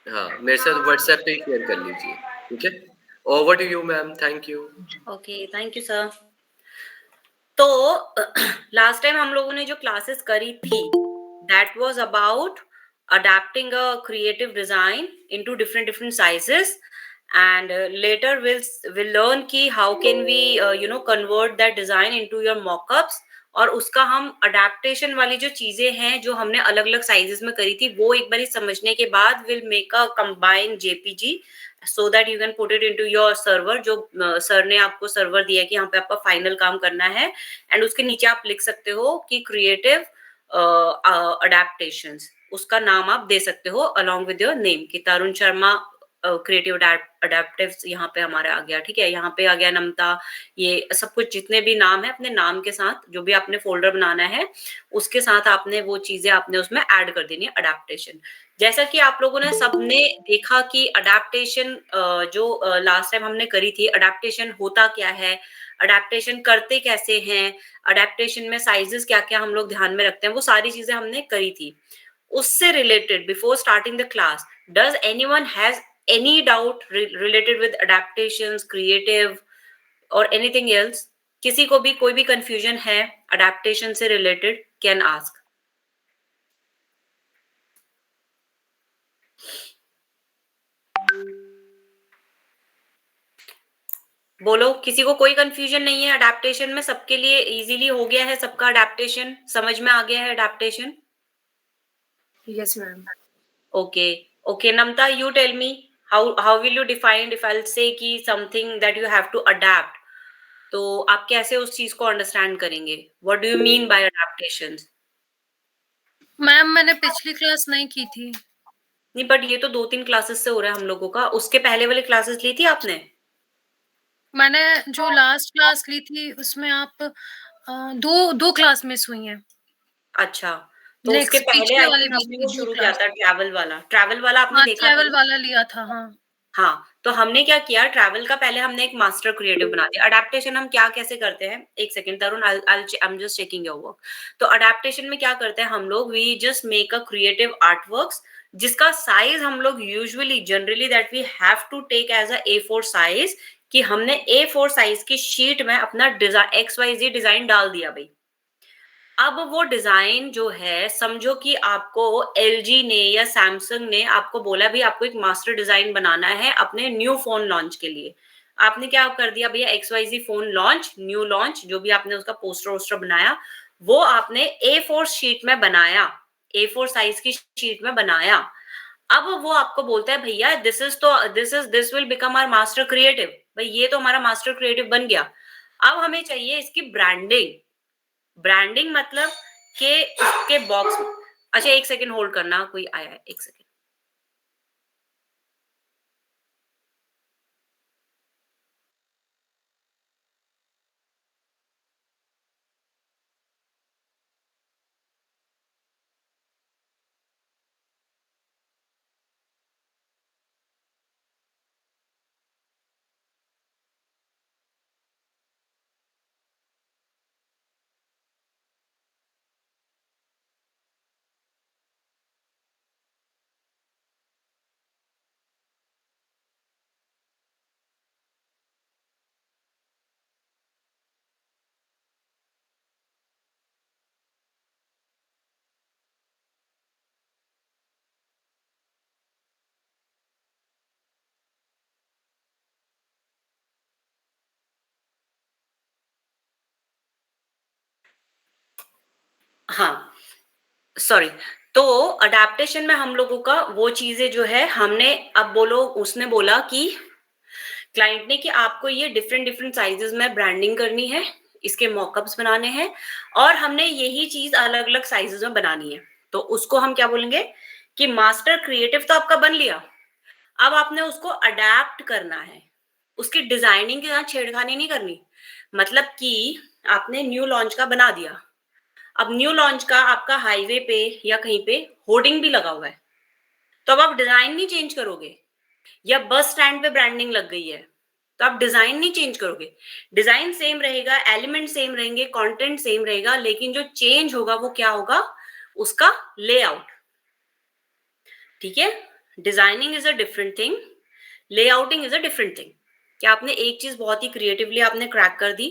हाँ, मेरे साथ व्हाट्सएप पे ही शेयर कर लीजिए, ठीक है? Over to you ma'am, thank you. Okay, thank you sir. तो लास्ट टाइम हम लोगों ने जो क्लासेस करी थी, that was about adapting a creative design into different sizes, and later we'll learn ki how can we convert that design into your mockups, और उसका हम अडेप्टेशन वाली जो चीजें हैं जो हमने अलग अलग साइजेस में करी थी वो एक बारी समझने के बाद will make a combine JPG so that you can put it into your server. जो सर ने आपको सर्वर दिया है कि यहाँ पे आपका फाइनल काम करना है, एंड उसके नीचे आप लिख सकते हो कि क्रिएटिव अडेप्टेशंस, उसका नाम आप दे सकते हो अलॉन्ग विद योर नेम कि तरुण शर्मा क्रिएटिव अडेप्टिव्स यहाँ पे हमारे आ गया। ठीक है, यहाँ पे आ गया नमता, ये सब कुछ जितने भी नाम है अपने नाम के साथ जो भी आपने फोल्डर बनाना है उसके साथ आपने वो चीजें आपने उसमें ऐड कर देनी है अडेप्टेशन। जैसा कि आप लोगों ने सबने देखा कि अडेप्टेशन जो लास्ट टाइम हमने करी थी, अडेप्टेशन होता क्या है, अडेप्टेशन करते कैसे हैं, अडेप्टेशन में साइजेस क्या क्या हम लोग ध्यान में रखते हैं, वो सारी चीजें हमने करी थी। उससे related before starting the class, does anyone has any doubt related with adaptations, creative और एनीथिंग एल्स? किसी को भी कोई भी कंफ्यूजन है अडेप्टेशन से रिलेटेड, कैन आस्क। बोलो, किसी को कोई कंफ्यूजन नहीं है अडेप्टेशन में? सबके लिए इजीली हो गया है, सबका अडेप्टेशन समझ में आ गया है adaptation? Yes, ma'am. Okay, okay, Namta, you tell me how will you define if I'll say कि something that you have to adapt, तो आप कैसे उस चीज को अंडरस्टैंड करेंगे? What do you mean by adaptations? Ma'am मैंने पिछली क्लास नहीं की थी। नहीं, बट ये तो 2-3 क्लासेस से हो रहा है हम लोगों का। उसके पहले वाली क्लासेस ली थी आपने? मैंने जो लास्ट क्लास ली थी उसमें आप दो क्लास मिस हुई हैं। अच्छा, तो उसके नेक्स्ट पहले पिछले आई वाली थिंक वीक हमने की वो 2 शुरू किया क्लास। था ट्रैवल वाला आपने हाँ, देखा था ट्रैवल ना? वाला लिया था, हाँ। हाँ, तो हमने क्या किया, ट्रैवल का पहले हमने एक मास्टर क्रिएटिव बना दिया। अडेप्टेशन हम क्या कैसे करते हैं, एक second Tarun, I am just checking your work. तो अडेप्टेशन में क्या करते हैं हम लोग, we just make a creative art works जिसका साइज हम लोग usually generally that we have to take as a A4 size, कि हमने A4 साइज की शीट में अपना डिजाइन XYZ डिजाइन डाल दिया भाई। अब वो डिजाइन जो है, समझो कि आपको एलजी ने या सैमसंग ने आपको बोला भी आपको एक मास्टर डिजाइन बनाना है अपने न्यू फोन लॉन्च के लिए। आपने क्या कर दिया भैया, XYZ phone launch, new launch, जो भी आपने उसका पोस्टर वोस्टर बनाया वो आपने A4 शीट में बनाया, A4 साइज की शीट में बनाया। अब वो आपको बोलता है भैया this will become our master creative, भाई ये तो हमारा मास्टर क्रिएटिव बन गया। अब हमें चाहिए इसकी ब्रांडिंग। ब्रांडिंग मतलब के उसके बॉक्स। अच्छा, एक सेकंड होल्ड करना, कोई आया है, एक सेकंड। हाँ, सॉरी। तो अडेप्टेशन में हम लोगों का वो चीजें जो है हमने, अब बोलो, उसने बोला कि क्लाइंट ने कि आपको ये डिफरेंट साइजेस में ब्रांडिंग करनी है, इसके मॉकअप्स बनाने हैं, और हमने यही चीज अलग अलग साइजेस में बनानी है। तो उसको हम क्या बोलेंगे कि मास्टर क्रिएटिव तो आपका बन लिया, अब आपने उसको अडेप्ट करना है, उसकी डिजाइनिंग के साथ छेड़खानी नहीं करनी। मतलब कि आपने न्यू लॉन्च का बना दिया, अब न्यू लॉन्च का आपका हाईवे पे या कहीं पे होर्डिंग भी लगा हुआ है, तो अब आप डिजाइन नहीं चेंज करोगे। या बस स्टैंड पे ब्रांडिंग लग गई है तो आप डिजाइन नहीं चेंज करोगे, डिजाइन सेम रहेगा, एलिमेंट सेम रहेंगे, कंटेंट सेम रहेगा, लेकिन जो चेंज होगा वो क्या होगा, उसका लेआउट। ठीक है, designing is a different thing, layouting is a different thing. कि आपने एक चीज बहुत ही क्रिएटिवली आपने क्रैक कर दी,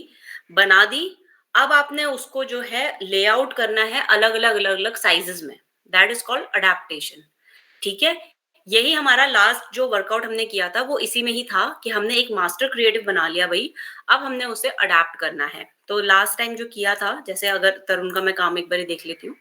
बना दी, अब आपने उसको जो है लेआउट करना है अलग अलग अलग अलग साइजेस में, दैट इज कॉल्ड अडेप्टेशन। ठीक है, यही हमारा लास्ट जो वर्कआउट हमने किया था वो इसी में ही था कि हमने एक मास्टर क्रिएटिव बना लिया भाई, अब हमने उसे अडेप्ट करना है। तो लास्ट टाइम जो किया था, जैसे अगर तरुण का मैं काम एक बार देख लेती हूँ।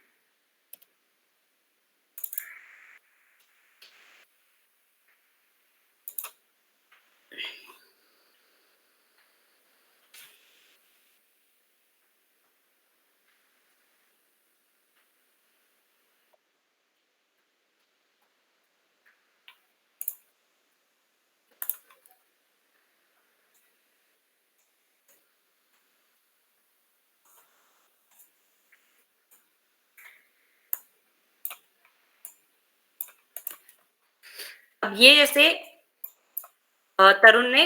अब ये जैसे तरुण ने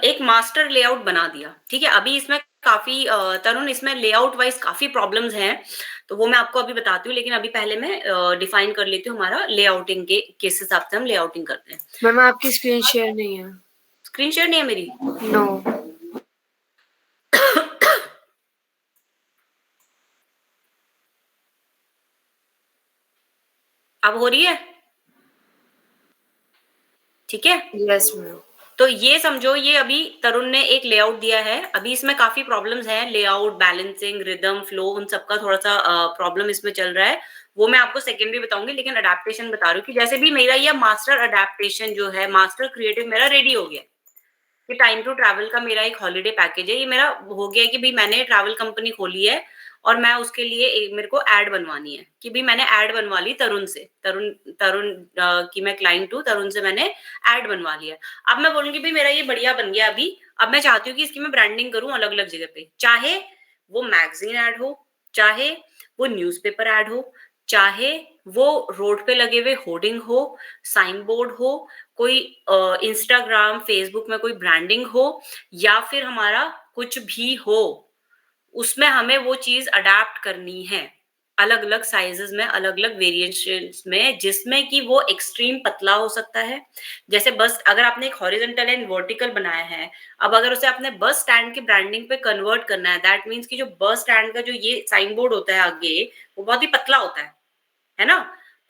एक मास्टर लेआउट बना दिया, ठीक है। अभी इसमें काफी तरुण, इसमें लेआउट वाइज काफी प्रॉब्लम्स हैं, तो वो मैं आपको अभी बताती हूँ, लेकिन अभी पहले मैं डिफाइन कर लेती हूँ हमारा लेआउटिंग के किस हिसाब से हम लेआउटिंग करते हैं। मैम आपकी स्क्रीन शेयर नहीं है। स्क्रीन शेयर नहीं है मेरी? नो। अब हो रही है? ठीक है, यस मैम। तो ये समझो, ये अभी तरुण ने एक लेआउट दिया है, अभी इसमें काफी प्रॉब्लम्स हैं, लेआउट, बैलेंसिंग, रिदम, फ्लो, उन सबका थोड़ा सा प्रॉब्लम इसमें चल रहा है, वो मैं आपको सेकेंडरी बताऊंगी, लेकिन अडेप्टेशन बता रही हूँ कि जैसे भी मेरा ये मास्टर अडेप्टेशन जो है, मास्टर क्रिएटिव मेरा रेडी हो गया कि टाइम टू ट्रैवल का मेरा एक हॉलिडे पैकेज है, ये मेरा हो गया कि भाई मैंने ट्रैवल कंपनी खोली है और मैं उसके लिए मेरे को ऐड बनवानी है, कि भाई मैंने ऐड बनवा ली तरुण से, तरुण तरुण की मैं क्लाइंट हूँ, तरुण से मैंने ऐड बनवा लिया। अब मैं बोलूंगी भाई मेरा ये बढ़िया बन गया, अभी अब मैं चाहती हूँ कि इसकी मैं ब्रांडिंग करूँ अलग अलग जगह पे, चाहे वो मैगजीन ऐड हो, चाहे वो न्यूज़पेपर ऐड हो, चाहे वो रोड पे लगे हुए होर्डिंग हो, साइन बोर्ड हो, कोई इंस्टाग्राम, फेसबुक में कोई ब्रांडिंग हो, या फिर हमारा कुछ भी हो, उसमें हमें वो चीज अडेप्ट करनी है अलग अलग साइजेस में, अलग अलग वेरिएशंस में, जिसमें कि वो एक्सट्रीम पतला हो सकता है। जैसे बस अगर आपने एक हॉरिजॉन्टल एंड वर्टिकल बनाया है, अब अगर उसे आपने बस स्टैंड की ब्रांडिंग पे कन्वर्ट करना है, दैट मीन्स कि जो बस स्टैंड का जो ये साइन बोर्ड होता है आगे, वो बहुत ही पतला होता है ना।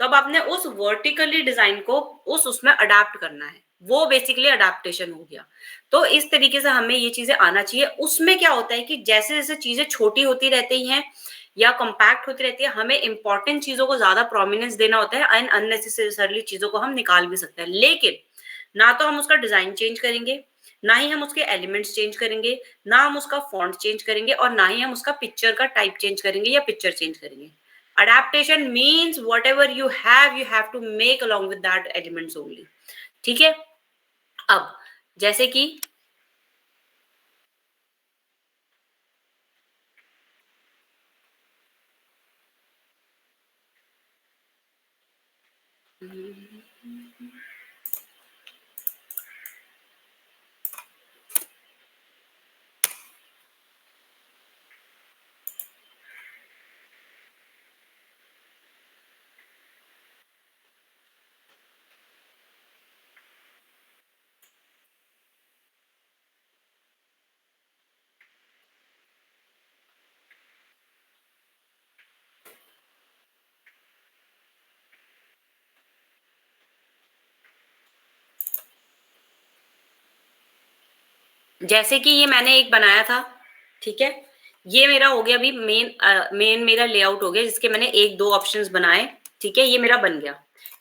तो अब आपने उस वर्टिकली डिजाइन को उसमें अडेप्ट करना है, वो बेसिकली अडेप्टेशन हो गया। तो इस तरीके से हमें ये चीजें आना चाहिए। उसमें क्या होता है कि जैसे जैसे चीजें छोटी होती रहती हैं या कॉम्पैक्ट होती रहती है, हमें इंपॉर्टेंट चीजों को ज्यादा प्रोमिनेंस देना होता है, एंड अननेसेसरली चीजों को हम निकाल भी सकते हैं। लेकिन ना तो हम उसका डिजाइन चेंज करेंगे, ना ही हम उसके एलिमेंट्स चेंज करेंगे, ना हम उसका फॉन्ट चेंज करेंगे, और ना ही हम उसका पिक्चर का टाइप चेंज करेंगे या पिक्चर चेंज करेंगे। Adaptation means whatever you have to make along with that elements only. ठीक है, अब जैसे कि जैसे कि ये मैंने एक बनाया था, ठीक है, ये मेरा हो गया अभी मेन मेरा लेआउट हो गया, जिसके मैंने एक दो ऑप्शंस बनाए, ठीक है, ये मेरा बन गया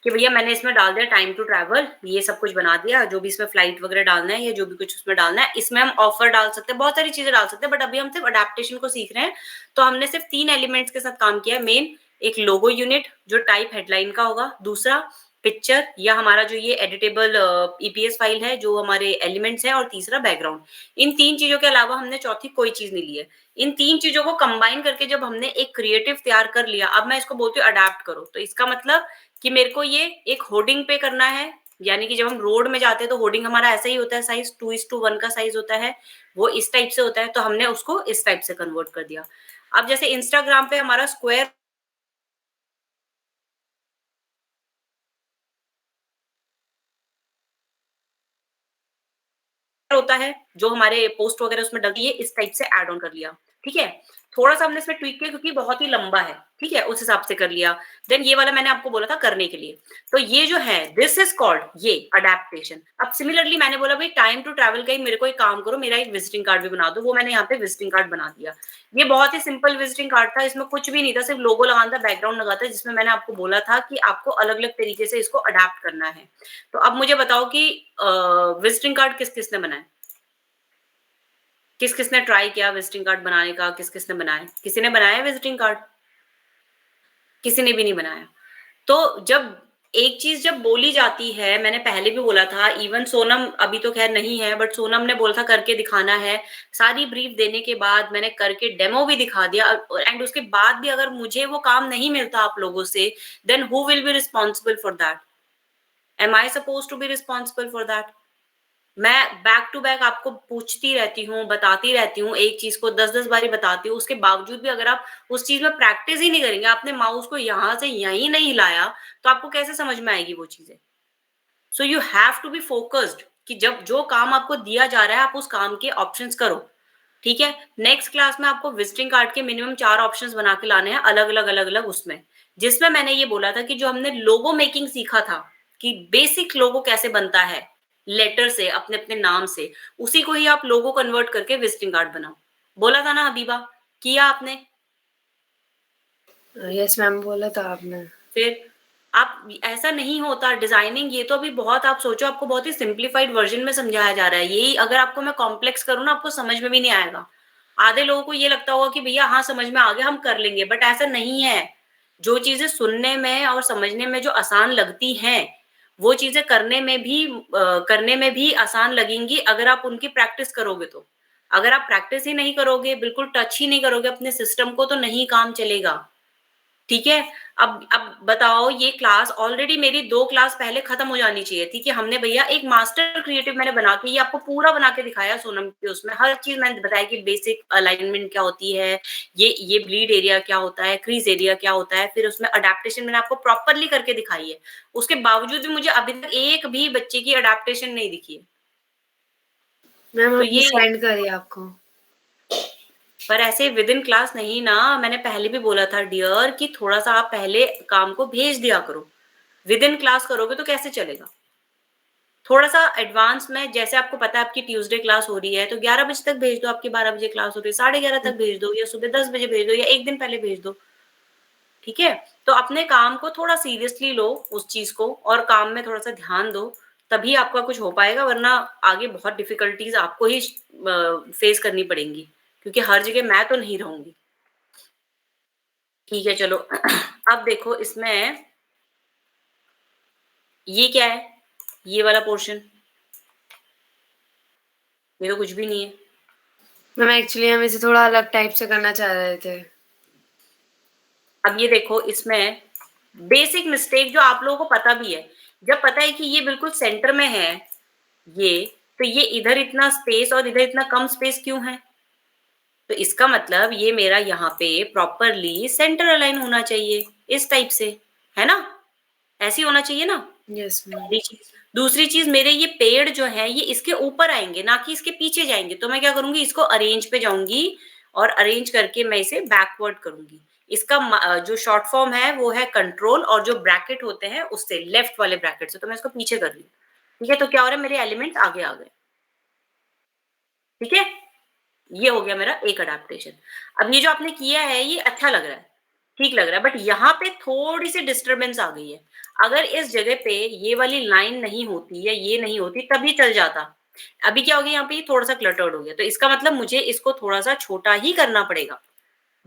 कि भैया मैंने इसमें डाल दिया टाइम टू ट्रैवल, ये सब कुछ बना दिया, जो भी इसमें फ्लाइट वगैरह डालना है या जो भी कुछ उसमें डालना है, इसमें हम ऑफर डाल सकते हैं, बहुत सारी चीजें डाल सकते हैं, बट अभी हम सिर्फ अडेप्टेशन को सीख रहे हैं। तो हमने सिर्फ 3 एलिमेंट्स के साथ काम किया है। मेन एक लोगो यूनिट जो टाइप हेडलाइन का होगा, दूसरा पिक्चर या हमारा जो ये एडिटेबल ईपीएस फाइल है जो हमारे एलिमेंट्स हैं, और तीसरा बैकग्राउंड। इन 3 चीजों के अलावा हमने चौथी कोई चीज नहीं ली है। इन 3 चीजों को कंबाइन करके जब हमने एक क्रिएटिव तैयार कर लिया, अब मैं इसको बोलती हूँ अडेप्ट करो। तो इसका मतलब कि मेरे को ये एक होर्डिंग पे करना है, यानी कि जब हम रोड में जाते हैं तो होर्डिंग हमारा ऐसा ही होता है, साइज 2:1 का साइज होता है, वो इस टाइप से होता है, तो हमने उसको इस टाइप से कन्वर्ट कर दिया। अब जैसे इंस्टाग्राम पे हमारा स्क्वायर होता है जो हमारे पोस्ट वगैरह उसमें डली है, इस टाइप से ऐड ऑन कर लिया, ठीक है। थोड़ा सा हमने इसमें ट्वीक किया क्योंकि बहुत ही लंबा है, ठीक है, उस हिसाब से कर लिया। देन ये वाला मैंने आपको बोला था करने के लिए, तो ये जो है दिस इज कॉल्ड ये अडेप्टेशन। अब सिमिलरली मैंने बोला भाई टाइम टू ट्रैवल का ही मेरे को एक काम करो, मेरा एक विजिटिंग कार्ड भी बना दो, वो मैंने यहाँ पे विजिटिंग कार्ड बना दिया। ये बहुत ही सिंपल विजिटिंग कार्ड था, इसमें कुछ भी नहीं था, सिर्फ लोगो लगाना था, बैकग्राउंड लगा था, जिसमें मैंने आपको बोला था कि आपको अलग अलग तरीके से इसको अडेप्ट करना है। तो अब मुझे बताओ कि विजिटिंग कार्ड किस किसने बनाया, किस किसने ट्राई किया विजिटिंग कार्ड बनाने का, किस किसने बनाया? किसी ने बनाया विजिटिंग कार्ड? किसी ने भी नहीं बनाया। तो जब एक चीज जब बोली जाती है, मैंने पहले भी बोला था, इवन सोनम अभी तो खैर नहीं है, बट सोनम ने बोला था करके दिखाना है। सारी ब्रीफ देने के बाद मैंने करके डेमो भी दिखा दिया, एंड उसके बाद भी अगर मुझे वो काम नहीं मिलता आप लोगों से, then who will be responsible for that? Am I suppose to be responsible for that? मैं बैक टू बैक आपको पूछती रहती हूँ, बताती रहती हूँ, एक चीज को 10-10 बारी बताती हूँ, उसके बावजूद भी अगर आप उस चीज में प्रैक्टिस ही नहीं करेंगे, आपने माउस को यहाँ से यहीं नहीं हिलाया, तो आपको कैसे समझ में आएगी वो चीजें? So you have to be focused कि जब जो काम आपको दिया जा रहा है आप उस काम के ऑप्शंस करो, ठीक है। नेक्स्ट क्लास में आपको विजिटिंग कार्ड के मिनिमम 4 ऑप्शंस बना के लाने हैं, अलग अलग उसमें, जिसमें मैंने ये बोला था कि जो हमने लोगो मेकिंग सीखा था कि बेसिक लोगो कैसे बनता है लेटर से, अपने अपने नाम से, उसी को ही आप लोगो कन्वर्ट करके विजिटिंग कार्ड बनाओ। बोला था ना हबीबा, किया आपने? यस मैम, बोला था आपने। फिर आप ऐसा नहीं होता डिजाइनिंग, ये तो अभी बहुत आप सोचो, आपको बहुत ही सिंप्लीफाइड वर्जन में समझाया जा रहा है, यही अगर आपको मैं कॉम्प्लेक्स करूँ ना, आपको समझ में भी नहीं आएगा। आधे लोगों को ये लगता होगा कि भैया हाँ समझ में आ गया, हम कर लेंगे, बट ऐसा नहीं है। जो चीजें सुनने में और समझने में जो आसान लगती हैं, वो चीजें करने में भी आसान लगेंगी अगर आप उनकी प्रैक्टिस करोगे तो। अगर आप प्रैक्टिस ही नहीं करोगे, बिल्कुल टच ही नहीं करोगे अपने सिस्टम को, तो नहीं काम चलेगा, ठीक है। अब बताओ, ये क्लास ऑलरेडी मेरी 2 क्लास पहले खत्म हो जानी चाहिए थी कि हमने भैया एक मास्टर क्रिएटिव मैंने बना के, ये आपको पूरा बना के दिखाया सोनम के, उसमें हर चीज मैंने बताया कि बेसिक अलाइनमेंट क्या होती है, ये ब्लीड एरिया क्या होता है, क्रीज एरिया क्या होता है, फिर उसमें अडेप्टेशन मैंने आपको प्रॉपरली करके दिखाई है। उसके बावजूद भी मुझे अभी तक एक भी बच्चे की अडेप्टेशन नहीं दिखी है। मैम तो अभी ये सेंड करिए आपको। पर ऐसे विद इन क्लास नहीं ना, मैंने पहले भी बोला था डियर कि थोड़ा सा आप पहले काम को भेज दिया करो, विद इन क्लास करोगे तो कैसे चलेगा? थोड़ा सा एडवांस में, जैसे आपको पता है आपकी ट्यूसडे क्लास हो रही है तो 11 बजे तक भेज दो, आपकी 12 बजे क्लास हो रही है 11:30 तक भेज दो, या सुबह 10 बजे भेज दो, या एक दिन पहले भेज दो, ठीक है। तो अपने काम को थोड़ा सीरियसली लो उस चीज को, और काम में थोड़ा सा ध्यान दो, तभी आपका कुछ हो पाएगा, वरना आगे बहुत डिफिकल्टीज आपको ही फेस करनी पड़ेंगी, क्योंकि हर जगह मैं तो नहीं रहूंगी, ठीक है। चलो अब देखो इसमें ये क्या है, ये वाला पोर्शन, ये तो कुछ भी नहीं है। मैम एक्चुअली हम इसे थोड़ा अलग टाइप से करना चाह रहे थे। अब ये देखो, इसमें बेसिक मिस्टेक जो आप लोगों को पता भी है, जब पता है कि ये बिल्कुल सेंटर में है ये, तो ये इधर इतना स्पेस और इधर इतना कम स्पेस क्यों है? तो इसका मतलब ये मेरा यहाँ पे प्रॉपरली सेंटर अलाइन होना चाहिए, इस टाइप से, है ना? ऐसे ही होना चाहिए ना? Yes ma'am. पहली चीज। दूसरी चीज, मेरे ये पेड़ जो है ये इसके ऊपर आएंगे, ना कि इसके पीछे जाएंगे, तो मैं क्या करूंगी, इसको अरेंज पे जाऊंगी और अरेंज करके मैं इसे बैकवर्ड करूंगी। इसका जो शॉर्ट फॉर्म है वो है कंट्रोल, और जो ब्रैकेट होते हैं उससे, लेफ्ट वाले ब्रैकेट से, तो मैं इसको पीछे कर रही हूँ, ठीक है। तो क्या हो रहा है, मेरे एलिमेंट आगे आ गए, ठीक है। ये हो गया मेरा एक अडेप्टेशन। अब ये जो आपने किया है ये अच्छा लग रहा है, ठीक लग रहा है, बट यहाँ पे थोड़ी सी डिस्टरबेंस आ गई है। अगर इस जगह पे ये वाली लाइन नहीं होती या ये नहीं होती तभी चल जाता। अभी क्या हो गया, यहाँ पे थोड़ा सा क्लटर्ड हो गया, तो इसका मतलब मुझे इसको थोड़ा सा छोटा ही करना पड़ेगा।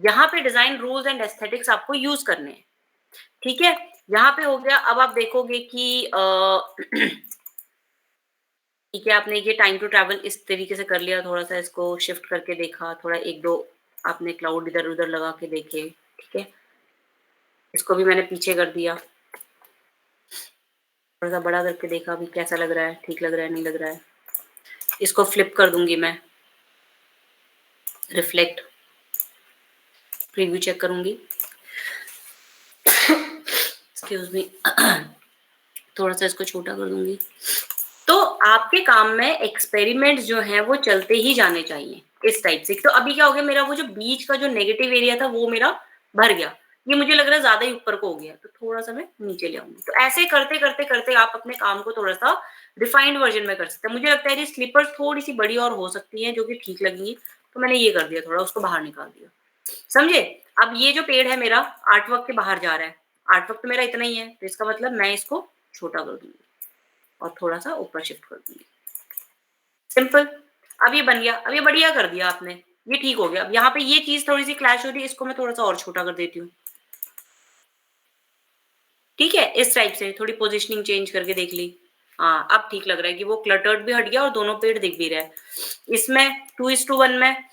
यहाँ पे डिजाइन रूल्स एंड एस्थेटिक्स आपको यूज करने हैं, ठीक है। यहाँ पे हो गया। अब आप देखोगे कि ठीक है, आपने ये टाइम टू ट्रैवल इस तरीके से कर लिया, थोड़ा सा इसको शिफ्ट करके देखा, थोड़ा एक दो आपने क्लाउड इधर उधर लगा के देखे, ठीक है। इसको भी मैंने पीछे कर दिया, थोड़ा सा बड़ा करके देखा अभी कैसा लग रहा है, ठीक लग रहा है नहीं लग रहा है। इसको फ्लिप कर दूंगी मैं, रिफ्लेक्ट, प्रीव्यू चेक करूंगी, एक्सक्यूज मी, थोड़ा सा इसको छोटा कर दूंगी, तो आपके काम में एक्सपेरिमेंट्स जो हैं वो चलते ही जाने चाहिए इस टाइप से। तो अभी क्या हो गया, मेरा वो जो बीच का जो नेगेटिव एरिया था वो मेरा भर गया, ये मुझे लग रहा है ज्यादा ही ऊपर को हो गया, तो थोड़ा सा मैं नीचे ले आऊंगी। तो ऐसे करते करते करते आप अपने काम को थोड़ा सा रिफाइंड वर्जन में कर सकते हैं। मुझे लगता है कि स्लीपर्स थोड़ी सी बड़ी और हो सकती है जो कि ठीक लगेंगी, तो मैंने ये कर दिया, थोड़ा उसको बाहर निकाल दिया, समझे। अब ये जो पेड़ है मेरा आर्ट वर्क के बाहर जा रहा है, आर्ट वर्क तो मेरा इतना ही है, तो इसका मतलब मैं इसको छोटा कर दूंगी और थोड़ा सा ऊपर शिफ्ट कर दूंगी, सिंपल। अब ये बन गया, अब ये बढ़िया कर दिया आपने, ये ठीक हो गया। अब यहाँ पे ये चीज थोड़ी सी क्लैश हो रही है, इसको मैं थोड़ा सा और छोटा कर देती हूँ, ठीक है। इस टाइप से थोड़ी पोजीशनिंग चेंज करके देख ली, हाँ अब ठीक लग रहा है कि वो क्लटर्ड भी हट गया और दोनों पेड़ दिख भी रहा है। इसमें 2:1 में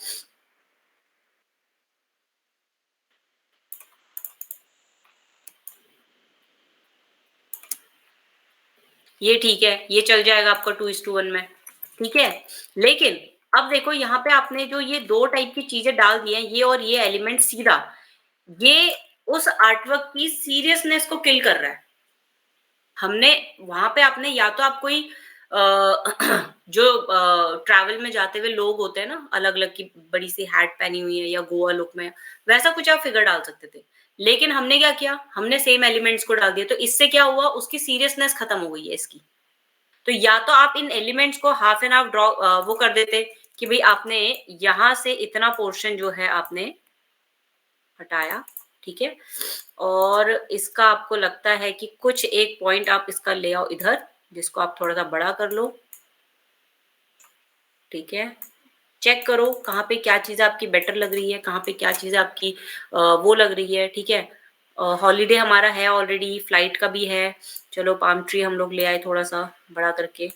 ये ठीक है, ये चल जाएगा आपका 2:1 में, ठीक है। लेकिन अब देखो यहाँ पे आपने जो ये दो टाइप की चीजें डाल दी हैं, ये और ये एलिमेंट सीधा, ये उस आर्टवर्क की सीरियसनेस को किल कर रहा है। हमने वहां पे आपने या तो आप कोई जो ट्रैवल में जाते हुए लोग होते हैं ना, अलग अलग की बड़ी सी हैट पहनी हुई है या गोवा लुक में, वैसा कुछ आप फिगर डाल सकते थे। लेकिन हमने क्या किया, हमने सेम एलिमेंट्स को डाल दिया, तो इससे क्या हुआ, उसकी सीरियसनेस खत्म हो गई है इसकी। तो या तो आप इन एलिमेंट्स को हाफ एंड हाफ ड्रॉ वो कर देते कि भाई आपने यहां से इतना पोर्शन जो है आपने हटाया, ठीक है, और इसका आपको लगता है कि कुछ एक पॉइंट आप इसका ले आओ इधर, जिसको आप थोड़ा सा बड़ा कर लो, ठीक है। चेक करो कहाँ पे क्या चीज आपकी बेटर लग रही है, कहाँ पे क्या चीज आपकी वो लग रही है, ठीक है। हॉलीडे हमारा है ऑलरेडी, फ्लाइट का भी है, चलो पाम ट्री हम लोग ले आए थोड़ा सा बड़ा करके,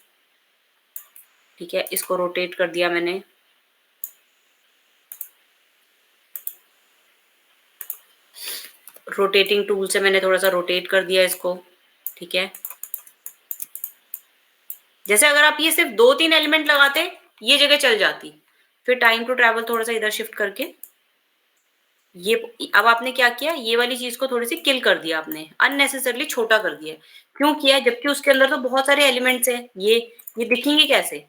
ठीक है। इसको रोटेट कर दिया मैंने, रोटेटिंग टूल से मैंने थोड़ा सा रोटेट कर दिया इसको, ठीक है। जैसे अगर आप ये सिर्फ 2-3 एलिमेंट लगाते ये जगह चल जाती, फिर टाइम टू ट्रैवल थोड़ा सा इधर शिफ्ट करके ये, अब आपने क्या किया, ये वाली चीज को थोड़ी सी किल कर दिया आपने, अननेसेसरली छोटा कर दिया। क्यों किया, जबकि उसके अंदर तो बहुत सारे एलिमेंट्स हैं, ये दिखेंगे कैसे,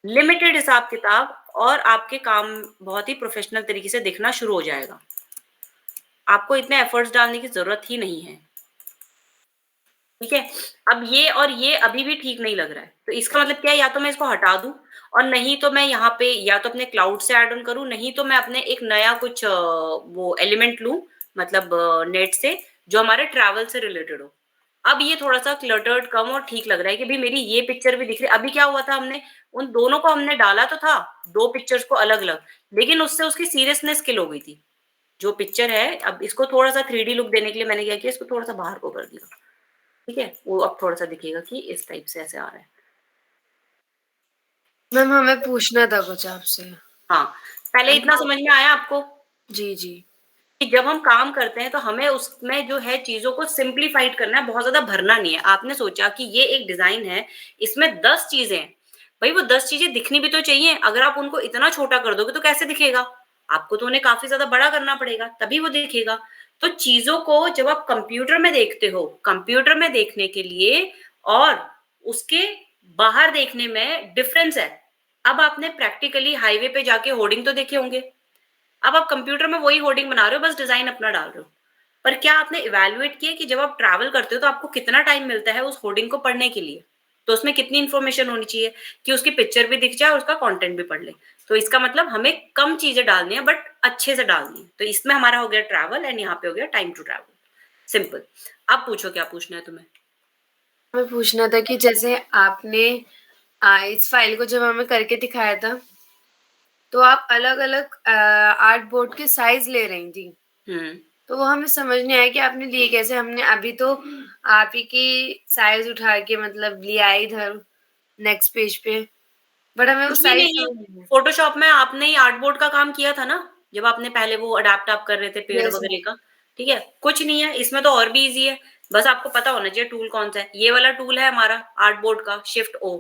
लिमिटेड हिसाब किताब, और आपके काम बहुत ही प्रोफेशनल तरीके से दिखना शुरू हो जाएगा। आपको इतने एफर्ट्स डालने की जरूरत ही नहीं है, ठीक है। अब ये और ये अभी भी ठीक नहीं लग रहा है, तो इसका मतलब क्या है, या तो मैं इसको हटा दूं, और नहीं तो मैं यहाँ पे या तो अपने क्लाउड से ऐड ऑन करूं, नहीं तो मैं अपने एक नया कुछ वो एलिमेंट लूं, मतलब नेट से, जो हमारे ट्रैवल से रिलेटेड हो। अब ये थोड़ा सा क्लटर्ड कम और ठीक लग रहा है कि भाई मेरी ये पिक्चर भी दिख रही है। अभी क्या हुआ था, हमने उन दोनों को हमने डाला तो था, दो पिक्चर्स को अलग अलग, लेकिन उससे उसकी सीरियसनेस किल हो गई थी जो पिक्चर है। अब इसको थोड़ा सा 3D लुक देने के लिए मैंने क्या किया, इसको थोड़ा सा बाहर को कर दिया, ठीक है। वो अब थोड़ा सा दिखेगा कि इस टाइप से ऐसे आ रहा है। मैम हमें पूछना था कुछ आपसे। हाँ, पहले इतना समझ में आया आपको जी जी। कि जब हम काम करते हैं तो हमें उसमें जो है चीजों को सिंप्लीफाइड करना है, बहुत ज्यादा भरना नहीं है। आपने सोचा कि ये एक डिजाइन है, इसमें 10 चीजें हैं, भाई वो 10 चीजें दिखनी भी तो चाहिए। अगर आप उनको इतना छोटा कर दोगे तो कैसे दिखेगा, आपको तो उन्हें काफी ज्यादा बड़ा करना पड़ेगा तभी वो दिखेगा। तो चीजों को जब आप कंप्यूटर में देखते हो, कंप्यूटर में देखने के लिए और उसके बाहर देखने में डिफरेंस है। अब आपने प्रैक्टिकली हाईवे पे जाके होर्डिंग तो देखे होंगे, अब आप कंप्यूटर में वही होर्डिंग बना रहे हो, बस डिजाइन अपना डाल रहे हो। पर क्या आपने इवैल्यूएट किया कि जब आप ट्रैवल करते हो तो आपको कितना टाइम मिलता है उस होर्डिंग को पढ़ने के लिए, तो उसमें कितनी इंफॉर्मेशन होनी चाहिए कि उसकी पिक्चर भी दिख जाए और उसका कंटेंट भी पढ़ ले। तो इसका मतलब हमें कम चीजें डालनी है बट अच्छे से डालनी है। तो इसमें हमारा हो गया ट्रैवल एंड यहाँ पे हो गया टाइम टू ट्रैवल, सिंपल। अब पूछो क्या पूछना है तुम्हें। हमें पूछना था कि जैसे आपने इस फाइल को जब हमें करके दिखाया था तो आप अलग अलग आर्ट बोर्ड के साइज ले रही थी, तो वो हमें समझ नहीं आया कि आपने लिए कैसे। हमने अभी तो आप ही की साइज उठा के मतलब लिया इधर नेक्स्ट पेज पे, बट हमें वो कुछ भी साइज नहीं है, फोटोशॉप में आपने ही आर्ट बोर्ड का काम किया था ना, जब आपने पहले वो अडेप्ट आप कर रहे थे पेड़ Yes, वगैरह का, ठीक है। कुछ नहीं है इसमें, तो और भी इजी है, बस आपको पता होना चाहिए टूल कौन सा है। ये वाला टूल है हमारा आर्ट बोर्ड का, शिफ्ट ओ।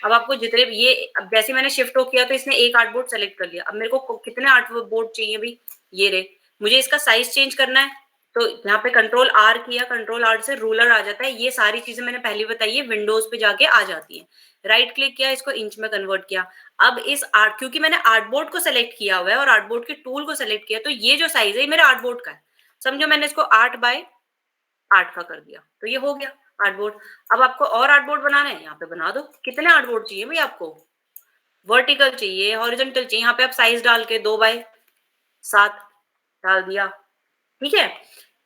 अब आपको जितने ये, अब जैसे मैंने शिफ्ट ओ किया तो इसने एक आर्ट बोर्ड सेलेक्ट कर लिया। अब मेरे को कितने आर्ट बोर्ड चाहिए भाई, ये रे, मुझे इसका साइज चेंज करना है, तो यहाँ पे कंट्रोल आर किया, कंट्रोल आर से रूलर आ जाता है। ये सारी चीजें मैंने पहले बताई है, विंडोज पे जाके आ जाती है। राइट क्लिक किया, इसको इंच में कन्वर्ट किया। अब इस आर्ट, क्योंकि मैंने आर्टबोर्ड को सेलेक्ट किया हुआ है और आर्टबोर्ड के टूल को सेलेक्ट किया, तो ये जो साइज है ये मेरे आर्टबोर्ड का है। समझो मैंने इसको 8x8 का कर दिया, तो ये हो गया आर्टबोर्ड। अब आपको और आर्टबोर्ड बनाना है, यहाँ पे बना दो। कितने आर्टबोर्ड चाहिए भाई आपको? वर्टिकल चाहिए, हॉरिजॉन्टल चाहिए, यहाँ पे आप साइज डाल के 2x7 डाल दिया, ठीक है,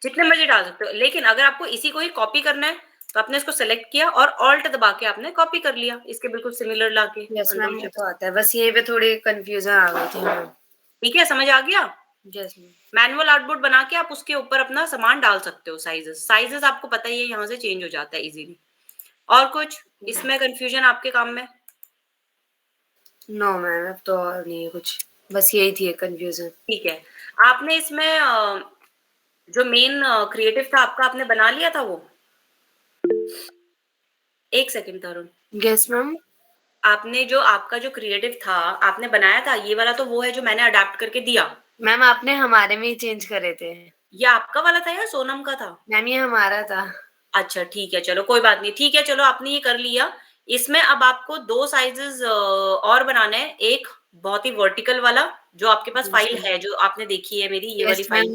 जितने मर्जी डाल सकते हो। लेकिन अगर आपको इसी को ही कॉपी करना है तो आपने इसको सेलेक्ट किया और ऑल्ट दबा के आपने कॉपी कर लिया, इसके बिल्कुल सिमिलर लाके। यस मैम, ये तो आता है, बस यहीं पे थोड़ी कंफ्यूजन आ गई थी मैम। ठीक है, समझ आ गया? Yes ma'am. मैनुअल आउटपुट बना के आप उसके ऊपर अपना सामान डाल सकते हो। साइजेस आपको पता ही है, यहाँ से चेंज हो जाता है इजीली। और कुछ इसमें कंफ्यूजन आपके काम में? नो मैम, अब तो और नहीं है कुछ, बस यही थी कंफ्यूजन। ठीक है, आपने इसमें जो मेन क्रिएटिव था आपका, आपने बना लिया था वो? एक सेकंड तरुण, यस मैम। आपने जो आपका जो क्रिएटिव था आपने बनाया था, ये वाला तो वो है जो मैंने अडेप्ट करके दिया। मैम आपने हमारे में ही चेंज करे थे। ये आपका वाला था या सोनम का था? मैम ये हमारा था। अच्छा ठीक है, चलो कोई बात नहीं, ठीक है, चलो आपने ये कर लिया। इसमें अब आपको 2 साइजेस और बनाने हैं। एक बहुत ही वर्टिकल वाला, जो आपके पास फाइल है, जो आपने देखी है मेरी, ये वाली फाइल,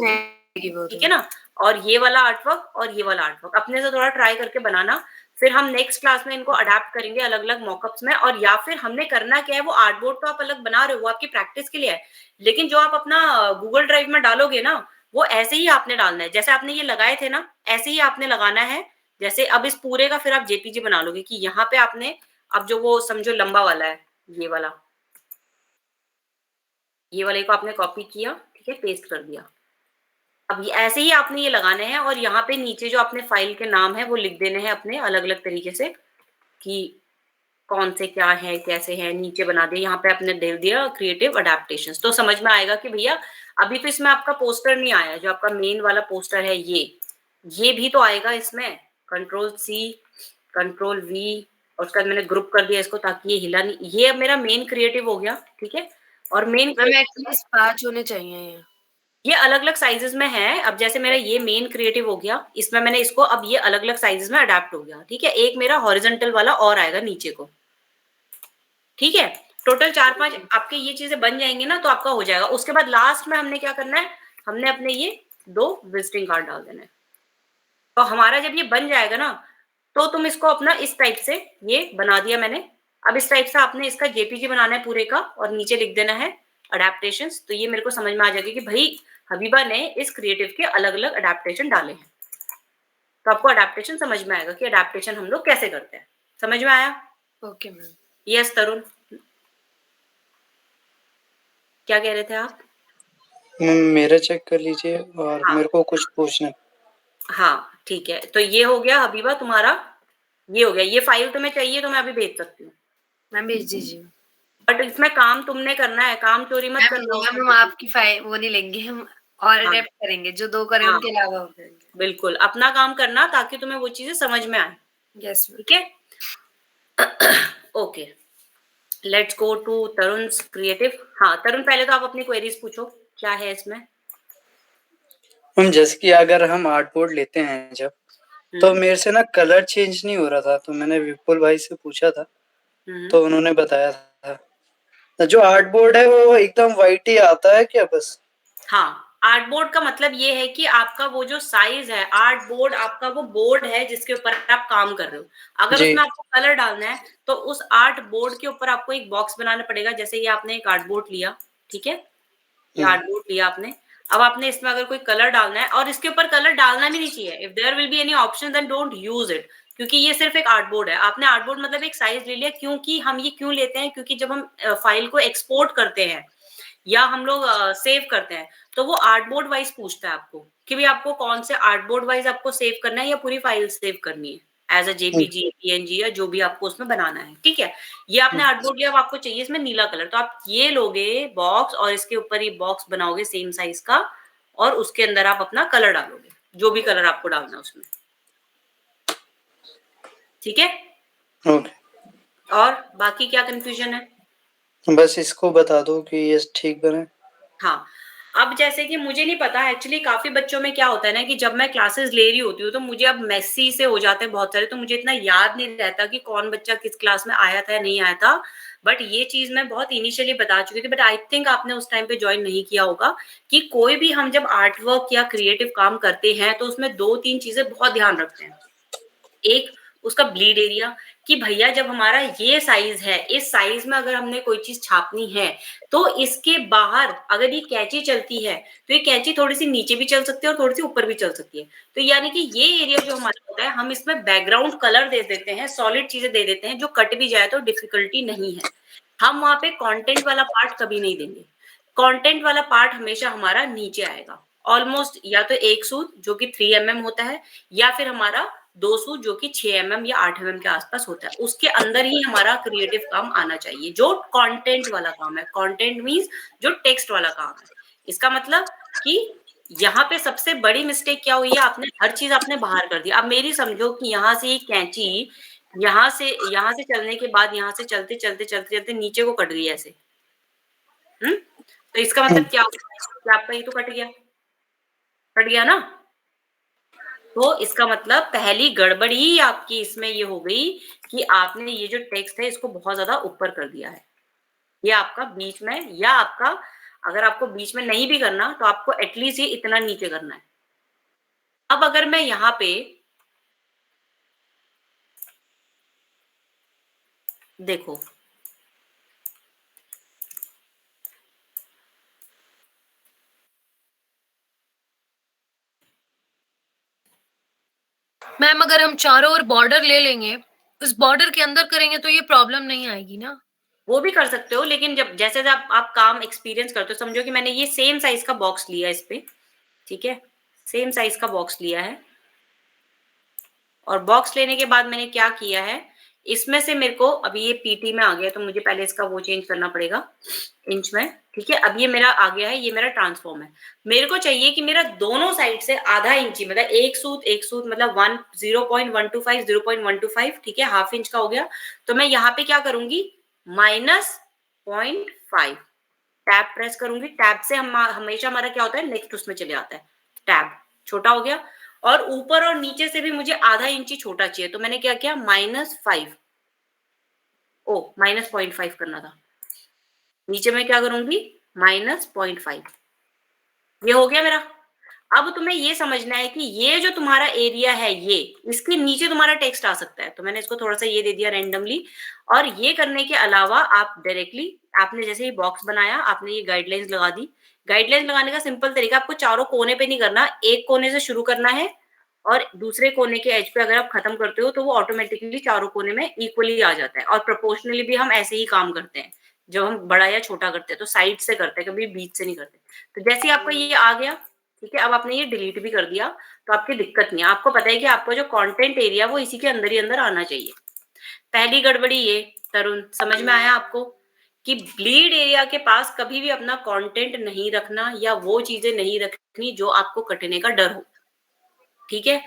ठीक है ना? और ये वाला आर्टवर्क और ये वाला आर्टवर्क अपने से थोड़ा ट्राई करके बनाना। फिर हम नेक्स्ट क्लास में इनको अडेप्ट करेंगे अलग अलग मॉकअप्स में। और या फिर हमने करना क्या है, वो आर्टबोर्ड तो आप अलग बना रहे हो, वो आपकी प्रैक्टिस के लिए है, लेकिन जो आप अपना गूगल ड्राइव में डालोगे ना, वो ऐसे ही आपने डालना है। जैसे आपने ये लगाए थे ना, ऐसे ही आपने लगाना है। जैसे अब इस पूरे का फिर आप जेपीजी बना लोगे कि यहाँ पे आपने अब जो वो समझो लंबा वाला है, ये वाले को आपने कॉपी किया, ठीक है, पेस्ट कर दिया। अब ये ऐसे ही आपने ये लगाने हैं और यहाँ पे नीचे जो अपने फाइल के नाम है वो लिख देने हैं अपने अलग अलग तरीके से, कि कौन से क्या है, कैसे है, नीचे बना दिया। यहाँ पे आपने दे दिया क्रिएटिव अडेप्टेशंस, तो समझ में आएगा कि भैया अभी तो इसमें आपका पोस्टर नहीं आया, जो आपका मेन वाला पोस्टर है ये भी तो आएगा इसमें। Ctrl+C Ctrl+V और उसके बाद मैंने ग्रुप कर दिया इसको ताकि ये हिला नहीं। ये अब मेरा मेन क्रिएटिव हो गया, ठीक है। और मेन एटलीस्ट 5 होने चाहिए ये अलग अलग साइजेस में है। अब जैसे मेरा ये मेन क्रिएटिव हो गया, इसमें मैंने इसको अब ये अलग अलग साइजेस में अडेप्ट हो गया, ठीक है। एक मेरा हॉरिजॉन्टल वाला और आएगा नीचे को, ठीक है। टोटल 4-5 आपके ये चीजें बन जाएंगी ना, तो आपका हो जाएगा। उसके बाद लास्ट में हमने क्या करना है, हमने अपने ये 2 विजिटिंग कार्ड डाल देना है। तो हमारा जब ये बन जाएगा ना, तो तुम इसको अपना इस टाइप से ये बना दिया मैंने। अब इस टाइप से आपने इसका जेपीजी बनाना है पूरे का और नीचे लिख देना है अडेप्टेशंस। तो ये मेरे को समझ में आ जाएगा कि भाई हबीबा ने इस क्रिएटिव के अलग अलग अडेप्टेशन डाले हैं। तो आपको अडेप्टेशन समझ में आएगा कि अडेप्टेशन हम लोग कैसे करते हैं। समझ में आया? Okay ma'am. यस तरुण, क्या कह रहे थे आप? मेरा चेक कर लीजिए और हाँ। मेरे को कुछ पूछना। हाँ ठीक है, तो ये हो गया हबीबा तुम्हारा, ये हो गया। ये फाइल तुम्हें चाहिए तो मैं अभी भेज सकती हूँ। मैम भेज दीजिए। बट इसमें काम तुमने करना है, काम चोरी मत करना। मैम हम आपकी फाइल वो नहीं लेंगे, हम और हाँ। अडेप्ट करेंगे, जो 2 करें हाँ। उनके अलावा हो करेंगे। बिल्कुल अपना काम करना ताकि तुम्हें वो चीजें समझ में आए। यस ठीक है, okay, let's go to Tarun's creative. हाँ तरुण, पहले तो आप अपनी क्वेरीज पूछो, क्या है इसमें। हम जैसे कि अगर हम आर्टबोर्ड लेते हैं जब, तो मेरे से ना कलर चेंज नहीं हो रहा था, तो मैंने विपुल भाई से पूछा था, तो उन्होंने बताया था जो आर्टबोर्ड है वो एकदम वाइट ही आता है क्या बस? हाँ, आर्टबोर्ड का मतलब ये है कि आपका वो जो साइज है, आर्टबोर्ड आपका वो बोर्ड है जिसके ऊपर आप काम कर रहे हो। अगर जी। उसमें आपको कलर डालना है तो उस आर्ट बोर्ड के ऊपर आपको एक बॉक्स बनाना पड़ेगा। जैसे ये आपने एक आर्टबोर्ड लिया, ठीक है, ये आर्टबोर्ड लिया आपने। अब आपने इसमें अगर कोई कलर डालना है, और इसके ऊपर कलर डालना भी नहीं चाहिए, if there will be any option then don't use it, क्योंकि ये सिर्फ एक आर्टबोर्ड है। आपने आर्टबोर्ड मतलब एक साइज ले लिया, क्योंकि हम ये क्यों लेते हैं, क्योंकि जब हम फाइल को एक्सपोर्ट करते हैं या हम लोग सेव करते हैं, तो वो आर्टबोर्ड वाइज पूछता है आपको कि भाई आपको कौन से आर्टबोर्ड वाइज आपको सेव करना है या पूरी फाइल सेव करनी है एज अ जेपीजी, पीएनजी या जो भी आपको उसमें बनाना है। ठीक है, ये आपने आर्टबोर्ड लिया, अब आपको चाहिए इसमें नीला कलर, तो आप ये लोगे बॉक्स और इसके ऊपर ये बॉक्स बनाओगे सेम साइज का, और उसके अंदर आप अपना कलर डालोगे, जो भी कलर आपको डालना है उसमें। ठीक है, ओके। और बाकी क्या कंफ्यूजन है? बस इसको बता दो कि ये ठीक बने। हाँ, अब जैसे कि मुझे नहीं पता एक्चुअली काफ़ी बच्चों में क्या होता है ना कि जब मैं क्लासेस ले रही होती हूँ तो मुझे अब मेसी से हो जाते हैं बहुत सारे, तो मुझे इतना याद नहीं रहता कि कौन बच्चा किस क्लास में आया था या नहीं आया था। बट ये चीज़ मैं बहुत इनिशियली बता चुकी थी, बट आई थिंक आपने उस टाइम पे जॉइन नहीं किया होगा कि कोई भी हम जब आर्ट वर्क या क्रिएटिव काम करते हैं तो उसमें 2-3 चीज़ें बहुत ध्यान रखते हैं। एक उसका ब्लीड एरिया कि भैया जब हमारा ये साइज है, इस साइज में अगर हमने कोई चीज छापनी है तो इसके बाहर अगर ये कैंची चलती है तो ये कैंची थोड़ी सी नीचे भी चल सकती है और थोड़ी सी ऊपर भी चल सकती है। तो यानी कि ये एरिया जो हमारा होता है हम इसमें बैकग्राउंड कलर दे देते हैं, सॉलिड चीजें दे देते हैं जो कट भी जाए तो डिफिकल्टी नहीं है। हम वहां पे कंटेंट वाला पार्ट कभी नहीं देंगे। कंटेंट वाला पार्ट हमेशा हमारा नीचे आएगा ऑलमोस्ट, या तो एक सूत जो कि 3 mm होता है या फिर हमारा 2 सूत जो कि 6 mm या 8 mm के आसपास होता है। उसके अंदर ही हमारा क्रिएटिव काम आना चाहिए जो कंटेंट वाला काम है। कंटेंट मींस जो टेक्स्ट वाला काम है। इसका मतलब कि यहाँ पे सबसे बड़ी मिस्टेक क्या हुई है, आपने हर चीज आपने बाहर कर दी। अब मेरी समझो कि यहाँ से ये कैंची यहाँ से चलने के बाद यहाँ से चलते चलते चलते चलते नीचे को कट गई ऐसे। तो इसका मतलब क्या होगा कि आपका ये तो कट गया ना। तो इसका मतलब पहली गड़बड़ ही आपकी इसमें ये हो गई कि आपने ये जो टेक्स्ट है इसको बहुत ज्यादा ऊपर कर दिया है। ये आपका बीच में, या आपका अगर आपको बीच में नहीं भी करना तो आपको एटलीस्ट ये इतना नीचे करना है। अब अगर मैं यहाँ पे देखो, मैम अगर हम चारों ओर बॉर्डर ले लेंगे, उस बॉर्डर के अंदर करेंगे तो ये प्रॉब्लम नहीं आएगी ना? वो भी कर सकते हो, लेकिन जब जैसे जब आप काम एक्सपीरियंस करते हो, समझो कि मैंने ये सेम साइज का बॉक्स लिया है इस पे, ठीक है, सेम साइज का बॉक्स लिया है और बॉक्स लेने के बाद मैंने क्या किया है, इसमें से मेरे को अभी ये पीटी में आ गया तो मुझे पहले इसका वो चेंज करना पड़ेगा इंच में, ठीक है। अब ये मेरा आ गया है, ये मेरा ट्रांसफॉर्म है। मेरे को चाहिए कि मेरा दोनों साइड से आधा इंची, मतलब एक सूत मतलब 0.125 0.125, ठीक है, हाफ इंच का हो गया। तो मैं यहाँ पे क्या करूंगी, -0.5 टैब प्रेस करूंगी। टैब से हम हमेशा हमारा क्या होता है, नेक्स्ट उसमें चले आता है। टैब छोटा हो गया और ऊपर और नीचे से भी मुझे आधा इंची छोटा चाहिए, तो मैंने क्या किया, -5 -0.5 करना था। नीचे मैं क्या करूंगी, -0.5। ये हो गया मेरा। अब तुम्हें ये समझना है कि ये जो तुम्हारा एरिया है, ये इसके नीचे तुम्हारा टेक्स्ट आ सकता है। तो मैंने इसको थोड़ा सा ये दे दिया रैंडमली। और ये करने के अलावा आप डायरेक्टली, आपने जैसे ही बॉक्स बनाया, आपने ये गाइडलाइंस लगा दी। गाइडलाइंस लगाने का सिंपल तरीका, आपको चारों कोने पे नहीं करना, एक कोने से शुरू करना है और दूसरे कोने के एज पे अगर आप खत्म करते हो तो वो ऑटोमेटिकली चारों कोने में इक्वली आ जाता है। और प्रोपोर्शनली भी हम ऐसे ही काम करते हैं, जब हम बड़ा या छोटा करते हैं तो साइड से करते हैं, कभी बीच से नहीं करते। तो जैसे ही आपका ये आ गया, ठीक है, अब आपने ये डिलीट भी कर दिया तो आपकी दिक्कत नहीं है। आपको पता है कि आपका जो कंटेंट एरिया वो इसी के अंदर ही अंदर आना चाहिए। पहली गड़बड़ी ये, तरुण, समझ में आया आपको कि ब्लीड एरिया के पास कभी भी अपना कंटेंट नहीं रखना या वो चीजें नहीं रखनी जो आपको कटने का डर हो, ठीक है।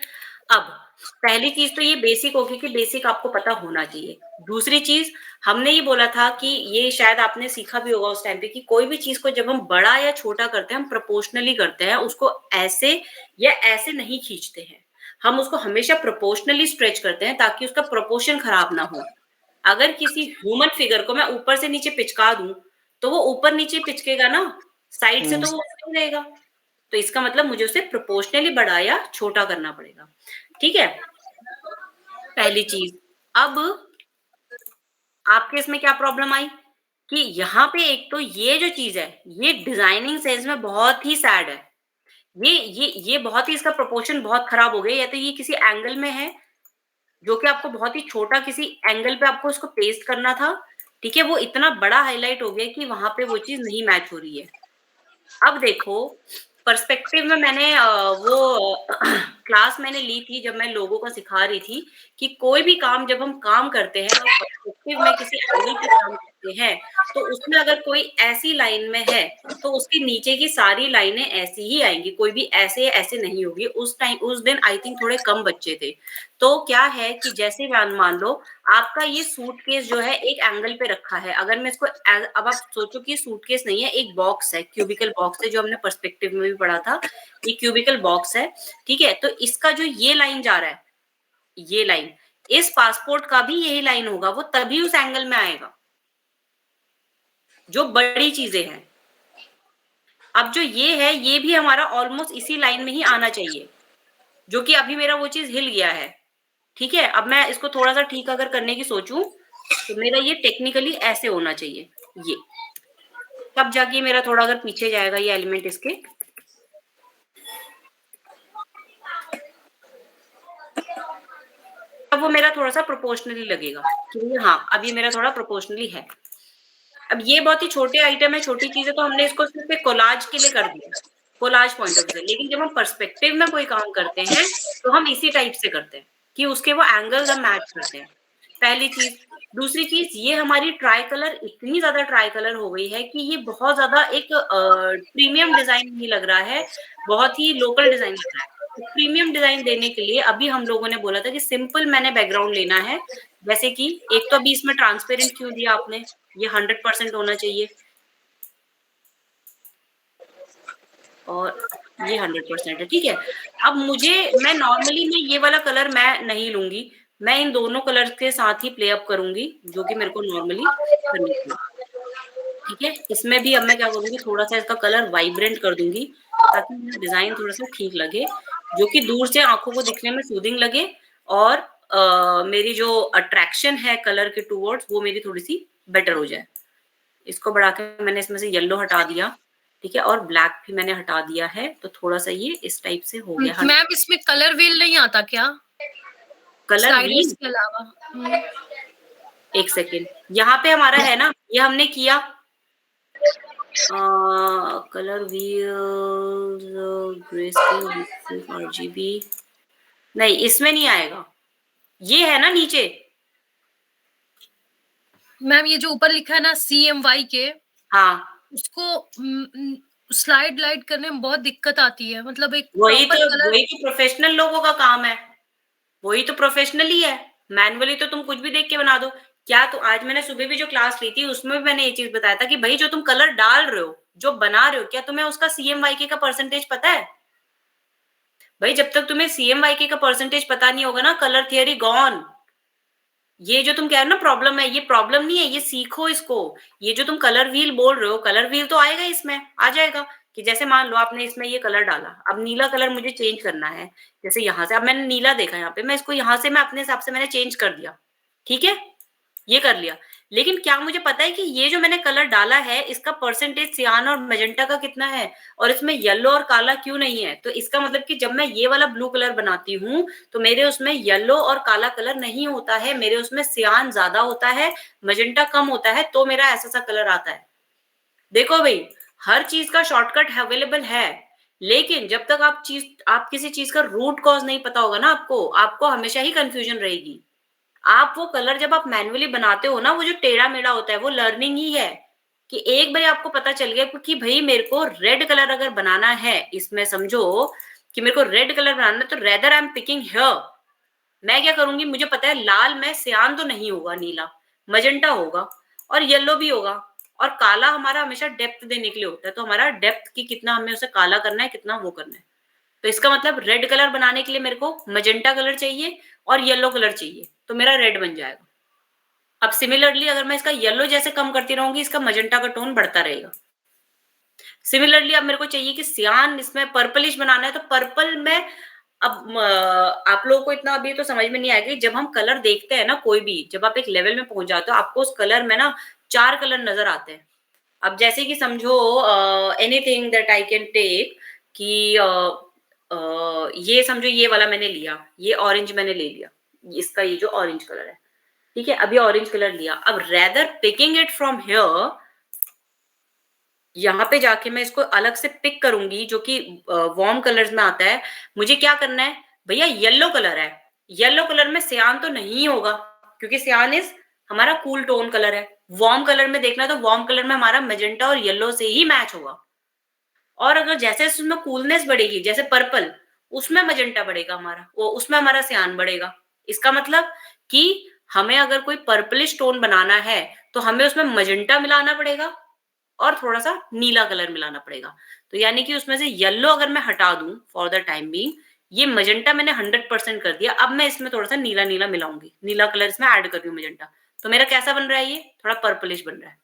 अब पहली चीज तो ये बेसिक होगी कि बेसिक आपको पता होना चाहिए। दूसरी चीज, हमने ये बोला था कि ये शायद आपने सीखा भी होगा उस टाइम पे कि कोई भी चीज को जब हम बड़ा या छोटा करते हैं, हम प्रोपोर्शनली करते हैं, उसको ऐसे या ऐसे नहीं खींचते हैं। हम उसको हमेशा प्रोपोर्शनली स्ट्रेच करते हैं ताकि उसका प्रोपोर्शन खराब ना हो। अगर किसी ह्यूमन फिगर को मैं ऊपर से नीचे पिचका दूं तो वो ऊपर नीचे पिचकेगा ना, साइड से तो वो नहीं रहेगा। तो इसका मतलब मुझे उसे प्रोपोर्शनली बड़ा या छोटा करना पड़ेगा, ठीक है, पहली चीज। अब आपके इसमें क्या प्रॉब्लम आई कि यहाँ पे एक तो ये जो चीज है ये डिजाइनिंग सेंस में बहुत ही सैड है। ये बहुत ही, इसका प्रोपोर्शन बहुत खराब हो गया। या तो ये किसी एंगल में है जो कि आपको बहुत ही छोटा किसी एंगल पे आपको इसको पेस्ट करना था, ठीक है, वो इतना बड़ा हाईलाइट हो गया कि वहां पे वो चीज नहीं मैच हो रही है। अब देखो, पर्सपेक्टिव में मैंने वो क्लास मैंने ली थी जब मैं लोगों को सिखा रही थी कि कोई भी काम जब हम काम करते हैं और पर्सपेक्टिव में किसी एंगल पे काम करते बनाते हैं तो उसमें अगर कोई ऐसी लाइन में है तो उसके नीचे की सारी लाइनें ऐसी ही आएंगी, कोई भी ऐसे ऐसे नहीं होगी। उस दिन आई थिंक थोड़े कम बच्चे थे। तो क्या है कि जैसे मान लो आपका ये सूटकेस जो है एक एंगल पे रखा है, अगर मैं इसको अब आप सोचो कि सूटकेस नहीं है, एक बॉक्स है, क्यूबिकल बॉक्स है, जो हमने पर्सपेक्टिव में भी पढ़ा था, ये क्यूबिकल बॉक्स है, ठीक है। तो इसका जो ये लाइन जा रहा है, ये लाइन, इस पासपोर्ट का भी यही लाइन होगा, वो तभी उस एंगल में आएगा जो बड़ी चीजें हैं। अब जो ये है, ये भी हमारा ऑलमोस्ट इसी लाइन में ही आना चाहिए, जो कि अभी मेरा वो चीज हिल गया है, ठीक है। अब मैं इसको थोड़ा सा ठीक अगर करने की सोचूं तो मेरा ये टेक्निकली ऐसे होना चाहिए, ये तब जाके मेरा थोड़ा अगर पीछे जाएगा ये एलिमेंट इसके, तब वो मेरा थोड़ा सा प्रोपोर्शनली लगेगा कि हाँ अब ये मेरा थोड़ा प्रोपोर्शनली है। अब ये बहुत ही छोटे आइटम है, छोटी चीजें, तो हमने इसको सिर्फ एक कोलाज के लिए कर दिया, कोलाज पॉइंट ऑफ व्यू से। लेकिन जब हम पर्सपेक्टिव में कोई काम करते हैं तो हम इसी टाइप से करते हैं कि उसके वो एंगल्स हम मैच करते हैं, पहली चीज। दूसरी चीज, ये हमारी ट्राई कलर इतनी ज्यादा ट्राई कलर हो गई है कि ये बहुत ज्यादा एक प्रीमियम डिजाइन नहीं लग रहा है, बहुत ही लोकल डिजाइन लग रहा है। तो प्रीमियम डिजाइन देने के लिए अभी हम लोगों ने बोला था कि सिंपल मैंने बैकग्राउंड लेना है, जैसे कि एक तो अभी इसमें ट्रांसपेरेंट क्यों दिया आपने, ये 100% होना चाहिए और ये 100% है, ठीक है। अब मैं नॉर्मली ये वाला कलर मैं नहीं लूंगी, मैं इन दोनों कलर के साथ ही प्ले अप करूंगी, जो कि मेरे को नॉर्मली करनी चाहिए, ठीक है। इसमें भी अब मैं क्या करूंगी, थोड़ा सा इसका कलर वाइब्रेंट कर दूंगी ताकि मेरा डिजाइन थोड़ा सा ठीक लगे, जो कि दूर से आंखों को दिखने में सूदिंग लगे, और मेरी जो अट्रैक्शन है कलर के टूवर्ड्स वो मेरी थोड़ी सी बेटर हो जाए। इसको बढ़ा के मैंने इसमें से येलो हटा दिया, ठीक है, और ब्लैक भी मैंने हटा दिया है, तो थोड़ा सा ये इस टाइप से हो गया। मैम इसमें कलर व्हील नहीं आता क्या? कलर व्हील के अलावा एक सेकेंड, यहाँ पे हमारा है ना, ये हमने किया कलर व्हील ग्रेस्केल आरजीबी, नहीं इसमें नहीं आएगा, ये है ना नीचे। मैम ये जो ऊपर लिखा है ना CMY के, हाँ, उसको स्लाइड लाइट करने में बहुत दिक्कत आती है, मतलब एक वही तो प्रोफेशनल लोगों का काम है, वही तो प्रोफेशनल ही है। मैनुअली तो तुम कुछ भी देख के बना दो। क्या तो आज मैंने सुबह भी जो क्लास ली थी उसमें भी मैंने ये चीज बताया था कि भाई जो तुम कलर डाल रहे हो, जो बना रहे हो, क्या तुम्हें उसका CMYK का परसेंटेज पता है? भाई जब तक तुम्हें CMYK का परसेंटेज पता नहीं होगा ना, कलर थियरी गॉन। ये जो तुम कह रहे हो ना प्रॉब्लम है, ये प्रॉब्लम नहीं है, ये सीखो इसको। ये जो तुम कलर व्हील बोल रहे हो, कलर व्हील तो आएगा, इसमें आ जाएगा कि जैसे मान लो आपने इसमें ये कलर डाला, अब नीला कलर मुझे चेंज करना है, जैसे यहाँ से अब मैंने नीला देखा, यहाँ पे मैं इसको यहाँ से मैं अपने हिसाब से मैंने चेंज कर दिया, ठीक है, ये कर लिया। लेकिन क्या मुझे पता है कि ये जो मैंने कलर डाला है इसका परसेंटेज सियान और मैजेंटा का कितना है, और इसमें येलो और काला क्यों नहीं है? तो इसका मतलब कि जब मैं ये वाला ब्लू कलर बनाती हूँ तो मेरे उसमें येलो और काला कलर नहीं होता है, मेरे उसमें सियान ज्यादा होता है, मैजेंटा कम होता है, तो मेरा ऐसा सा कलर आता है। देखो भाई, हर चीज का शॉर्टकट अवेलेबल है, लेकिन जब तक आप किसी चीज का रूट कॉज नहीं पता होगा ना, आपको हमेशा ही कंफ्यूजन रहेगी। आप वो कलर जब आप मैन्युअली बनाते हो ना, वो जो टेढ़ा मेढ़ा होता है वो लर्निंग ही है, कि एक बार आपको पता चल गया कि भाई मेरे को रेड कलर अगर बनाना है, इसमें समझो कि मेरे को रेड कलर बनाना है, तो rather I am picking here, मैं क्या करूंगी, मुझे पता है लाल में सियान तो नहीं होगा, नीला मजेंटा होगा और येलो भी होगा, और काला हमारा हमेशा डेप्थ देने के लिए होता है, तो हमारा डेप्थ की कितना हमें उसे काला करना है, कितना वो करना है। तो इसका मतलब रेड कलर बनाने के लिए मेरे को मजेंटा कलर चाहिए और येलो कलर चाहिए, तो मेरा रेड बन जाएगा। अब सिमिलरली अगर मैं इसका येलो जैसे कम करती रहूंगी, इसका मजेंटा का टोन बढ़ता रहेगा। सिमिलरली अब मेरे को चाहिए कि सियान इसमें पर्पलिश बनाना है, तो पर्पल में अब आप लोगों को इतना अभी तो समझ में नहीं आएगा, जब हम कलर देखते हैं ना कोई भी, जब आप एक लेवल में पहुंच जाते हो आपको उस कलर में ना 4 कलर नजर आते हैं। अब जैसे कि समझो anything that I can take कि ये समझो ये वाला मैंने लिया, ये ऑरेंज मैंने ले लिया, इसका ये जो ऑरेंज कलर है, ठीक है, अभी ऑरेंज कलर लिया। अब rather picking it from here, यहाँ पे जाके मैं इसको अलग से पिक करूंगी जो कि वार्म कलर्स में आता है, मुझे क्या करना है भैया, येलो कलर है, येलो कलर में सियान तो नहीं होगा क्योंकि सियान इज हमारा कूल टोन कलर है, वार्म कलर में देखना है तो वार्म कलर में हमारा मैजेंटा और येलो से ही मैच होगा। और अगर जैसे उसमें कूलनेस बढ़ेगी, जैसे पर्पल, उसमें मैजेंटा बढ़ेगा हमारा, वो उसमें हमारा सियान बढ़ेगा। इसका मतलब कि हमें अगर कोई पर्पलिश टोन बनाना है तो हमें उसमें मैजेंटा मिलाना पड़ेगा और थोड़ा सा नीला कलर मिलाना पड़ेगा। तो यानी कि उसमें से येलो अगर मैं हटा दूं फॉर द टाइम बीइंग, ये मैजेंटा मैंने 100% कर दिया। अब मैं इसमें थोड़ा सा नीला नीला मिलाऊंगी, नीला कलर इसमें ऐड कर रही हूँ मैजेंटा। तो मेरा कैसा बन रहा है, ये थोड़ा पर्पलिश बन रहा है।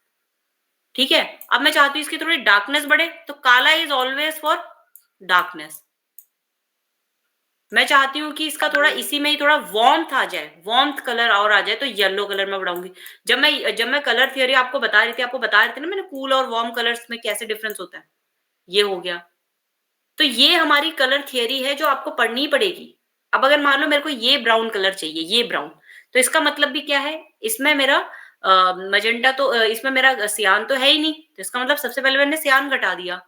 ठीक है, अब मैं चाहती हूँ इसकी थोड़ी डार्कनेस बढ़े, तो काला इज ऑलवेज फॉर डार्कनेस। मैं चाहती हूँ कि इसका थोड़ा इसी में ही थोड़ा वार्मथ आ जाए, वार्मथ कलर और आ जाए, तो येलो कलर में बढ़ाऊंगी। जब मैं कलर थियरी आपको बता रही थी ना मैंने, कूल और वार्म कलर्स में कैसे डिफरेंस होता है, ये हो गया। तो ये हमारी कलर थियरी है जो आपको पढ़नी पड़ेगी। अब अगर मान लो मेरे को ये ब्राउन कलर चाहिए, ये ब्राउन, तो इसका मतलब भी क्या है, इसमें मेरा मजेंटा तो इसमें मेरा सियान तो है ही नहीं, तो इसका मतलब सबसे पहले मैंने सियान घटा दिया।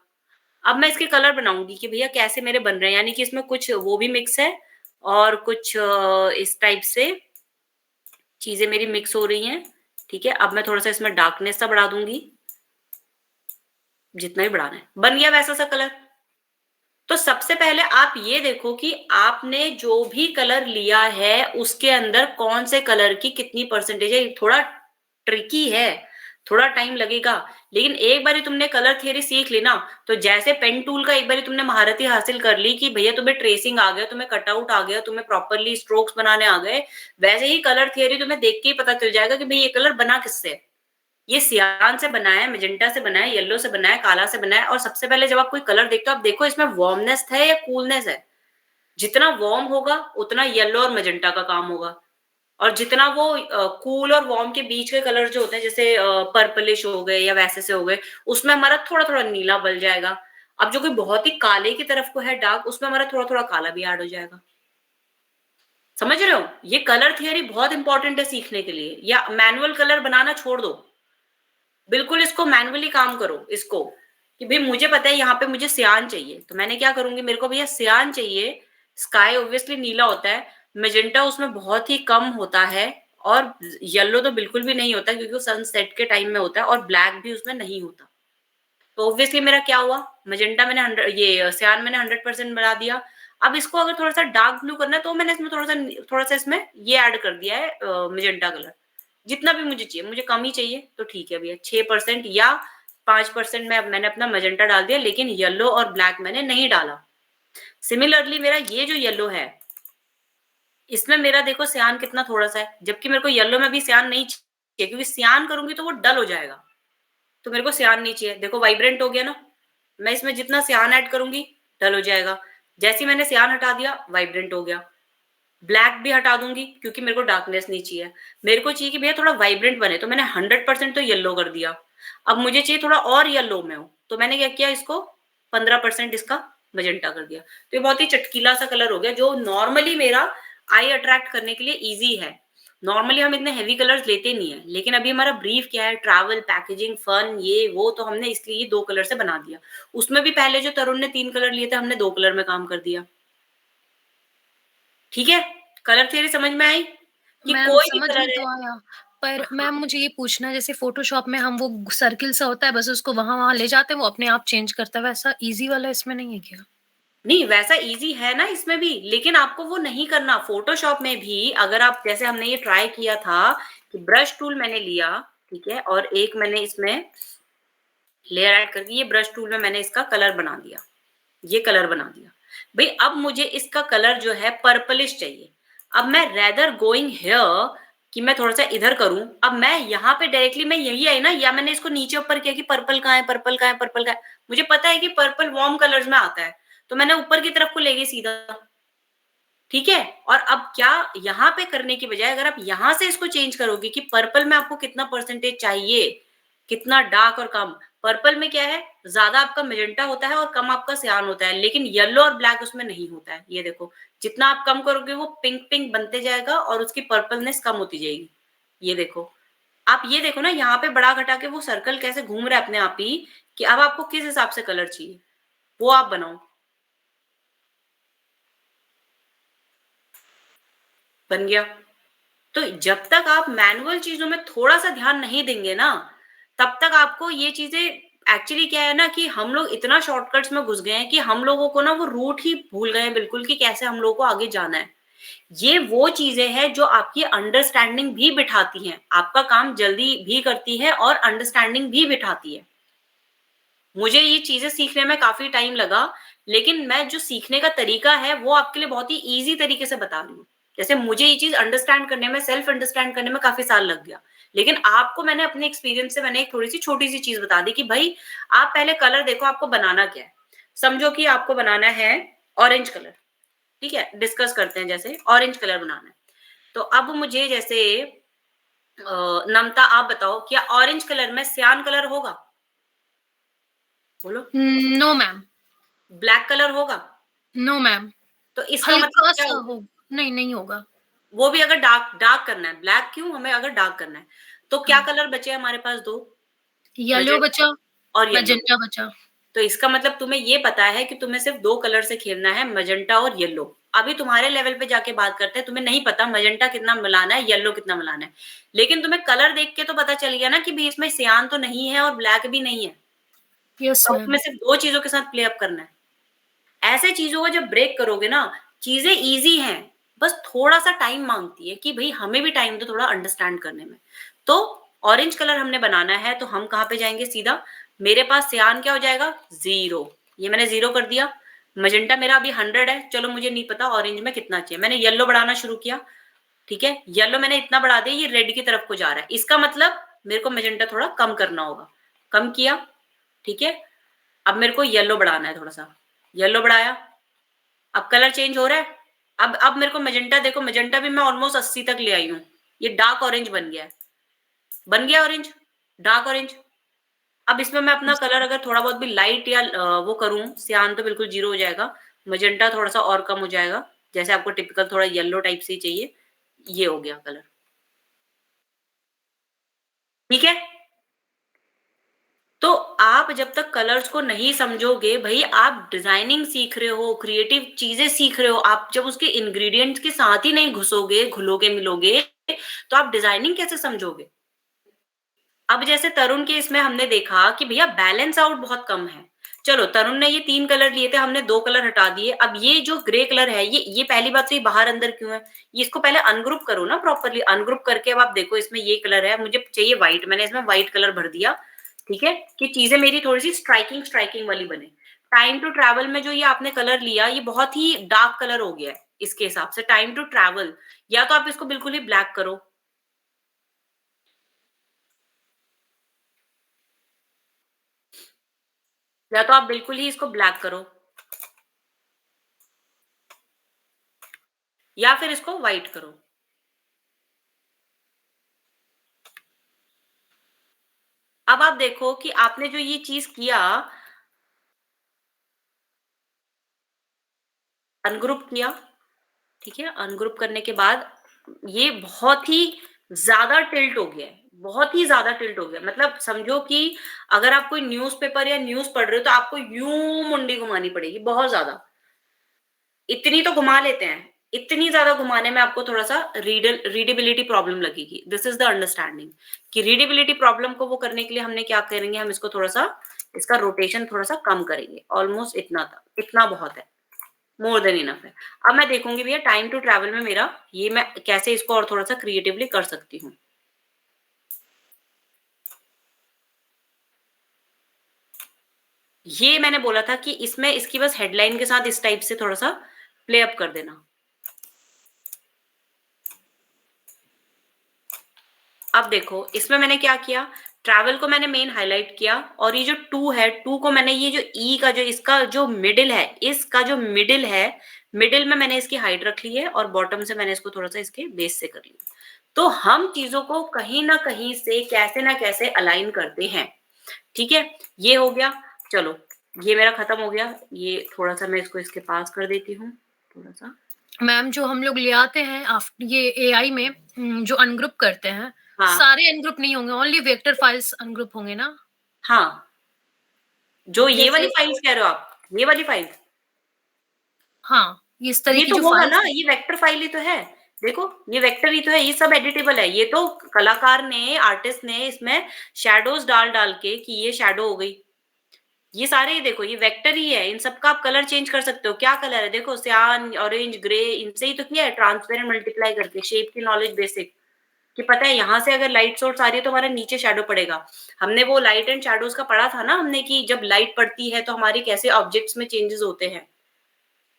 अब मैं इसके कलर बनाऊंगी कि भैया कैसे मेरे बन रहे हैं, यानी कि इसमें कुछ वो भी मिक्स है और कुछ इस टाइप से चीजें मेरी मिक्स हो रही हैं। ठीक है, अब मैं थोड़ा सा इसमें डार्कनेस सा बढ़ा दूंगी, जितना भी बढ़ाना है। बन गया वैसा सा कलर। तो सबसे पहले आप ये देखो कि आपने जो भी कलर लिया है उसके अंदर कौन से कलर की कितनी परसेंटेज है। थोड़ा ट्रिकी है, थोड़ा टाइम लगेगा, लेकिन एक बार तुमने कलर थियरी सीख ली ना, तो जैसे पेन टूल का एक बार तुमने महारती हासिल कर ली कि भैया तुम्हें ट्रेसिंग आ गया, तुम्हें कटआउट आ गया, तुम्हें प्रॉपरली स्ट्रोक्स बनाने आ गए, वैसे ही कलर थियरी तुम्हें देख के ही पता चल जाएगा कि भाई ये कलर बना किससे है। ये सियान से बना है, मेजेंटा से बना है, येलो से बना है, काला से बना है। और सबसे पहले जब आप कोई कलर देखते हो, आप देखो इसमें वार्मनेस है या कूलनेस है। जितना वार्म होगा उतना येलो और मेजेंटा का काम होगा, और जितना वो कूल और वार्म के बीच के कलर जो होते हैं, जैसे पर्पलिश हो गए या वैसे से हो गए, उसमें हमारा थोड़ा थोड़ा नीला बल जाएगा। अब जो कोई बहुत ही काले की तरफ को है डार्क, उसमें हमारा थोड़ा थोड़ा काला भी ऐड हो जाएगा। समझ रहे हो, ये कलर थियरी बहुत इंपॉर्टेंट है सीखने के लिए। या मैनुअल कलर बनाना छोड़ दो, बिल्कुल इसको मैनुअली काम करो इसको, कि भाई मुझे पता है यहाँ पे मुझे सियान चाहिए, तो मैंने क्या करूंगी, मेरे को भैया सियान चाहिए। स्काई ऑब्वियसली नीला होता है, मेजेंटा उसमें बहुत ही कम होता है, और येलो तो बिल्कुल भी नहीं होता क्योंकि वो सनसेट के टाइम में होता है, और ब्लैक भी उसमें नहीं होता। तो ऑब्वियसली मेरा क्या हुआ, मेजेंटा मैंने 100, ये सियान मैंने 100% बना दिया। अब इसको अगर थोड़ा सा डार्क ब्लू करना है तो मैंने इसमें थोड़ा सा इसमें ये ऐड कर दिया है मेजेंटा कलर, जितना भी मुझे चाहिए। मुझे कम ही चाहिए तो ठीक है भैया, 6% या 5% में मैंने अपना मजेंटा डाल दिया, लेकिन येलो और ब्लैक मैंने नहीं डाला। सिमिलरली मेरा ये जो येलो है, इसमें मेरा देखो सियान कितना थोड़ा सा है, जबकि मेरे को येलो में भी सियान नहीं चाहिए, क्योंकि सियान करूंगी तो वो डल हो जाएगा, तो मेरे को सियान नहीं चाहिए। देखो वाइब्रेंट हो गया ना, मैं इसमें जितना सियान ऐड करूंगी डल हो जाएगा। जैसे मैंने सियान हटा दिया, वाइब्रेंट हो गया। ब्लैक भी हटा दूंगी क्योंकि मेरे को डार्कनेस नहीं चाहिए, मेरे को चाहिए कि भैया थोड़ा वाइब्रेंट बने, तो मैंने 100% तो येलो कर दिया। अब मुझे चाहिए थोड़ा और येलो में हो, तो मैंने क्या किया, इसको 15% इसका मजेंटा कर दिया। तो ये बहुत ही चटकीला सा कलर हो गया, जो नॉर्मली मेरा आई अट्रैक्ट करने के लिए इजी है। नॉर्मली हम इतने हैवी कलर्स लेते नहीं है, लेकिन अभी हमारा ब्रीफ क्या है, ट्रैवल, पैकेजिंग, फन, ये वो, तो हमने इसलिए ये 2 कलर से बना दिया। उसमें भी पहले जो तरुण ने 3 कलर लिए थे, हमने 2 कलर में काम कर दिया। ठीक है, कलर थियरी समझ में आई कि मैम कोई भी समझ में कलर तो है। आया, पर मैम मुझे ये पूछना है, जैसे फ़ोटोशॉप में हम वो सर्किल सा होता है, बस उसको वहाँ-वहाँ ले जाते हैं, वो अपने आप चेंज करता है, वैसा ईज़ी वाला इसमें नहीं है क्या? नहीं, वैसा इजी है ना इसमें भी, लेकिन आपको वो नहीं करना। फोटोशॉप में भी अगर आप, जैसे हमने ये ट्राई किया था कि ब्रश टूल मैंने लिया, ठीक है, और एक मैंने इसमें लेयर ऐड करके ये ब्रश टूल में मैंने इसका कलर बना दिया, ये कलर बना दिया। भाई अब मुझे इसका कलर जो है पर्पलिश चाहिए। अब मैं रेदर गोइंग हियर कि मैं थोड़ा सा इधर करूं, अब मैं यहाँ पे डायरेक्टली मैं यही आई ना, या मैंने इसको नीचे ऊपर किया कि पर्पल कहाँ है, पर्पल कहाँ है, पर्पल कहाँ है। मुझे पता है कि पर्पल वार्म कलर्स में आता है, तो मैंने ऊपर की तरफ को ले गई सीधा। ठीक है, और अब क्या, यहाँ पे करने की बजाय अगर आप यहाँ से इसको चेंज करोगे कि पर्पल में आपको कितना परसेंटेज चाहिए, कितना डार्क और कम। पर्पल में क्या है, ज्यादा आपका मेजेंटा होता है और कम आपका सियान होता है, लेकिन येलो और ब्लैक उसमें नहीं होता है। ये देखो, जितना आप कम करोगे वो पिंक पिंक बनते जाएगा और उसकी पर्पलनेस कम होती जाएगी। ये देखो, आप ये देखो ना, यहाँ पे बड़ा घटा के वो सर्कल कैसे घूम रहा है अपने आप ही, कि अब आपको किस हिसाब से कलर चाहिए वो आप बनाओ। बन गया। तो जब तक आप मैनुअल चीजों में थोड़ा सा ध्यान नहीं देंगे ना, तब तक आपको ये चीजें एक्चुअली क्या है ना कि हम लोग इतना शॉर्टकट्स में घुस गए हैं कि हम लोगों को ना वो रूट ही भूल गए हैं बिल्कुल कि कैसे हम लोगों को आगे जाना है। ये वो चीजें हैं जो आपकी अंडरस्टैंडिंग भी बिठाती हैं, आपका काम जल्दी भी करती है और अंडरस्टैंडिंग भी बिठाती है। मुझे ये चीजें सीखने में काफी टाइम लगा, लेकिन मैं जो सीखने का तरीका है वो आपके लिए बहुत ही ईजी तरीके से बता रही हूँ। जैसे मुझे ये चीज अंडरस्टैंड करने में, सेल्फ अंडरस्टैंड करने में काफी साल लग गया, लेकिन आपको मैंने अपने एक्सपीरियंस से मैंने एक थोड़ी सी छोटी सी चीज बता दी कि भाई आप पहले कलर देखो आपको बनाना क्या है। समझो कि आपको बनाना है ऑरेंज कलर, ठीक है, डिस्कस करते हैं, जैसे ऑरेंज कलर बनाना है। तो अब मुझे जैसे नमता आप बताओ, क्या ऑरेंज कलर में सियान कलर होगा? बोलो। No ma'am. ब्लैक कलर होगा? No ma'am. तो इसका हल्का मतलब क्या सा होगा? हो, नहीं होगा। वो भी अगर डार्क डार्क करना है, ब्लैक क्यों, हमें अगर डार्क करना है तो क्या कलर बचे हमारे पास? दो, येलो बचा और येलो। मैजेंटा बचा। तो इसका मतलब तुम्हें ये पता है कि तुम्हें सिर्फ दो कलर से खेलना है, मैजेंटा और येलो। अभी तुम्हारे लेवल पे जाके बात करते हैं, तुम्हें नहीं पता मैजेंटा कितना मिलाना है, येलो कितना मिलाना है, लेकिन तुम्हें कलर देख के तो पता चल गया ना कि भाई इसमें सियान तो नहीं है और ब्लैक भी नहीं है। यस तो मैम। तुम्हें सिर्फ दो चीजों के साथ प्ले अप करना है। ऐसे चीजों को जब ब्रेक करोगे ना, चीजें इजी हैं, बस थोड़ा सा टाइम मांगती है कि भाई हमें भी टाइम दो थोड़ा अंडरस्टैंड करने में। तो ऑरेंज कलर हमने बनाना है तो हम कहाँ पे जाएंगे? सीधा मेरे पास सियान क्या हो जाएगा? 0। ये मैंने 0 कर दिया। मजेंटा मेरा अभी 100 है, चलो मुझे नहीं पता ऑरेंज में कितना चाहिए। मैंने येलो बढ़ाना शुरू किया, ठीक है, येलो मैंने इतना बढ़ा दिया, ये रेड की तरफ को जा रहा है, इसका मतलब मेरे को मजेंटा थोड़ा कम करना होगा। कम किया, ठीक है। अब मेरे को येलो बढ़ाना है, थोड़ा सा येलो बढ़ाया, अब कलर चेंज हो रहा है। अब मेरे को मजेंटा देखो, मजेंटा भी मैं ऑलमोस्ट 80 तक ले आई हूँ, ये डार्क ऑरेंज बन गया है, बन गया ऑरेंज, डार्क ऑरेंज। अब इसमें मैं अपना कलर अगर थोड़ा बहुत भी लाइट या वो करूं, सियान तो बिल्कुल 0 हो जाएगा, मजेंटा थोड़ा सा और कम हो जाएगा, जैसे आपको टिपिकल थोड़ा येलो टाइप से ही चाहिए, ये हो गया कलर, ठीक है। तो आप जब तक कलर्स को नहीं समझोगे, भाई आप डिजाइनिंग सीख रहे हो, क्रिएटिव चीजें सीख रहे हो, आप जब उसके इंग्रेडिएंट्स के साथ ही नहीं घुसोगे, घुलोगे मिलोगे, तो आप डिजाइनिंग कैसे समझोगे? अब जैसे तरुण के इसमें हमने देखा कि भैया बैलेंस आउट बहुत कम है। चलो तरुण ने ये 3 कलर लिए थे, हमने 2 कलर हटा दिए। अब ये जो ग्रे कलर है, ये पहली बात तो ये बाहर अंदर क्यों है? ये इसको पहले अनग्रुप करो ना प्रॉपरली। अनग्रुप करके अब आप देखो इसमें ये कलर है, मुझे चाहिए व्हाइट, मैंने इसमें व्हाइट कलर भर दिया, ठीक है, कि चीजें मेरी थोड़ी सी स्ट्राइकिंग वाली बने। टाइम टू ट्रैवल में जो ये आपने कलर लिया, ये बहुत ही डार्क कलर हो गया है इसके हिसाब से। टाइम टू ट्रैवल, या तो आप इसको बिल्कुल ही ब्लैक करो, या तो आप बिल्कुल ही इसको ब्लैक करो, या फिर इसको व्हाइट करो। अब आप देखो कि आपने जो ये चीज किया, अनग्रुप किया, ठीक है, अनग्रुप करने के बाद ये बहुत ही ज्यादा टिल्ट हो गया है, बहुत ही ज्यादा टिल्ट हो गया। मतलब समझो कि अगर आप कोई न्यूज़पेपर या न्यूज पढ़ रहे हो तो आपको यूं मुंडी घुमानी पड़ेगी, बहुत ज्यादा। इतनी तो घुमा लेते हैं, इतनी ज्यादा घुमाने में आपको थोड़ा सा रीडेबिलिटी प्रॉब्लम लगेगी। दिस इज द अंडरस्टैंडिंग कि रीडेबिलिटी प्रॉब्लम को वो करने के लिए हमने क्या करेंगे, हम इसको थोड़ा सा, इसका रोटेशन थोड़ा सा कम करेंगे, ऑलमोस्ट इतना था, इतना बहुत है, मोर देन इनफ है। अब मैं देखूंगी भैया टाइम टू ट्रैवल में मेरा ये मैं कैसे इसको और थोड़ा सा क्रिएटिवली कर सकती हूँ। ये मैंने बोला था कि इसमें इसकी बस हेडलाइन के साथ इस टाइप से थोड़ा सा प्ले अप कर देना। अब देखो इसमें मैंने क्या किया, ट्रैवल को मैंने मेन हाईलाइट किया, और ये जो 2 है, 2 को मैंने ये जो ई का जो इसका जो मिडिल है, इसका जो मिडिल है, मिडिल में मैंने इसकी हाइट रख ली है, और बॉटम से मैंने इसको थोड़ा सा इसके बेस से कर लिया। तो हम चीजों को कहीं ना कहीं से कैसे ना कैसे अलाइन करते हैं, ठीक है। ये हो गया, चलो ये मेरा खत्म हो गया। ये थोड़ा सा मैं इसको इसके पास कर देती हूँ, थोड़ा सा। मैम जो हम लोग ले आते हैं ये एआई में जो अनग्रुप करते हैं, हाँ सारे अनग्रुप नहीं होंगे, ओनली वेक्टर फाइल्स अनग्रुप होंगे ना? हाँ, जो ये वाली जैसे फाइल्स कह रहे हो आप, ये वाली फाइल, हाँ, इस तरह ये की तो जो होगा फाइल्स ना, हैं। ये वेक्टर फाइल ही तो है। देखो ये वेक्टर ही तो है, ये सब एडिटेबल है। ये तो कलाकार ने, आर्टिस्ट ने इसमें शैडोज डाल के कि ये शैडो हो गई। ये सारे देखो ये वेक्टर ही है, इन सबका आप कलर चेंज कर सकते हो। क्या कलर है देखो, सियान, ऑरेंज, ग्रे, इनसे ही तो किया है ट्रांसपेरेंट मल्टीप्लाई करके। शेप की नॉलेज बेसिक कि पता है यहाँ से अगर लाइट सोर्स आ रही है तो हमारा नीचे शैडो पड़ेगा। हमने वो लाइट एंड शैडोज का पढ़ा था ना हमने, कि जब लाइट पड़ती है तो हमारे कैसे ऑब्जेक्ट्स में चेंजेस होते हैं।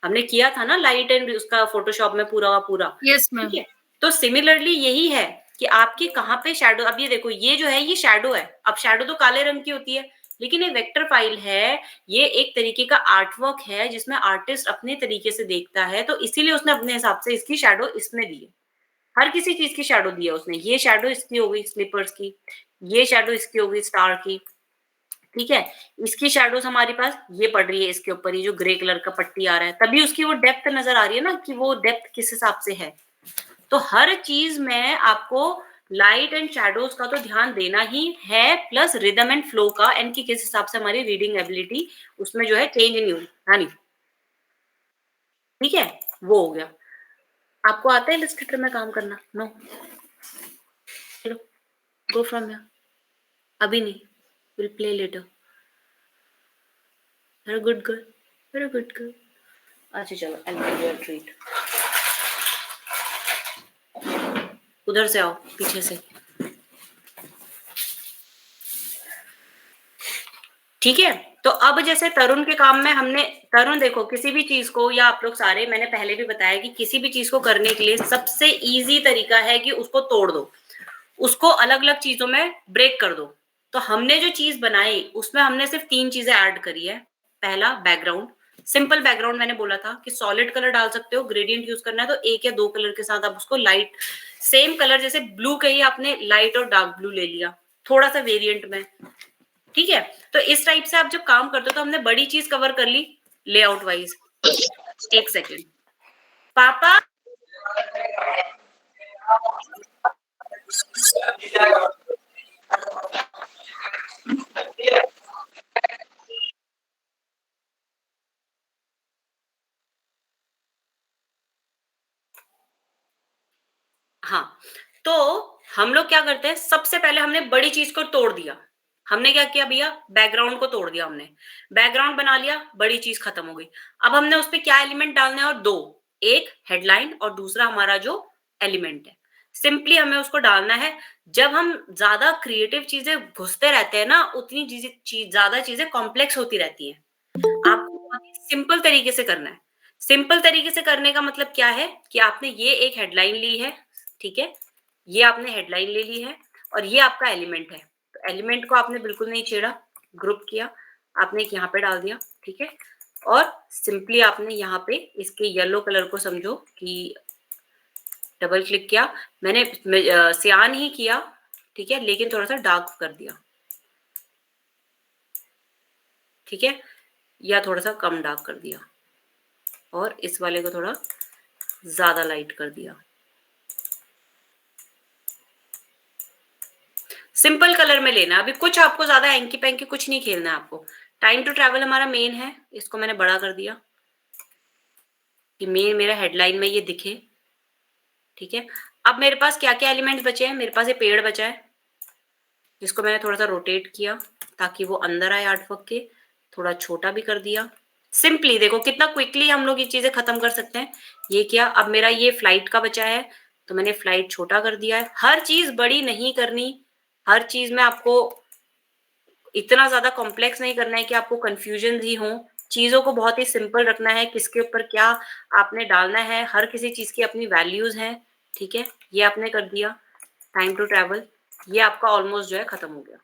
हमने किया था ना लाइट एंड उसका फोटोशॉप में पूरा का पूरा। Yes ma'am. ठीक है, तो सिमिलरली यही है कि आपकी कहाँ पे शैडो। अब ये देखो ये जो है ये शैडो है। अब शैडो तो काले रंग की होती है, लेकिन ये वेक्टर फाइल है, ये एक तरीके का आर्टवर्क है जिसमें आर्टिस्ट अपने तरीके से देखता है, तो इसीलिए उसने अपने हिसाब से इसकी शैडो इसमें दी है। हर किसी चीज की शैडो दी है उसने। ये शैडो इसकी हो गई स्लीपर्स की, ये शैडो इसकी हो गई स्टार की। ठीक है, इसकी शैडोज हमारे पास ये पड़ रही है इसके ऊपर, ये जो ग्रे कलर का पट्टी आ रहा है, तभी उसकी वो डेप्थ नजर आ रही है ना कि वो डेप्थ किस हिसाब से है। तो हर चीज में आपको लाइट एंड शैडोज का तो ध्यान देना ही है, प्लस रिदम एंड फ्लो का, एंड की किस हिसाब से हमारी रीडिंग एबिलिटी उसमें जो है चेंज नहीं हुई है नहीं। ठीक है, वो हो गया। आपको आता है इलस्ट्रेटर में काम करना? नो, चलो गो फ्रॉम हियर। अभी नहीं, will play later. You're a good girl. You're a good girl. अच्छा चलो, I'll give you a treat. उधर से आओ, पीछे से। ठीक है, तो अब जैसे तरुण के काम में हमने, तरुण देखो किसी भी चीज को, या आप लोग सारे, मैंने पहले भी बताया कि किसी भी चीज को करने के लिए सबसे इजी तरीका है कि उसको तोड़ दो, उसको अलग अलग चीजों में ब्रेक कर दो। तो हमने जो चीज बनाई उसमें हमने सिर्फ 3 चीजें ऐड करी है। पहला बैकग्राउंड, सिंपल बैकग्राउंड। मैंने बोला था कि सॉलिड कलर डाल सकते हो, ग्रेडियंट यूज करना है तो 1 या 2 कलर के साथ आप उसको लाइट, सेम कलर जैसे ब्लू कही आपने लाइट और डार्क ब्लू ले लिया थोड़ा सा वेरिएंट में। ठीक है, तो इस टाइप से आप जब काम करते हो तो हमने बड़ी चीज कवर कर ली लेआउट वाइज। 1 सेकेंड पापा। हाँ, तो हम लोग क्या करते हैं, सबसे पहले हमने बड़ी चीज को तोड़ दिया। हमने क्या किया भैया, बैकग्राउंड को तोड़ दिया हमने, बैकग्राउंड बना लिया, बड़ी चीज खत्म हो गई। अब हमने उस पे क्या एलिमेंट डालना है, और 2, एक हेडलाइन और दूसरा हमारा जो एलिमेंट है, सिंपली हमें उसको डालना है। जब हम ज्यादा क्रिएटिव चीजें घुसते रहते हैं ना, उतनी ज्यादा चीजें कॉम्प्लेक्स होती रहती हैं। आपको बहुत ही सिंपल तरीके से करना है। सिंपल तरीके से करने का मतलब क्या है कि आपने ये एक हेडलाइन ली है, ठीक है, ये आपने हेडलाइन ले ली है, और ये आपका एलिमेंट है। तो एलिमेंट को आपने बिल्कुल नहीं छेड़ा, ग्रुप किया, आपने एक यहाँ पे डाल दिया। ठीक है, और सिंपली आपने यहाँ पे इसके येलो कलर को समझो कि डबल क्लिक किया, मैंने सियान ही किया, ठीक है, लेकिन थोड़ा सा डार्क कर दिया। ठीक है, या थोड़ा सा कम डार्क कर दिया, और इस वाले को थोड़ा ज्यादा लाइट कर दिया। सिंपल कलर में लेना, अभी कुछ आपको ज्यादा एंकी पैंकी कुछ नहीं खेलना है आपको। टाइम टू ट्रैवल हमारा मेन है, इसको मैंने बड़ा कर दिया कि मेरा हेडलाइन में ये दिखे। ठीक है, अब मेरे पास क्या क्या एलिमेंट्स बचे हैं, मेरे पास ये पेड़ बचा है, जिसको मैंने थोड़ा सा रोटेट किया ताकि वो अंदर आए आर्टवर्क के, थोड़ा छोटा भी कर दिया। सिंपली देखो कितना क्विकली हम लोग ये चीजें खत्म कर सकते हैं। ये क्या, अब मेरा ये फ्लाइट का बचा है तो मैंने फ्लाइट छोटा कर दिया है। हर चीज बड़ी नहीं करनी, हर चीज में आपको इतना ज्यादा कॉम्प्लेक्स नहीं करना है कि आपको कंफ्यूजन ही हो। चीजों को बहुत ही सिंपल रखना है, किसके ऊपर क्या आपने डालना है, हर किसी चीज की अपनी वैल्यूज हैं। ठीक है, ये आपने कर दिया। टाइम टू ट्रैवल ये आपका ऑलमोस्ट जो है खत्म हो गया।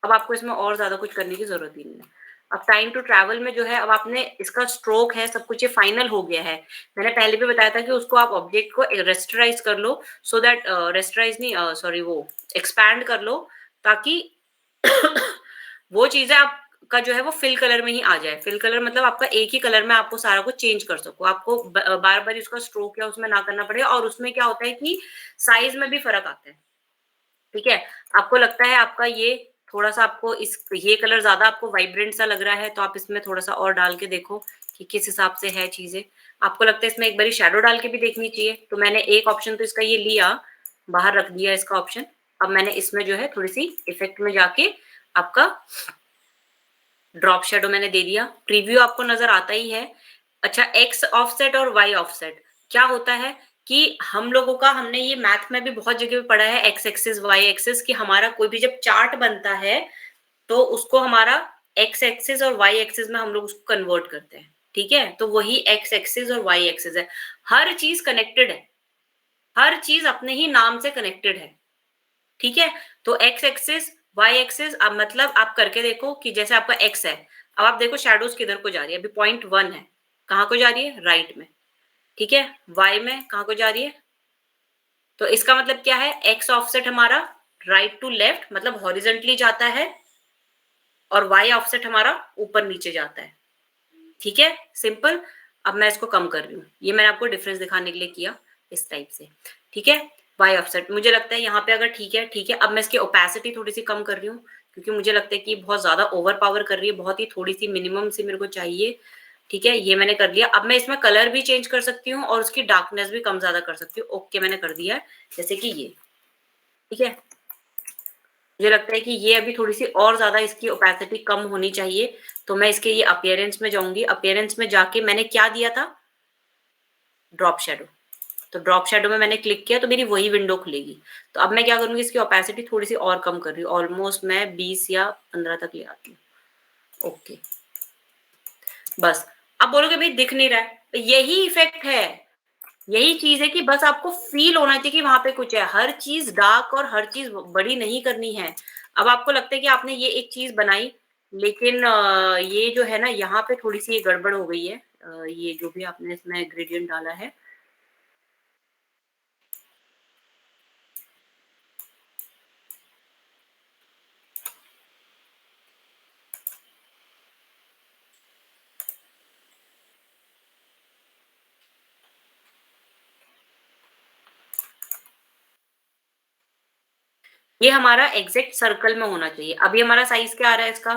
अब आपको इसमें और ज्यादा कुछ करने की जरूरत ही नहीं है। अब टाइम टू ट्रैवल में जो है, अब आपने इसका स्ट्रोक है, सब कुछ ये फाइनल हो गया है। मैंने पहले भी बताया था कि उसको आप ऑब्जेक्ट को रेस्टराइज कर लो, सो दैट रेस्टराइज नहीं सॉरी वो एक्सपैंड कर लो, ताकि वो चीजें आपका जो है वो फिल कलर में ही आ जाए। फिल कलर मतलब आपका एक ही कलर में आपको सारा कुछ चेंज कर सको, आपको बार बार उसका स्ट्रोक या उसमें ना करना पड़े। और उसमें क्या होता है कि साइज में भी फर्क आता है। ठीक है, आपको लगता है आपका ये थोड़ा सा आपको ये कलर ज्यादा आपको वाइब्रेंट सा लग रहा है, तो आप इसमें थोड़ा सा और डाल के देखो कि किस हिसाब से है चीजें। आपको लगता है इसमें एक बारी शैडो डाल के भी देखनी चाहिए, तो मैंने एक ऑप्शन तो इसका ये लिया, बाहर रख दिया इसका ऑप्शन। अब मैंने इसमें जो है थोड़ी सी इफेक्ट में जाके आपका ड्रॉप शेडो मैंने दे दिया। प्रीव्यू आपको नजर आता ही है। अच्छा, एक्स ऑफसेट और वाई ऑफसेट क्या होता है कि हम लोगों का, हमने ये मैथ में भी बहुत जगह पे पढ़ा है, एक्स एक्सिस वाई एक्सिस, कि हमारा कोई भी जब चार्ट बनता है तो उसको हमारा एक्स एक्सिस और वाई एक्सिस में हम लोग उसको कन्वर्ट करते हैं। ठीक है, तो वही एक्स एक्सिस और वाई एक्सिस है। हर चीज कनेक्टेड है, हर चीज अपने ही नाम से कनेक्टेड है। ठीक है, तो एक्स एक्सिस वाई एक्सिस, अब मतलब आप करके देखो कि जैसे आपका एक्स है, अब आप देखो शैडोज किधर को जा रही है। अभी पॉइंट 1 है, कहाँ को जा रही है? राइट में। ठीक है, वाई में कहाँ को जा रही है? तो इसका मतलब क्या है, एक्स ऑफसेट हमारा राइट टू लेफ्ट मतलब हॉरिजेंटली जाता है, और वाई ऑफसेट हमारा ऊपर नीचे जाता है। ठीक है, सिंपल। अब मैं इसको कम कर रही हूँ, ये मैंने आपको डिफरेंस दिखाने के लिए किया इस टाइप से। ठीक है, वाई ऑफसेट मुझे लगता है यहाँ पे अगर ठीक है, ठीक है। अब मैं इसकी ओपेसिटी थोड़ी सी कम कर रही हूँ, क्योंकि मुझे लगता है कि बहुत ज्यादा ओवर पावर कर रही है, बहुत ही थोड़ी सी मिनिमम सी मेरे को चाहिए। ठीक है, ये मैंने कर लिया। अब मैं इसमें कलर भी चेंज कर सकती हूँ और उसकी डार्कनेस भी कम ज्यादा कर सकती हूँ। ओके, मैंने कर दिया है, जैसे कि ये। ठीक है, मुझे लगता है कि ये अभी थोड़ी सी और ज्यादा इसकी ओपेसिटी कम होनी चाहिए, तो मैं इसके ये अपीयरेंस में जाऊंगी। अपीयरेंस में जाके मैंने क्या दिया था? Drop shadow. तो ड्रॉप शेडो में मैंने क्लिक किया तो मेरी वही विंडो खुलेगी। तो अब मैं क्या करूंगी, इसकी ओपेसिटी थोड़ी सी और कम कर रही हूँ, ऑलमोस्ट मैं 20 या 15 तक ले आती हूँ। ओके, बस। अब बोलोगे भाई दिख नहीं रहा है, तो यही इफेक्ट है, यही चीज है कि बस आपको फील होना चाहिए कि वहां पे कुछ है। हर चीज डार्क और हर चीज बड़ी नहीं करनी है। अब आपको लगता है कि आपने ये एक चीज बनाई, लेकिन ये जो है ना, यहाँ पे थोड़ी सी ये गड़बड़ हो गई है। ये जो भी आपने इसमें ग्रेडियंट डाला है, ये हमारा एग्जैक्ट सर्कल में होना चाहिए। अभी हमारा साइज क्या आ रहा है इसका?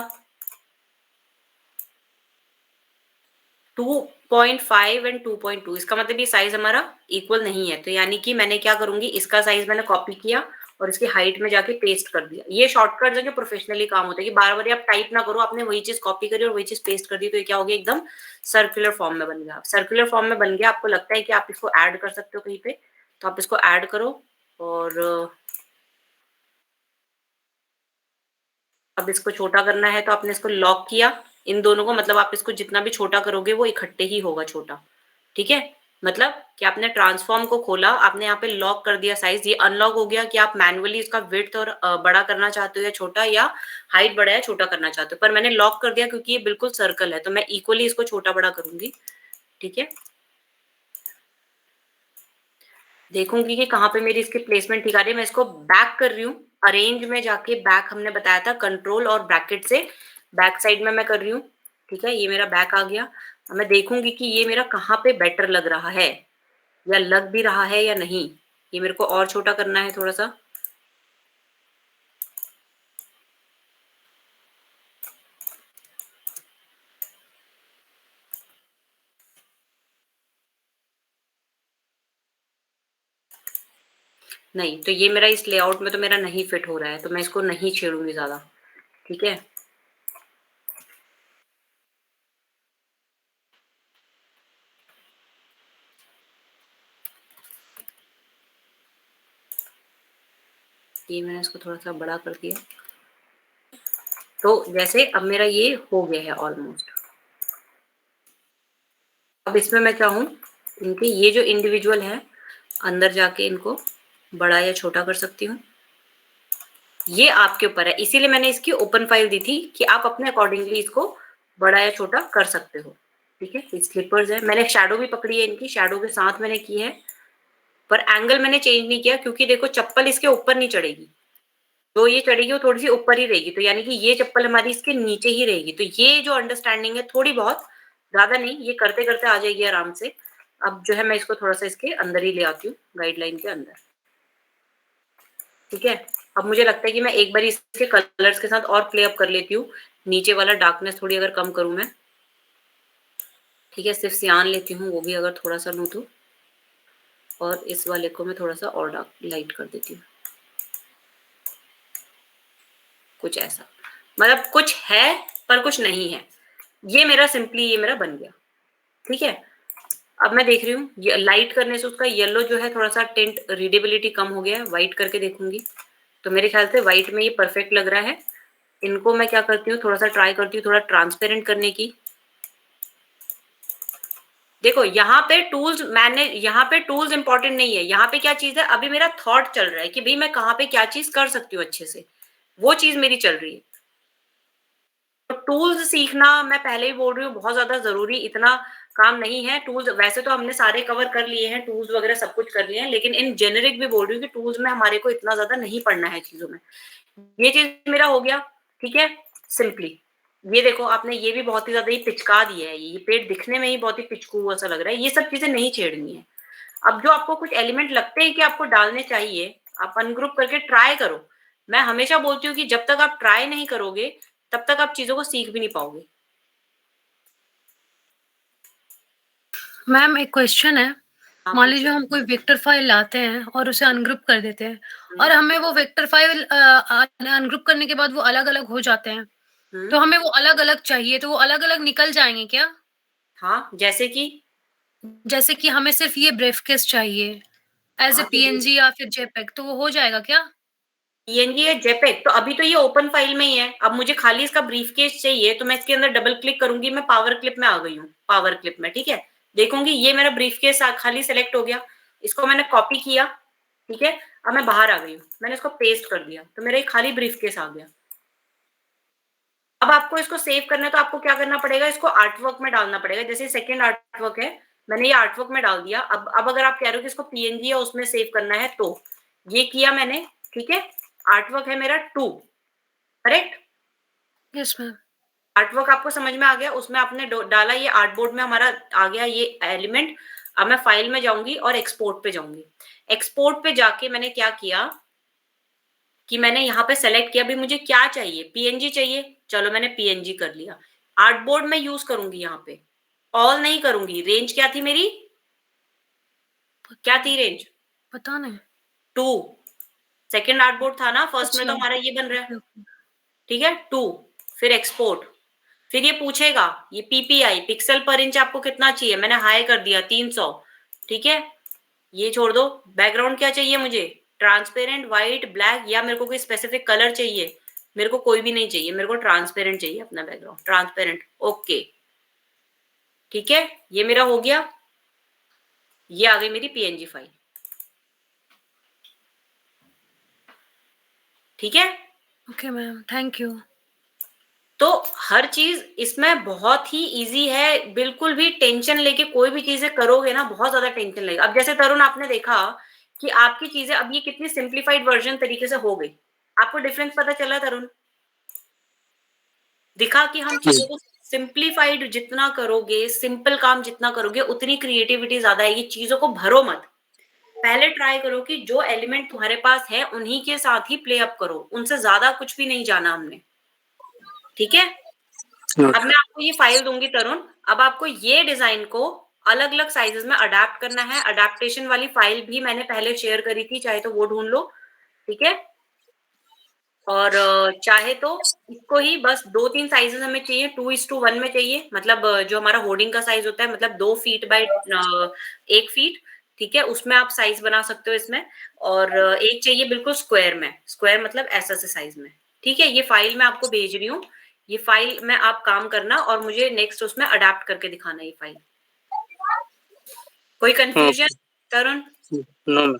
2.5 एंड 2.2। इसका मतलब ये साइज हमारा इक्वल नहीं है। तो यानी कि मैंने क्या करूंगी, इसका साइज मैंने कॉपी किया और इसकी हाइट में जाके पेस्ट कर दिया। ये शॉर्टकट जो प्रोफेशनली काम होता है कि बार बार आप टाइप ना करो, आपने वही चीज कॉपी करी और वही चीज पेस्ट कर दी, तो ये क्या हो गया, एकदम सर्कुलर फॉर्म में बन गया। सर्कुलर फॉर्म में बन गया, आपको लगता है कि आप इसको ऐड कर सकते हो कहीं पे, तो आप इसको ऐड करो। और अब इसको छोटा करना है तो आपने इसको लॉक किया, इन दोनों को, मतलब आप इसको जितना भी छोटा करोगे वो इकट्ठे ही होगा छोटा। ठीक है, मतलब कि आपने ट्रांसफॉर्म को खोला, आपने यहाँ पे लॉक कर दिया साइज, ये अनलॉक हो गया कि आप मैनुअली इसका विड्थ और बड़ा करना चाहते हो या छोटा, या हाइट बड़ा या छोटा करना चाहते हो। पर मैंने लॉक कर दिया क्योंकि ये बिल्कुल सर्कल है, तो मैं इक्वली इसको छोटा बड़ा करूंगी। ठीक है, देखूंगी कि कहाँ पे मेरी इसकी प्लेसमेंट ठीक आ रही है। मैं इसको बैक कर रही हूँ, अरेंज में जाके बैक, हमने बताया था कंट्रोल और ब्रैकेट से बैक साइड में मैं कर रही हूँ। ठीक है, ये मेरा बैक आ गया। अब मैं देखूंगी कि ये मेरा कहाँ पे बेटर लग रहा है, या लग भी रहा है या नहीं। ये मेरे को और छोटा करना है थोड़ा सा। नहीं, तो ये मेरा इस लेआउट में तो मेरा नहीं फिट हो रहा है, तो मैं इसको नहीं छेड़ूंगी ज्यादा। ठीक है, ये मैंने इसको थोड़ा सा बड़ा कर दिया। तो जैसे अब मेरा ये हो गया है ऑलमोस्ट। अब इसमें मैं चाहूँ इनके ये जो इंडिविजुअल है, अंदर जाके इनको बड़ा या छोटा कर सकती हूँ। ये आपके ऊपर है, इसीलिए मैंने इसकी ओपन फाइल दी थी कि आप अपने अकॉर्डिंगली इसको बड़ा या छोटा कर सकते हो। ठीक है, स्लीपर्स है, मैंने शैडो भी पकड़ी है, इनकी शैडो के साथ मैंने की है, पर एंगल मैंने चेंज नहीं किया क्योंकि देखो चप्पल इसके ऊपर नहीं चढ़ेगी, तो ये चढ़ेगी वो थोड़ी सी ऊपर ही रहेगी, तो यानी कि ये चप्पल हमारी इसके नीचे ही रहेगी। तो ये जो अंडरस्टैंडिंग है थोड़ी बहुत, ज्यादा नहीं, ये करते करते आ जाएगी आराम से। अब जो है मैं इसको थोड़ा सा इसके अंदर ही ले आती हूँ, गाइडलाइन के अंदर। ठीक है, अब मुझे लगता है कि मैं एक बार इसके कलर्स के साथ और प्ले अप कर लेती हूँ। नीचे वाला डार्कनेस थोड़ी अगर कम करूँ मैं, ठीक है, सिर्फ सियान लेती हूँ, वो भी अगर थोड़ा सा लूँ तो, और इस वाले को मैं थोड़ा सा और डार्क लाइट कर देती हूँ, कुछ ऐसा, मतलब कुछ है पर कुछ नहीं है। ये मेरा सिंपली ये मेरा बन गया। ठीक है, अब मैं देख रही हूँ ये लाइट करने से उसका येलो जो है थोड़ा सा टिंट रीडेबिलिटी कम हो गया है। व्हाइट करके देखूंगी तो मेरे ख्याल से व्हाइट में ये परफेक्ट लग रहा है। इनको मैं क्या करती हूँ, थोड़ा सा ट्राई करती हूँ थोड़ा ट्रांसपेरेंट करने की। देखो यहाँ पे टूल्स, मैंने यहाँ पे टूल्स इंपॉर्टेंट नहीं है, यहाँ पे क्या चीज है, अभी मेरा थॉट चल रहा है कि भाई मैं कहाँ पे क्या चीज कर सकती हूँ अच्छे से, वो चीज मेरी चल रही है। तो टूल्स सीखना मैं पहले ही बोल रही हूँ बहुत ज्यादा जरूरी, इतना काम नहीं है। टूल्स वैसे तो हमने सारे कवर कर लिए हैं, टूल्स वगैरह सब कुछ कर लिए हैं, लेकिन इन जेनेरिक भी बोल रही हूँ कि टूल्स में हमारे को इतना ज्यादा नहीं पढ़ना है चीजों में। ये चीज मेरा हो गया। ठीक है, सिंपली ये देखो आपने ये भी बहुत ही ज्यादा ही पिचका दिया है, ये पेट दिखने में ही बहुत ही पिचकू ऐसा लग रहा है। ये सब चीजें नहीं छेड़नी है। अब जो आपको कुछ एलिमेंट लगते हैं कि आपको डालने चाहिए, आप अनग्रुप करके ट्राई करो। मैं हमेशा बोलती हूँ कि जब तक आप ट्राई नहीं करोगे तब तक आप चीजों को सीख भी नहीं पाओगे। मैम एक क्वेश्चन है, हाँ, मान लीजिए हम कोई वेक्टर फाइल लाते हैं और उसे अनग्रुप कर देते हैं और हमें वो वेक्टर फाइल अनग्रुप करने के बाद वो अलग अलग हो जाते हैं, तो हमें वो अलग अलग चाहिए, तो वो अलग अलग निकल जाएंगे क्या? हाँ, जैसे कि हमें सिर्फ ये ब्रीफकेस चाहिए एज ए हाँ, पीएनजी या फिर जेपेग, तो वो हो जाएगा क्या? पीएनजी या जेपेग तो अभी तो ये ओपन फाइल में ही है। अब मुझे खाली इसका ब्रीफकेस चाहिए तो मैं इसके अंदर डबल क्लिक करूंगी, मैं पावर क्लिप में आ गई हूँ, पावर क्लिप में। ठीक है, देखूंगी ये मेरा ब्रीफकेस खाली सेलेक्ट हो गया, इसको मैंने कॉपी किया। ठीक है, अब मैं बाहर आ गई हूँ, मैंने इसको पेस्ट कर दिया तो मेरा एक खाली ब्रीफकेस आ गया। अब आपको इसको सेव करना है तो आपको क्या करना पड़ेगा, इसको आर्टवर्क में डालना पड़ेगा। जैसे सेकंड आर्टवर्क है, मैंने ये आर्टवर्क में डाल दिया। अब अगर आप कह रहे हो कि इसको पीएनजी या उसमें सेव करना है तो ये किया मैंने। ठीक है, आर्टवर्क है मेरा 2, करेक्ट? Yes ma'am. आर्टवर्क आपको समझ में आ गया, उसमें आपने डाला, ये आर्टबोर्ड में हमारा आ गया ये एलिमेंट। अब मैं फाइल में जाऊंगी और एक्सपोर्ट पे जाऊंगी। एक्सपोर्ट पे जाके मैंने क्या किया कि मैंने यहाँ पे सेलेक्ट किया भी मुझे क्या चाहिए, पीएनजी चाहिए, चलो मैंने पीएनजी कर लिया। आर्टबोर्ड में यूज करूंगी, यहाँ पे ऑल नहीं करूंगी। रेंज क्या थी मेरी, क्या थी रेंज? पता नहीं। 2। सेकेंड आर्टबोर्ड था ना, फर्स्ट में तो अच्छा, हमारा ये बन रहा है। Okay okay. ठीक है, 2, फिर एक्सपोर्ट, फिर ये पूछेगा ये पीपीआई पिक्सल पर इंच आपको कितना चाहिए, मैंने हाई कर दिया 300। ठीक है, ये छोड़ दो। बैकग्राउंड क्या चाहिए मुझे, ट्रांसपेरेंट, व्हाइट, ब्लैक, या मेरे को कोई स्पेसिफिक कलर चाहिए? मेरे को कोई भी नहीं चाहिए, मेरे को ट्रांसपेरेंट चाहिए अपना बैकग्राउंड, ट्रांसपेरेंट। ओके, ठीक है, ये मेरा हो गया। ये आ गई मेरी पीएनजी फाइल। ठीक है, ओके मैम, थैंक यू। तो हर चीज इसमें बहुत ही इजी है, बिल्कुल भी टेंशन लेके कोई भी चीजें करोगे ना बहुत ज्यादा टेंशन लगेगा। अब जैसे तरुण आपने देखा कि आपकी चीजें अब ये कितनी सिंप्लीफाइड वर्जन तरीके से हो गई, आपको डिफरेंस पता चला तरुण? दिखा कि हम चीजों को सिंप्लीफाइड जितना करोगे, सिंपल काम जितना करोगे, उतनी क्रिएटिविटी ज्यादा आएगी। चीजों को भरो मत, पहले ट्राई करो कि जो एलिमेंट तुम्हारे पास है उन्हीं के साथ ही प्ले अप करो, उनसे ज्यादा कुछ भी नहीं जाना हमने। ठीक है, अब मैं आपको ये फाइल दूंगी तरुण, अब आपको ये डिजाइन को अलग अलग साइजेस में अडेप्ट करना है। अडेप्टेशन वाली फाइल भी मैंने पहले शेयर करी थी, चाहे तो वो ढूंढ लो। ठीक है, और चाहे तो इसको ही बस 2-3 साइजेस हमें चाहिए, 2:1 में चाहिए, मतलब जो हमारा होर्डिंग का साइज होता है, मतलब 2 फीट बाय 1 फीट। ठीक है, उसमें आप साइज बना सकते हो इसमें। और एक चाहिए बिल्कुल स्क्वायर में, स्क्वायर मतलब ऐसा से साइज में। ठीक है, ये फाइल मैं आपको भेज रही हूँ, ये फाइल में आप काम करना और मुझे नेक्स्ट उसमें अडेप्ट करके दिखाना ये फाइल। कोई कंफ्यूजन तरुण? नो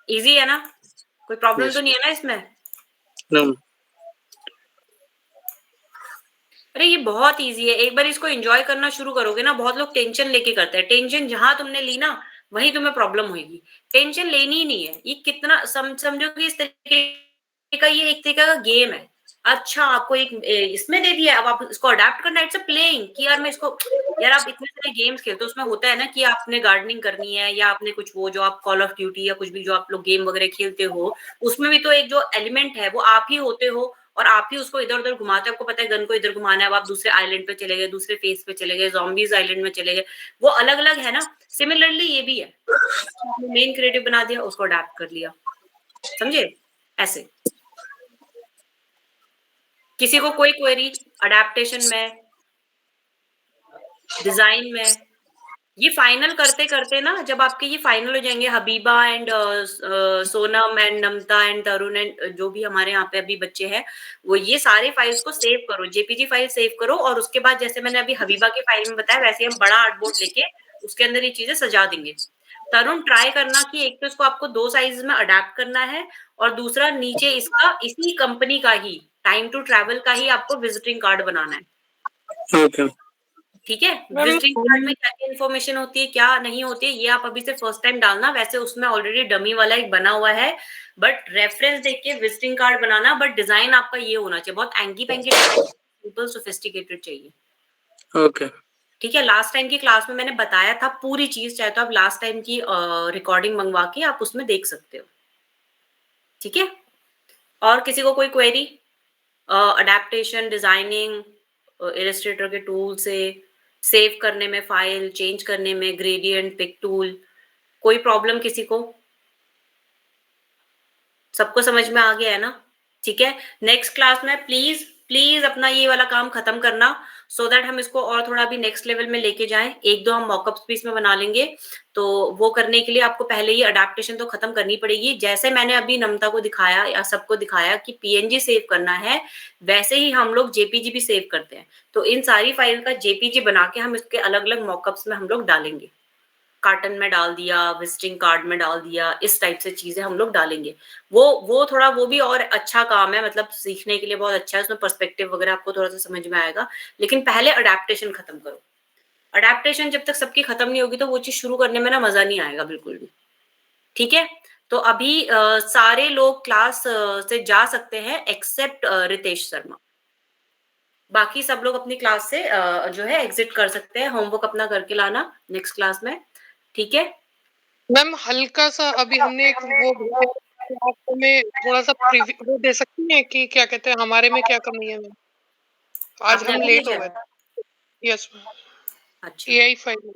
इजी है ना, कोई प्रॉब्लम यस तो नहीं है ना इसमें? नो। अरे ये बहुत इजी है, एक बार इसको एंजॉय करना शुरू करोगे ना। बहुत लोग टेंशन लेके करते हैं, टेंशन जहां तुमने ली ना वहीं तुम्हें प्रॉब्लम होगी। टेंशन लेनी ही नहीं है, ये कितना समझो कि इस तरीके का ये एक तरीके का गेम है। अच्छा, आपको एक इसमें दे दिया, अब आप इसको अडेप्ट करना, इट्स अ प्लेइंग कि यार मैं इसको, यार आप इतने सारे गेम्स खेलते हो, उसमें होता है ना कि आपने गार्डनिंग करनी है या आपने कुछ वो जो आप कॉल ऑफ ड्यूटी या कुछ भी जो आप लोग गेम वगैरह खेलते हो, उसमें भी तो एक जो एलिमेंट है वो आप ही होते हो, और आप ही उसको इधर-उधर घुमाते हैं, आपको पता है गन को इधर घुमाना है, अब आप दूसरे आइलैंड पे चले गए, दूसरे फेस पे चले गए, ज़ॉम्बीज़ आइलैंड में चले गए, वो अलग-अलग है ना, सिमिलरली ये भी है। आपने मेन क्रिएटिव बना दिया, उसको अडैप्ट कर लिया, समझे? ऐसे। किसी को कोई क्वेरी अडैप्टेशन में, डिज़ाइन में, ये फाइनल करते-करते ना जब आपके ये फाइनल हो जाएँगे Habiba and Sonam and Namrata and Tarun and जो भी हमारे यहाँ पे अभी बच्चे हैं, वो ये सारे फाइल्स को सेव करो, जेपीजी फाइल सेव करो और उसके बाद जैसे मैंने अभी हबीबा के फाइल में बताया वैसे हम बड़ा आर्टबोर्ड लेके उसके अंदर ये चीज़ें सजा देंगे। तरुण ट्राई करना कि एक तो इसको आपको 2 साइज़ में अडैप्ट करना है और दूसरा नीचे इसका इसी कंपनी का ही टाइम टू ट्रैवल का ही आपको विजिटिंग कार्ड बनाना है। ओके। ठीक है? मैम विजिटिंग कार्ड में क्या-क्या इन्फॉर्मेशन होती है, क्या नहीं होती है, ये आप अभी से फर्स्ट टाइम डालना, वैसे उसमें ऑलरेडी डमी वाला एक बना हुआ है, बट रेफरेंस देख के visiting card banana, but design आपका ये होना चाहिए, बहुत एंगी-पैंगी सिंपल सोफिस्टिकेटेड चाहिए। ओके। ठीक है? लास्ट टाइम की क्लास में मैंने बताया था पूरी चीज़, चाहे तो आप लास्ट टाइम की रिकॉर्डिंग मंगवा के आप उसमें देख सकते हो। ठीक है? और किसी को कोई क्वेरी? अडैप्टेशन, डिज़ाइनिंग, इलस्ट्रेटर के टूल से, सेव करने में फाइल, चेंज करने में, ग्रेडिएंट, पिक टूल, कोई प्रॉब्लम किसी को? सबको समझ में आ गया है ना? ठीक है? नेक्स्ट क्लास में प्लीज़ अपना ये वाला काम खत्म करना सो दैट हम इसको और थोड़ा भी नेक्स्ट लेवल में लेके जाएँ। 1-2 हम मॉकअप्स भी इसमें बना लेंगे, तो वो करने के लिए आपको पहले ये अडैप्टेशन तो खत्म करनी पड़ेगी। जैसे मैंने अभी नम्रता को दिखाया या सबको दिखाया कि पीएनजी सेव करना है, वैसे ही हम लोग जेपीजी भी सेव करते हैं। तो इन सारी फाइल का जेपीजी बना के हम इसके अलग-अलग मॉकअप्स में हम लोग डालेंगे। कार्टन में डाल दिया, विजिटिंग कार्ड में डाल दिया, इस टाइप से चीज़ें हम लोग डालेंगे। वो थोड़ा वो भी और अच्छा काम है, मतलब सीखने के लिए बहुत अच्छा है, उसमें पर्सपेक्टिव वगैरह आपको थोड़ा-सा समझ में आएगा। लेकिन पहले अडैप्टेशन खत्म करो। अडैप्टेशन जब तक सबकी खत्म नहीं होगी तो वो चीज़ शुरू करने में ना मज़ा नहीं आएगा बिल्कुल भी। ठीक है? तो अभी सारे लोग क्लास से जा सकते हैं एक्सेप्ट रितेश शर्मा। बाकी सब लोग अपनी क्लास से जो है एग्ज़िट कर सकते हैं, होमवर्क अपना करके लाना नेक्स्ट क्लास में। ठीक है? मैम हल्का-सा अभी हमने एक वो भेजा है, तो आप हमें थोड़ा-सा वो दे सकती हैं कि क्या कहते हैं हमारे में क्या कमी है मैम? आज आपने हम अभी लेट हो भेजा गए। है? यस मैम, अच्छा। AI file.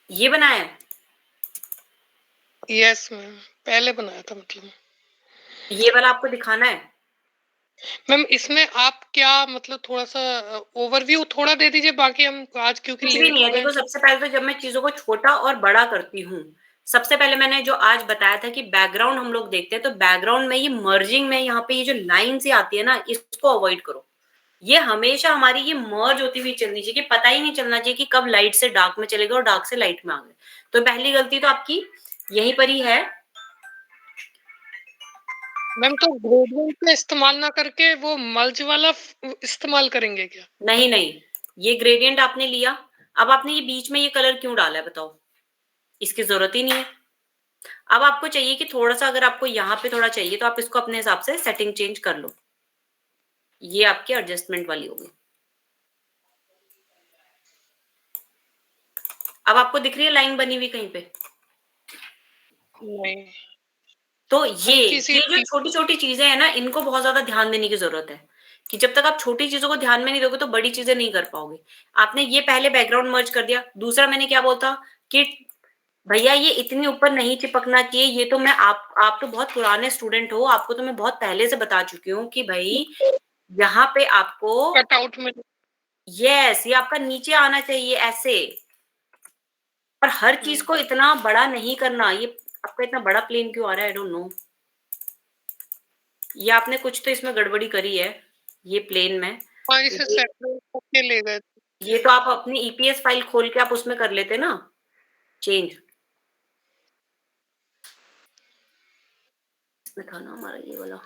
ये बनाया है? यस मैम, पहले बनाया था मतलब। ये वाला आपको दिखाना है? मैम इसमें आप क्या मतलब थोड़ा-सा ओवरव्यू थोड़ा दे दीजिए, बाकी हम आज क्योंकि कुछ भी लेट नहीं हो है। गए। देखो सबसे पहले तो जब मैं चीज़ों को छोटा और बड़ा करती हूँ, सबसे पहले मैंने जो आज बताया था कि बैकग्राउंड हम लोग देखते हैं, तो बैकग्राउंड में ये मर्जिंग में यहाँ पे ये जो लाइन सी आती है ना, इसको अवॉइड करो। ये हमेशा हमारी ये मर्ज होती हुई चलनी चाहिए कि पता ही नहीं चलना चाहिए कि कब लाइट से डार्क में चले गए और डार्क से लाइट में आ गए। तो पहली गलती तो आपकी यहीं पर ही है। मैम तो ग्रेडियंट का इस्तेमाल ना करके वो मल्च वाला इस्तेमाल करेंगे क्या? नहीं, ये ग्रेडिएंट आपने लिया, अब आपने ये बीच में ये कलर क्यों डाला है बताओ? इसकी ज़रूरत ही नहीं है। अब आपको चाहिए कि थोड़ा-सा अगर आपको यहाँ पे थोड़ा चाहिए तो आप इसको अपने हिसाब से सेटिंग चेंज कर लो। ये आपकी एडजस्टमेंट वाली होगी। अब आपको दिख रही है लाइन बनी हुई कहीं पे? नहीं। तो ये हल्की-सी जो छोटी-छोटी चीज़ें हैं ना, इनको बहुत ज़्यादा ध्यान देने की ज़रूरत है, कि जब तक आप छोटी चीज़ों को ध्यान में नहीं दोगे तो बड़ी चीज़ें नहीं कर पाओगे। आपने ये पहले बैकग्राउंड मर्ज कर दिया, दूसरा मैंने क्या बोला कि भैया ये इतनी ऊपर नहीं चिपकना चाहिए, ये तो मैं आप तो बहुत पुराने स्टूडेंट हो, आपको तो मैं बहुत पहले से बता चुकी हूँ कि भई यहाँ पे आपको कटआउट में। यस, ये आपका नीचे आना चाहिए ऐसे। पर हर चीज़ को इतना बड़ा नहीं करना, ये आपका इतना बड़ा प्लेन क्यों आ रहा है? I don't know. ये आपने कुछ तो इसमें गड़बड़ी करी है, ये प्लेन में। हाँ, इसे सेपरेट करके ले गए। ये तो आप अपनी ईपीएस फाइल खोल के आप उसमें कर लेते ना चेंज। इसमें था ना हमारा ये वाला।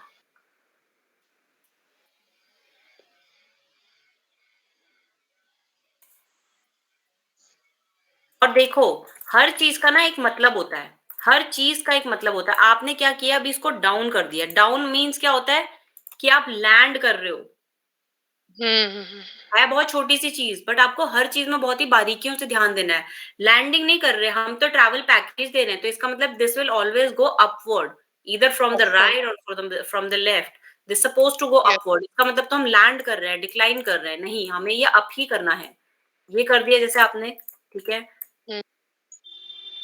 और देखो, हर चीज़ का ना एक मतलब होता है। हर चीज का एक मतलब होता है। आपने क्या किया, अभी इसको डाउन कर दिया। डाउन मीन्स क्या होता है कि आप लैंड कर रहे हो। है बहुत छोटी सी चीज, बट आपको हर चीज में बहुत ही बारीकियों से ध्यान देना है। लैंडिंग नहीं कर रहे, हम तो ट्रैवल पैकेज दे रहे हैं, तो इसका मतलब this will always go upward, either from the right और from the left. This suppose to go upward, इसका मतलब तो हम लैंड कर रहे हैं, डिक्लाइन कर रहे हैं, नहीं, हमें ये अप ही करना है। ये कर दिया जैसे आपने, ठीक है।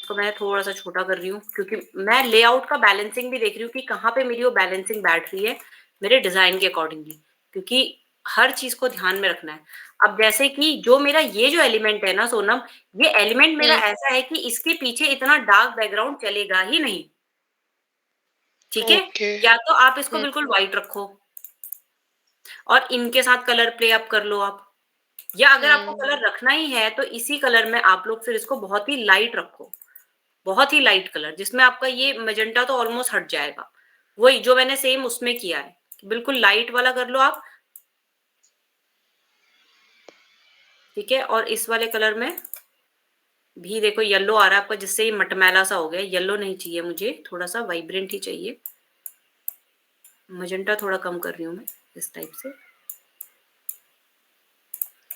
तो मैं थोड़ा सा छोटा कर रही हूँ, क्योंकि मैं लेआउट का बैलेंसिंग भी देख रही हूँ कि कहाँ पे मेरी वो बैलेंसिंग बैठ रही है मेरे डिजाइन के अकॉर्डिंगली, क्योंकि हर चीज को ध्यान में रखना है। अब जैसे कि जो मेरा ये जो एलिमेंट है ना सोनम, ये एलिमेंट मेरा ऐसा है कि इसके पीछे इतना डार्क बैकग्राउंड चलेगा ही नहीं, ठीक है। या तो आप इसको बिल्कुल व्हाइट रखो और इनके साथ कलर प्ले अप कर लो आप, या अगर आपको कलर रखना ही है तो इसी कलर में आप लोग फिर इसको बहुत ही लाइट रखो, बहुत ही लाइट कलर, जिसमें आपका ये मैजेंटा तो ऑलमोस्ट हट जाएगा। वही जो मैंने सेम उसमें किया है, बिल्कुल लाइट वाला कर लो आप, ठीक है। और इस वाले कलर में भी देखो येलो आ रहा है आपका, जिससे ये मटमैला सा हो गया। येलो नहीं चाहिए मुझे, थोड़ा सा वाइब्रेंट ही चाहिए। मैजेंटा थोड़ा कम कर रही हूँ मैं, इस टाइप से,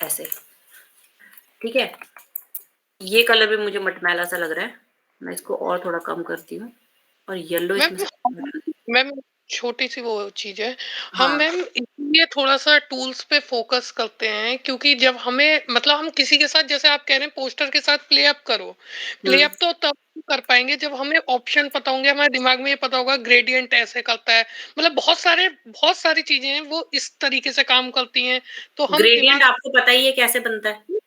ऐसे, ठीक है। ये कलर भी मुझे मटमैला सा लग रहा है, मैं इसको और थोड़ा कम करती हूँ और येलो इसमें से। मैम छोटी सी वो चीज है, हम हाँ, मैम इसलिए थोड़ा सा टूल्स पे फोकस करते हैं, क्योंकि जब हमें मतलब हम किसी के साथ, जैसे आप कह रहे हैं पोस्टर के साथ प्ले अप करो, प्ले अप तो तब कर पाएंगे जब हमें ऑप्शन पता होंगे, हमारे दिमाग में ये पता होगा ग्रेडियंट ऐसे करता है, मतलब बहुत सारी चीजें हैं वो इस तरीके से काम करती हैं, तो हम ग्रेडियंट दिमाग आपको पता ही है कैसे बनता है।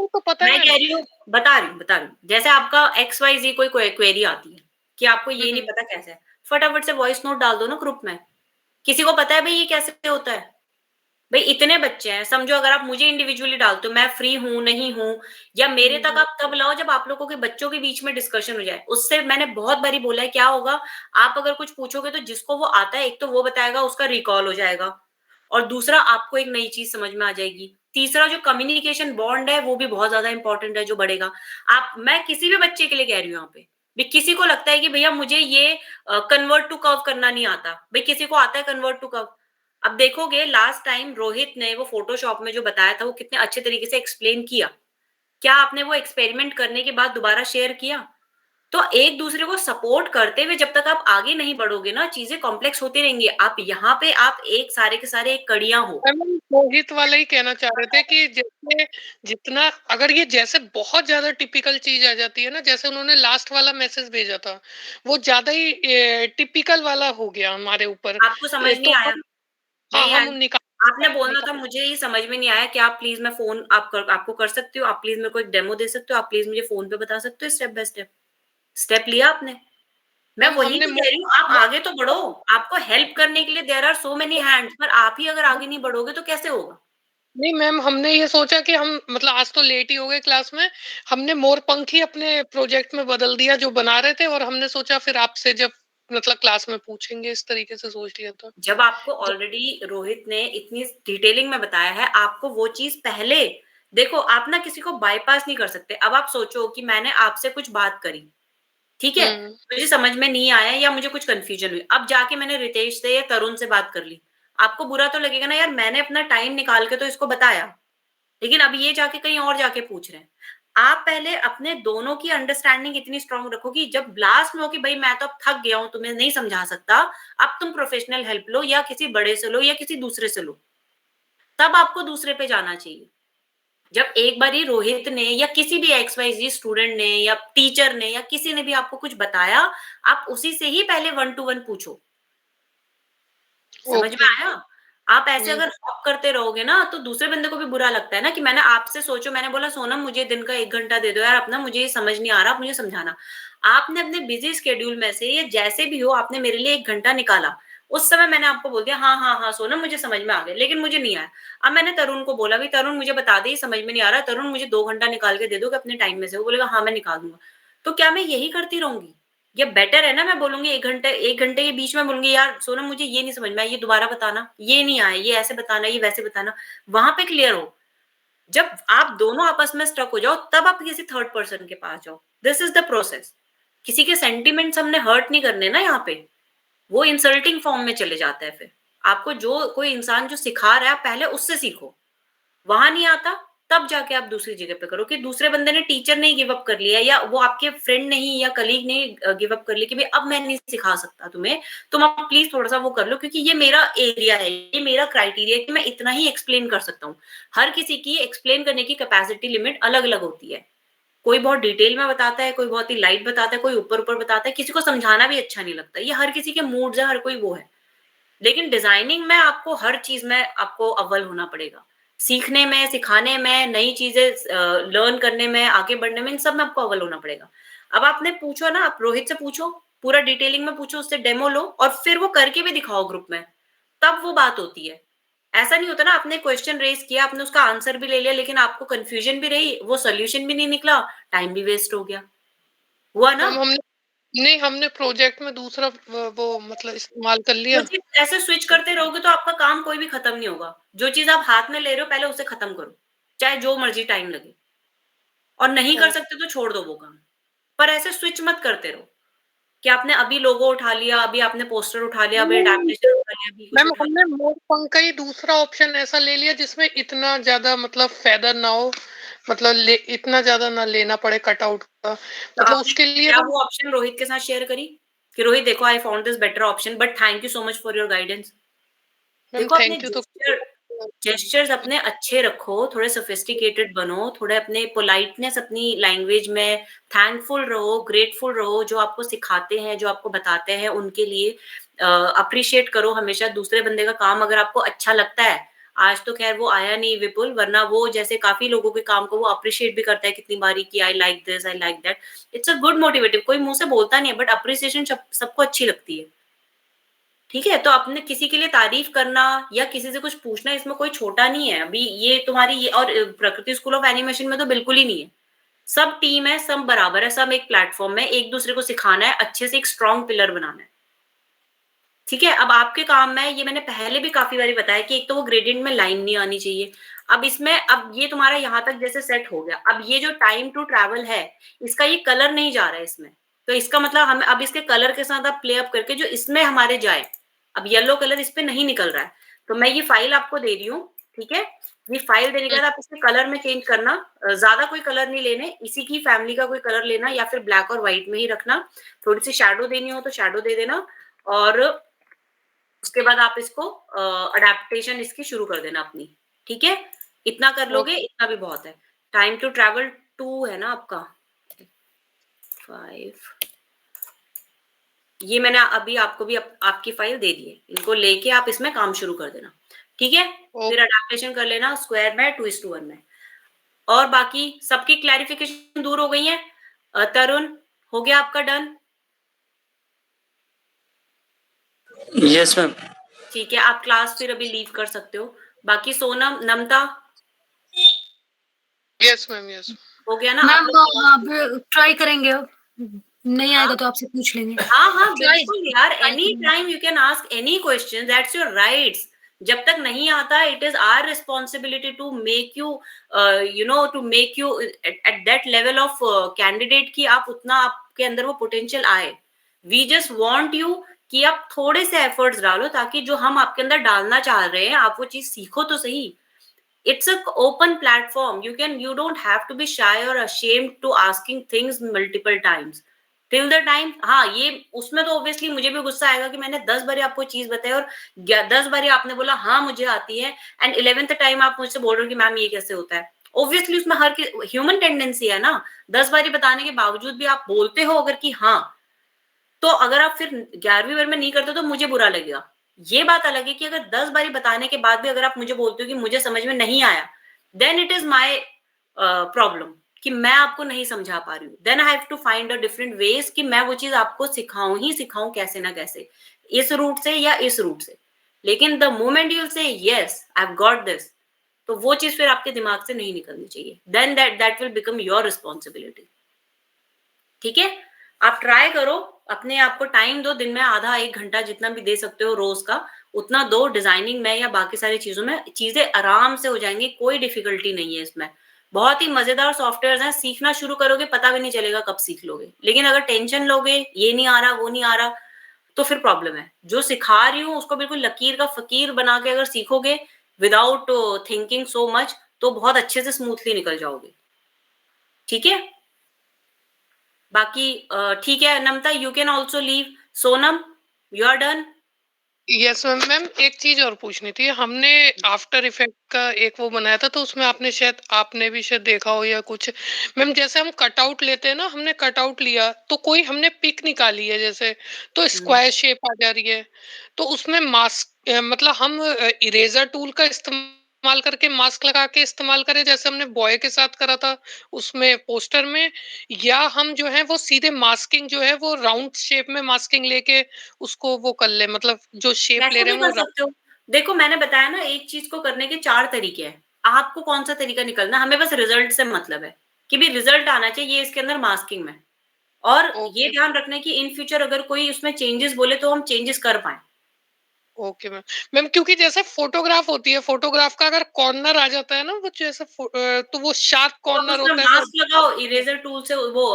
तो पता है मैं मैम। कह रही हूँ, बता रही हूँ, जैसे आपका XYZ कोई क्वेरी आती है कि आपको ये नहीं पता कैसे है, फटाफट से वॉइस नोट डाल दो ना ग्रुप में। किसी को पता है भाई ये कैसे होता है? भाई इतने बच्चे हैं, समझो अगर आप मुझे इंडिविजुअली डालते हो, मैं फ्री हूं नहीं हूं, या मेरे तक आप तब लाओ जब आप लोगों के बच्चों के बीच में डिस्कशन हो जाए। उससे मैंने बहुत बारी बोला है क्या होगा, आप अगर कुछ पूछोगे तो जिसको वो आता है एक तो वो बताएगा, उसका रिकॉल हो जाएगा, और दूसरा आपको एक नई चीज समझ में आ जाएगी। तीसरा जो कम्युनिकेशन बॉन्ड है वो भी बहुत ज्यादा इंपॉर्टेंट है जो बढ़ेगा। मैं किसी भी बच्चे के लिए कह रही हूँ यहाँ पे, भी किसी को लगता है कि भैया मुझे ये कन्वर्ट टू कर्व करना नहीं आता, भाई किसी को आता है कन्वर्ट टू कर्व। अब देखोगे लास्ट टाइम रोहित ने वो फोटोशॉप में जो बताया था वो कितने अच्छे तरीके से एक्सप्लेन किया। क्या आपने वो एक्सपेरिमेंट करने के बाद दोबारा शेयर किया? तो एक दूसरे को सपोर्ट करते हुए जब तक आप आगे नहीं बढ़ोगे ना, चीजें कॉम्प्लेक्स होती रहेंगी। आप यहाँ पे आप एक सारे के सारे एक कड़ियां हो। मैम मोहित वाला ही कहना चाह रहे थे कि जैसे जितना अगर ये जैसे बहुत ज्यादा टिपिकल चीज आ जाती है ना, जैसे उन्होंने लास्ट वाला मैसेज भेजा था, वो ज्यादा ही टिपिकल वाला हो गया हमारे ऊपर, आपको समझ नहीं तो आया? हम हाँ नहीं हम आया? आपने बोलना था निकाल मुझे ये समझ में नहीं आया, क्या आप प्लीज मैं फोन आपको कर सकती हो, आप प्लीज मेरे को एक डेमो दे सकते हो, आप प्लीज मुझे फोन पे बता सकते हो स्टेप बाय स्टेप। स्टेप लिया आपने? मैं मैम वही हमने तो कह रही हूँ, आप आगे तो बढ़ो। आपको हेल्प करने के लिए there are so many hands, पर आप ही अगर आगे नहीं बढ़ोगे तो कैसे होगा? नहीं मैम, हमने ये सोचा कि हम मतलब आज तो लेट ही हो गए क्लास में, हमने मोरपंखी अपने प्रोजेक्ट में बदल दिया जो बना रहे थे, और हमने सोचा फिर आपसे जब मतलब क्लास में पूछेंगे, इस तरीके से सोच लिया था। जब आपको ऑलरेडी रोहित ने इतनी डिटेलिंग में बताया है, आपको वो चीज पहले देखो। आप ना किसी को बाईपास नहीं कर सकते। अब आप सोचो कि मैंने आपसे कुछ बात करी, ठीक है, हम्म मुझे समझ में नहीं आया या मुझे कुछ कंफ्यूजन हुई, अब जाके मैंने रितेश से या तरुण से बात कर ली, आपको बुरा तो लगेगा ना, यार मैंने अपना टाइम निकाल के तो इसको बताया, लेकिन अब ये जाके कहीं और जाके पूछ रहे हैं। आप पहले अपने दोनों की अंडरस्टैंडिंग इतनी स्ट्रांग रखो कि जब लास्ट में हो कि भाई मैं तो अब थक गया हूं, तुम्हें नहीं समझा सकता, अब तुम प्रोफेशनल हेल्प लो, या किसी बड़े से लो या किसी दूसरे से लो, तब आपको दूसरे पे जाना चाहिए। जब एक बारी रोहित ने या किसी भी XYZ स्टूडेंट ने या टीचर ने या किसी ने भी आपको कुछ बताया, आप उसी से ही पहले 1 to 1 पूछो। समझ में ओके आया? आप ऐसे अगर हॉप करते रहोगे ना तो दूसरे बंदे को भी बुरा लगता है ना, कि मैंने आपसे सोचो, मैंने बोला सोनम मुझे दिन का 1 घंटा दे दो यार अपना, मुझे ये समझ नहीं आ रहा, आप मुझे समझाना। आपने अपने बिजी शेड्यूल में से या जैसे भी हो आपने मेरे लिए 1 घंटा निकाला। उस समय मैंने आपको बोल दिया हाँ, हाँ, हाँ सोनम मुझे समझ में आ गया, लेकिन मुझे नहीं आया। अब मैंने तरुण को बोला भी तरुण मुझे बता दे, ये समझ में नहीं आ रहा, तरुण मुझे 2 घंटा निकाल के दे दोगे अपने टाइम में से? वो बोलेगा हाँ मैं निकाल दूंगा। तो क्या मैं यही करती रहूंगी? ये बेटर है ना, मैं बोलूंगी 1 घंटे के बीच में बोलूंगी यार सोनम मुझे ये नहीं समझ में आया, ये दोबारा बताना, ये नहीं आया, ये ऐसे बताना, ये वैसे बताना, वहां पे क्लियर हो। जब आप दोनों आपस में स्ट्रक हो जाओ तब आप किसी थर्ड पर्सन के पास जाओ। दिस इज द प्रोसेस, किसी के सेंटिमेंट्स हमने हर्ट नहीं करने ना यहाँ पे, वो इंसल्टिंग फॉर्म में चले जाता है। फिर आपको जो कोई इंसान जो सिखा रहा है आप पहले उससे सीखो, वहां नहीं आता तब जाके आप दूसरी जगह पे करो। कि दूसरे बंदे ने, टीचर ने गिव अप कर लिया या वो आपके फ्रेंड नहीं या कलीग ने गिव अप कर लिया कि भाई अब मैं नहीं सिखा सकता तुम्हें, तुम अब प्लीज थोड़ा सा वो कर लो, क्योंकि ये मेरा एरिया है, ये मेरा क्राइटेरिया है कि मैं इतना ही एक्सप्लेन कर सकता हूँ। हर किसी की एक्सप्लेन करने की कैपेसिटी लिमिट अलग अलग होती है। कोई बहुत डिटेल में बताता है, कोई बहुत ही लाइट बताता है, कोई ऊपर ऊपर बताता है, किसी को समझाना भी अच्छा नहीं लगता। ये हर किसी के मूड्स है, हर कोई वो है। लेकिन डिजाइनिंग में आपको हर चीज में आपको अव्वल होना पड़ेगा, सीखने में, सिखाने में, नई चीजें लर्न करने में, आगे बढ़ने में, इन सब में आपको अव्वल होना पड़ेगा। अब आपने पूछो ना, आप रोहित से पूछो, पूरा डिटेलिंग में पूछो, उससे डेमो लो और फिर वो करके भी दिखाओ ग्रुप में, तब वो बात होती है। ऐसा नहीं होता ना, आपने क्वेश्चन रेज किया, आपने उसका आंसर भी ले लिया, लेकिन आपको कंफ्यूजन भी रही, वो सोल्यूशन भी नहीं निकला, टाइम भी वेस्ट हो गया, हुआ ना। हमने प्रोजेक्ट में दूसरा वो मतलब इस्तेमाल कर लिया। ऐसे स्विच करते रहोगे तो आपका काम कोई भी खत्म नहीं होगा। जो चीज आप हाथ में ले रहे हो पहले उसे खत्म करो, चाहे जो मर्जी टाइम लगे, और नहीं कर सकते तो छोड़ दो वो काम। पर ऐसे स्विच मत करते रहो कि आपने अभी लोगो उठा लिया, अभी आपने पोस्टर उठा लिया, अभी एडेप्टेशन उठा लिया, अभी कुछ मैम उठा हमने मोर पंख का ही दूसरा ऑप्शन ऐसा ले लिया जिसमें इतना ज्यादा मतलब फेदर ना हो, मतलब इतना ज्यादा ना लेना पड़े कटआउट का, तो मतलब आपने उसके लिए क्या वो ऑप्शन रोहित के साथ शेयर करी कि रोहित देखो I found this better option but thank you so much for your guidance. Ma'am देखो अपने थैंक यू तो जेस्चर्स अपने अच्छे रखो, थोड़े सोफिस्टिकेटेड बनो, थोड़े अपने पोलाइटनेस, अपनी लैंग्वेज में थैंकफुल रहो, ग्रेटफुल रहो, जो आपको सिखाते हैं, जो आपको बताते हैं उनके लिए अप्रिशिएट करो हमेशा। दूसरे बंदे का काम अगर आपको अच्छा लगता है, आज तो खैर वो आया नहीं विपुल, वरना वो जैसे काफी लोगों के काम को वो अप्रिशिएट भी करता है कितनी बारी कि I like this, I like that. It's a good motivative, कोई मुंह से बोलता नहीं है बट अप्रिसिएशन सबको अच्छी लगती है। ठीक है, तो अपने किसी के लिए तारीफ करना या किसी से कुछ पूछना, इसमें कोई छोटा नहीं है। अभी ये तुम्हारी ये, और प्रकृति स्कूल ऑफ एनिमेशन में तो बिल्कुल ही नहीं है। सब टीम है, सब बराबर है, सब एक प्लेटफॉर्म है, एक दूसरे को सिखाना है, अच्छे से एक स्ट्रॉन्ग पिलर बनाना है। ठीक है, अब आपके काम में ये मैंने पहले भी काफी बारी बताया कि एक तो वो ग्रेडियंट में लाइन नहीं आनी चाहिए। अब इसमें, अब ये तुम्हारा यहाँ तक जैसे सेट हो गया, अब ये जो टाइम टू ट्रैवल है, इसका ये कलर नहीं जा रहा है इसमें, तो इसका मतलब हम अब इसके कलर के साथ आप प्ले अप करके जो इसमें हमारे जाए, अब येलो कलर इस पे नहीं निकल रहा है, तो मैं ये फाइल आपको दे रही हूँ। ठीक है, ये फाइल देने के बाद आप इसके कलर में चेंज करना, ज्यादा कोई कलर नहीं लेने, इसी की फैमिली का कोई कलर लेना या फिर ब्लैक और व्हाइट में ही रखना। थोड़ी सी शैडो देनी हो तो शैडो दे देना, और उसके बाद आप इसको अडेप्टेशन इसकी शुरू कर देना अपनी। ठीक है, इतना कर लोगे, इतना भी बहुत है। टाइम टू ट्रैवल 2 है ना आपका, 5, ये मैंने अभी आपको भी आपकी फाइल दे दी है, इनको लेके आप इसमें काम शुरू कर देना। ठीक है, फिर अडेप्टेशन कर लेना स्क्वायर में 2:1 में। और बाकी सबकी क्लैरिफिकेशन दूर हो गई है। तरुण, हो गया आपका डन? Yes ma'am. ठीक है, आप क्लास फिर अभी लीव कर सकते हो। बाकी सोनम, नमता, यस मैम, यस हो गया ना? मैम ट्राई करेंगे, अब नहीं आएगा तो आपसे पूछ लेंगे। हाँ बिल्कुल यार, any time you can ask any question, that's your rights. जब तक नहीं आता, it is our responsibility to make you you know, to make you at that level of candidate कि आप उतना, आपके अंदर वो पोटेंशियल आए। वी जस्ट वांट यू कि आप थोड़े से एफर्ट्स डालो, ताकि जो हम आपके अंदर डालना चाह रहे हैं आप वो चीज सीखो तो सही। It's an open platform. You don't have to be shy or ashamed to asking things multiple times. Till the time, हाँ ये उसमें तो obviously मुझे भी गुस्सा आएगा कि मैंने 10 बारी आपको चीज बताई और 10 बारी आपने बोला हाँ मुझे आती है, एंड 11th टाइम आप मुझसे बोल रहे हो कि मैम ये कैसे होता है। Obviously उसमें हर ह्यूमन टेंडेंसी है ना, 10 बारी बताने के बावजूद भी आप बोलते हो अगर कि हाँ, तो अगर आप फिर 11वीं बार में नहीं करते तो मुझे बुरा लगेगा। ये बात अलग है कि अगर 10 बारी बताने के बाद भी अगर आप मुझे बोलते हो कि मुझे समझ में नहीं आया, then it is my problem कि मैं आपको नहीं समझा पा रही हूँ। Then I have to find a different ways कि मैं वो चीज आपको सिखाऊं कैसे ना कैसे, इस रूट से या इस रूट से। लेकिन the moment you will say yes I have got this, तो वो चीज फिर आपके दिमाग से नहीं निकलनी चाहिए। Then that will become your responsibility. ठीक है, आप ट्राई करो, अपने आप को टाइम दो, दिन में आधा 1 घंटा जितना भी दे सकते हो रोज का, उतना दो। डिजाइनिंग में या बाकी सारी चीजों में चीजें आराम से हो जाएंगी, कोई डिफिकल्टी नहीं है इसमें। बहुत ही मजेदार सॉफ्टवेयर हैं, सीखना शुरू करोगे पता भी नहीं चलेगा कब सीख लोगे, लेकिन अगर टेंशन लोगे ये नहीं आ रहा वो नहीं आ रहा तो फिर प्रॉब्लम है। जो सिखा रही हूँ उसको बिल्कुल लकीर का फकीर बना के अगर सीखोगे विदाउट थिंकिंग सो मच तो बहुत अच्छे से स्मूथली निकल जाओगे। ठीक है, बाकी ठीक है Namta, you can also leave. Sonam you are done? Yes ma'am. Ma'am एक चीज और पूछनी थी, हमने आफ्टर इफेक्ट का एक वो बनाया था, तो उसमें आपने भी शायद देखा हो या कुछ। मैम जैसे हम कटआउट लेते हैं ना, हमने कटआउट लिया तो कोई हमने पिक निकाली है जैसे, तो स्क्वायर शेप आ जा रही है, तो उसमें मास्क मतलब हम इरेजर टूल का इस्तेमाल करके मास्क लगा के इस्तेमाल करें जैसे हमने बॉय के साथ करा था उसमें पोस्टर में, या हम जो है वो सीधे मास्किंग जो है वो राउंड शेप में मास्किंग लेके उसको वो कर ले, मतलब जो शेप ले वैसे रहे भी हैं वो कर सकते हो। देखो मैंने बताया ना, एक चीज को करने के 4 तरीके हैं। आपको कौन सा तरीका निकलना, हमें बस रिजल्ट से मतलब है कि भी रिजल्ट आना चाहिए ये इसके अंदर मास्किंग में। और ये ओके ध्यान रखना है कि इन फ्यूचर अगर कोई उसमें चेंजेस बोले तो हम चेंजेस कर पाए। Okay ma'am. मैम क्योंकि जैसे फोटोग्राफ होती है, फोटोग्राफ का अगर कॉर्नर आ जाता है ना वो जैसे तो वो शार्प तो आप कॉर्नर उसमें होता है वो। मास्क लगाओ, इरेजर टूल से वो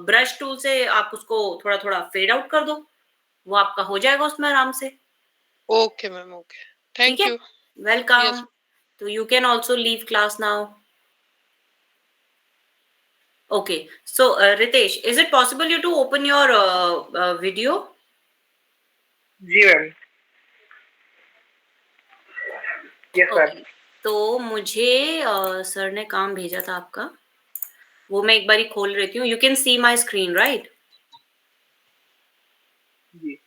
ब्रश टूल से आप उसको थोड़ा थोड़ा फेड आउट कर दो, वो आपका हो जाएगा उसमें आराम से। ओके मैम, ओके, ठीक थैंक है, यू। वेलकम। यस। तो you can also leave class now. Okay, so Ritesh, is it possible you to open your video? जी मैम। Yes ma'am. Okay, तो मुझे सर ने काम भेजा था आपका, वो मैं एक बारी खोल रही हूँ। You can see my screen, right? जी।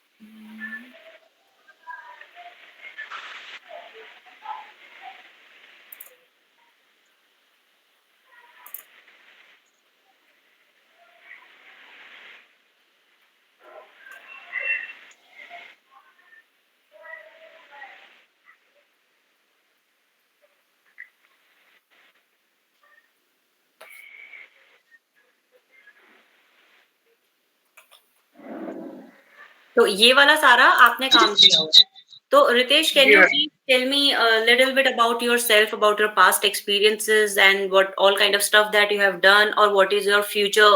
तो ये वाला सारा आपने काम किया हुआ है। तो Ritesh, can जी you ma'am. please tell me a little bit about yourself, about your past experiences and what all kind of stuff that you have done, or what is your future,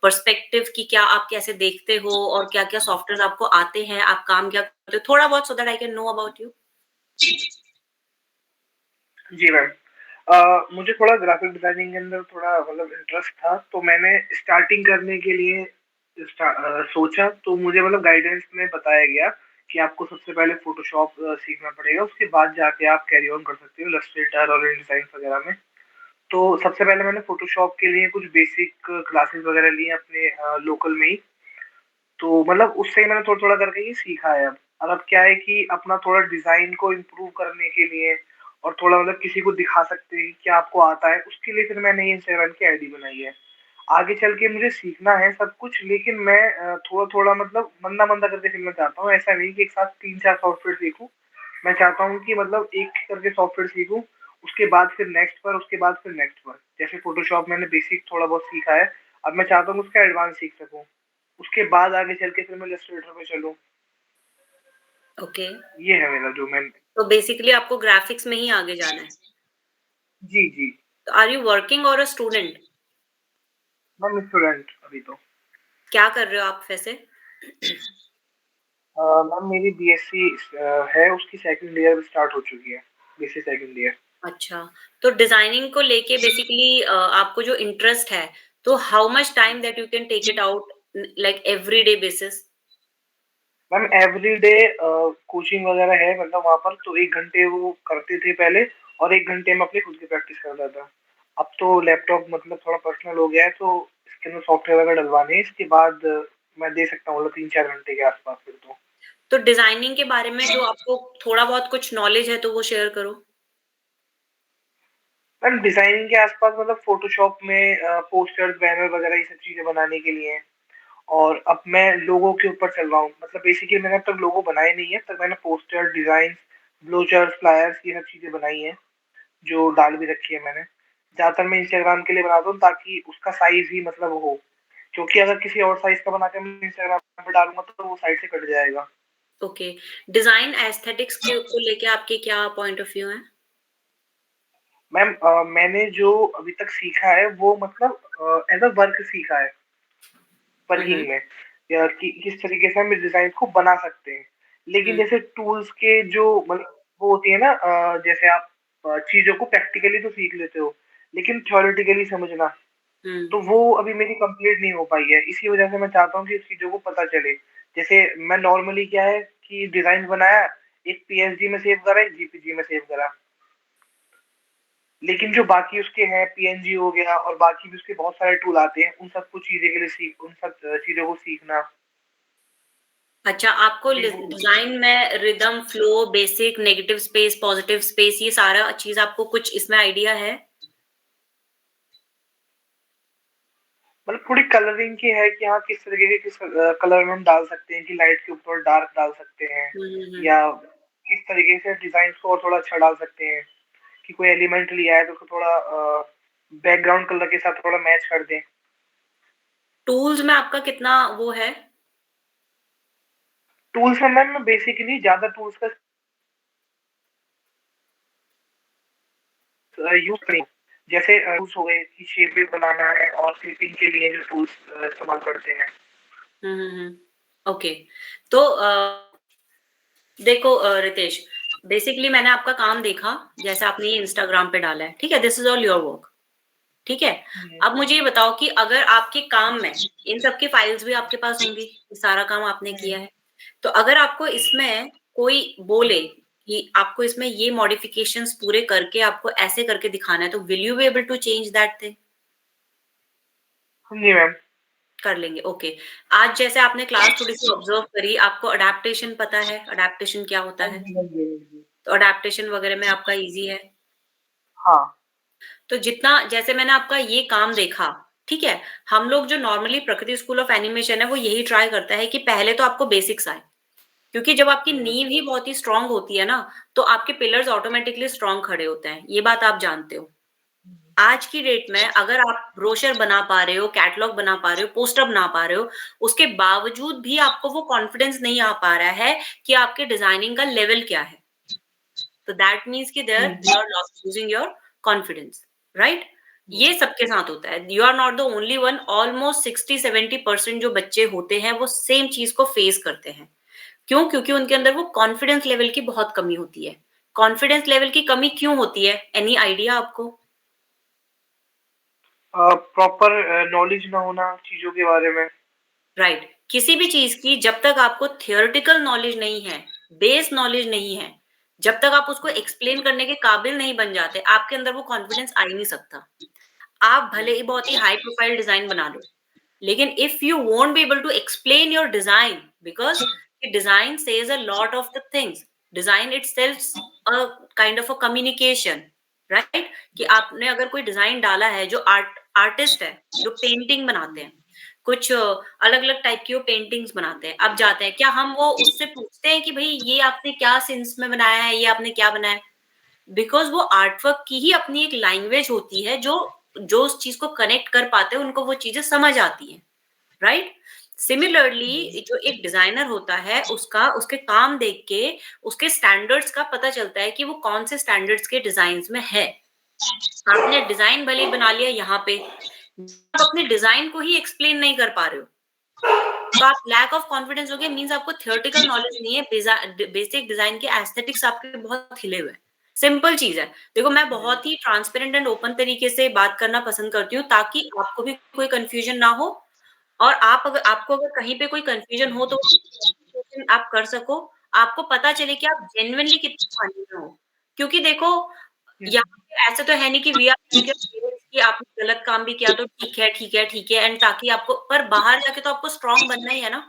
perspective कि क्या आप कैसे देखते हो और क्या क्या सॉफ्टवेयर आपको आते हैं, आप काम क्या करते हो, थोड़ा बहुत so that I can know about you. जी मैम। मुझे थोड़ा ग्राफिक डिजाइनिंग के अंदर थोड़ा मतलब इंटरेस्ट था, तो मैंने स्टार्टिंग करने के लिए सोचा, तो मुझे मतलब गाइडेंस में बताया गया कि आपको सबसे पहले फोटोशॉप सीखना पड़ेगा, उसके बाद जाके आप कैरी ऑन कर सकते हो इलस्ट्रेटर और इंडिजाइन वगैरह में। तो सबसे पहले मैंने फोटोशॉप के लिए कुछ बेसिक क्लासेस वगैरह लिए अपने लोकल में ही। तो मतलब उससे ही मैंने थोड़ा-थोड़ा करके ही सीखा है अब। और अब क्या है कि अपना थोड़ा डिज़ाइन को इम्प्रूव करने के लिए और थोड़ा मतलब किसी को दिखा सकते हैं कि क्या आपको आता है, उसके लिए फिर मैंने ये इंस्टाग्राम की आईडी बनाई है। आगे चल के मुझे सीखना है सब कुछ, लेकिन मैं थोड़ा-थोड़ा मतलब मंदा-मंदा करके सीखना चाहता हूँ। ऐसा नहीं कि एक साथ 3-4 सॉफ्टवेयर सीखूँ। मैं चाहता हूँ कि मतलब एक करके सॉफ्टवेयर सीखूँ, उसके बाद फिर नेक्स्ट पर, उसके बाद फिर नेक्स्ट पर। जैसे फ़ोटोशॉप मैंने बेसिक थोड़ा बहुत सीखा है, अब मैं चाहता हूँ उसका एडवांस सीख सकूँ। उसके बाद आगे चल के फिर मैं इलस्ट्रेटर पे चलूँ। Okay. ये है मेरा जो मैं। तो बेसिकली आपको ग्राफिक्स में ही आगे जाना है। जी, जी। तो आर यू वर्किंग और अ स्टूडेंट? मैम स्टूडेंट अभी तो। क्या कर रहे हो आप वैसे? मैम मेरी बीएससी है, उसकी सेकंड ईयर स्टार्ट हो चुकी है। BSc second year. अच्छा, तो डिजाइनिंग को लेके बेसिकली आपको जो इंटरेस्ट है, तो how much time that you can take it out like everyday basis? Ma'am everyday coaching वगैरह है मतलब वहाँ पर, तो 1 घंटे वो करते थे पहले और 1 घंटे मैं अपनी खुद की प्रैक्टिस करता था। अब तो लैपटॉप मतलब थोड़ा पर्सनल हो गया है, तो इसके अंदर सॉफ्टवेयर वगैरह डलवाने हैं, इसके बाद मैं दे सकता हूँ मतलब 3-4 घंटे के आसपास फिर तो। तो डिजाइनिंग के बारे में जो आपको थोड़ा बहुत कुछ नॉलेज है तो वो शेयर करो। मैम डिजाइनिंग के आसपास मतलब फोटोशॉप में पोस्टर्स, बैनर वगैरह ये सब चीजें बनाने के लिए हैं। और अब मैं लोगो के ऊपर चल रहा हूँ, मतलब बेसिकली मैंने अब तक लोगो बनाए नहीं है, तब मैंने पोस्टर डिजाइन, ब्रोचर्स, फ्लायर्स ये सब चीजें बनाई हैं, जो डाल भी रखी है मैंने। ज्यादातर मैं इंस्टाग्राम के लिए बनाता हूँ ताकि उसका साइज ही मतलब हो, क्योंकि अगर किसी और साइज का बना के मैं इंस्टाग्राम पे डालूंगा तो वो साइड से कट जाएगा। ओके, डिजाइन एस्थेटिक्स को लेके आपके क्या पॉइंट ऑफ व्यू है? मैम मैंने जो अभी तक सीखा है वो मतलब एज अ वर्क सीखा है वर्किंग में, या कि किस तरीके से हम इस डिजाइन को बना सकते हैं। लेकिन जैसे टूल्स के जो मतलब वो होती है ना, जैसे आप चीजों को प्रैक्टिकली तो सीख लेते हो, लेकिन थ्योरेटिकली समझना, तो वो अभी मेरी कंप्लीट नहीं हो पाई है। इसी वजह से मैं चाहता हूँ कि इस चीजों को पता चले। जैसे मैं नॉर्मली क्या है कि डिजाइन बनाया, एक पीएसडी में सेव करा, एक जीपीजी में सेव करा, लेकिन जो बाकी उसके हैं पीएनजी हो गया और बाकी भी उसके बहुत सारे टूल आते हैं, उन सब कुछ चीजें के लिए उन सब चीजों को सीखना। अच्छा, आपको डिजाइन में rhythm, flow, basic, negative space, positive space, ये सारा चीज आपको कुछ इसमें आइडिया है? मतलब थोड़ी कलरिंग की है कि हाँ किस तरीके के किस कलर में हम डाल सकते हैं, कि लाइट के ऊपर डार्क डाल सकते हैं, या किस तरीके से डिजाइन को और थोड़ा अच्छा डाल सकते हैं, कि कोई एलिमेंट लिया है तो उसको थोड़ा बैकग्राउंड कलर के साथ थोड़ा मैच कर दें। टूल्स में आपका कितना वो है? टूल्स में मैम मैं बेसिकली ज्यादा टूल्स का यूज करी, जैसे टूल्स हो गए कि शेप बनाना है और क्लिपिंग के लिए जो टूल्स इस्तेमाल करते हैं। ओके, तो देखो रितेश, बेसिकली मैंने आपका काम देखा, जैसे आपने ये इंस्टाग्राम पे डाला है, ठीक है, this is all your work, ठीक है। अब मुझे ये बताओ कि अगर आपके काम में इन सब की फाइल्स भी आपके पास होंगी, सारा काम आपने किया है, तो अगर आपको इसमें कोई बोले कि आपको इसमें ये मॉडिफिकेशंस पूरे करके आपको ऐसे करके दिखाना है, तो will you be able to change that thing? जी मैम। कर लेंगे, ओके। आज जैसे आपने क्लास थोड़ी सी ऑब्जर्व करी, आपको अडेप्टेशन पता है, अडेप्टेशन क्या होता है? तो अडेप्टेशन वगैरह में आपका इजी है। हाँ। तो जितना जैसे मैंने आपका ये काम देखा, ठीक है, हम लोग जो नॉर्मली प्रकृति स्कूल ऑफ एनिमेशन है वो यही ट्राई करता है कि पहले तो आपको बेसिक्स आए, क्योंकि जब आपकी नींव ही बहुत ही स्ट्रांग होती है ना, तो आपके पिलर्स ऑटोमेटिकली स्ट्रांग खड़े होते हैं, ये बात आप जानते हो। आज की डेट में अगर आप ब्रोशर बना पा रहे हो, कैटलॉग बना पा रहे हो, पोस्टर बना पा रहे हो, उसके बावजूद भी आपको वो कॉन्फिडेंस नहीं आ पा रहा है कि आपके डिजाइनिंग का लेवल क्या है, तो दैट मीन्स कि there you are losing your confidence, right? ये सबके साथ होता है, you are not the only one. Almost 60-70% जो बच्चे होते हैं वो सेम चीज को फेस करते हैं। क्यों? क्योंकि उनके अंदर वो कॉन्फिडेंस लेवल की बहुत कमी होती है। कॉन्फिडेंस लेवल की कमी क्यों होती है? एनी आइडिया आपको? प्रॉपर नॉलेज ना होना चीजों के बारे में। राइट। किसी भी चीज की जब तक आपको थियोरेटिकल नॉलेज नहीं है, बेस नॉलेज नहीं है, जब तक आप उसको एक्सप्लेन करने के काबिल नहीं बन जाते, आपके अंदर वो कॉन्फिडेंस आ ही नहीं सकता। आप भले ही बहुत ही हाई प्रोफाइल डिजाइन बना लो, लेकिन if you won't be able to explain your design, because design says a lot of the things, design itself a kind of a communication, right? कि आपने अगर कोई डिजाइन डाला है, जो आर्टिस्ट है, जो पेंटिंग बनाते हैं, कुछ अलग अलग टाइप की वो पेंटिंग्स बनाते हैं, अब जाते हैं, क्या हम वो उससे पूछते हैं कि भाई ये आपने क्या सेंस में बनाया है, ये आपने क्या बनाया? बिकॉज वो आर्टवर्क की ही अपनी एक लैंग्वेज होती है, जो जो उस चीज को कनेक्ट कर पाते हैं, उनको वो चीजें समझ आती हैं, राइट? सिमिलरली जो एक डिजाइनर होता है, उसका उसके काम देख के उसके स्टैंडर्ड्स का पता चलता है कि वो कौन से स्टैंडर्ड्स के डिजाइन में है। आपने डिजाइन भले ही बना लिया यहाँ पे, आप अपने डिजाइन को ही एक्सप्लेन नहीं कर पा रहे हो, तो आप लैक ऑफ कॉन्फिडेंस हो गया, मींस आपको थियोरेटिकल नॉलेज नहीं है, बेसिक डिजाइन के एस्थेटिक्स आपके बहुत हिले हुए हैं। सिंपल चीज है। देखो, मैं बहुत ही ट्रांसपेरेंट एंड ओपन तरीके से बात करना पसंद करती हूँ, ताकि आपको भी कोई कंफ्यूजन ना हो, और आपको अगर कहीं पे कोई कंफ्यूजन हो तो आप कर सको, आपको पता चले कि आप जेन्युइनली कितने पानी में हो। क्योंकि देखो, यहाँ पे ऐसे तो है नहीं कि वी आर कि आपने गलत काम भी किया तो ठीक है, ठीक है, ठीक है, एंड ताकि आपको, पर बाहर जाके तो आपको स्ट्रांग बनना ही है ना।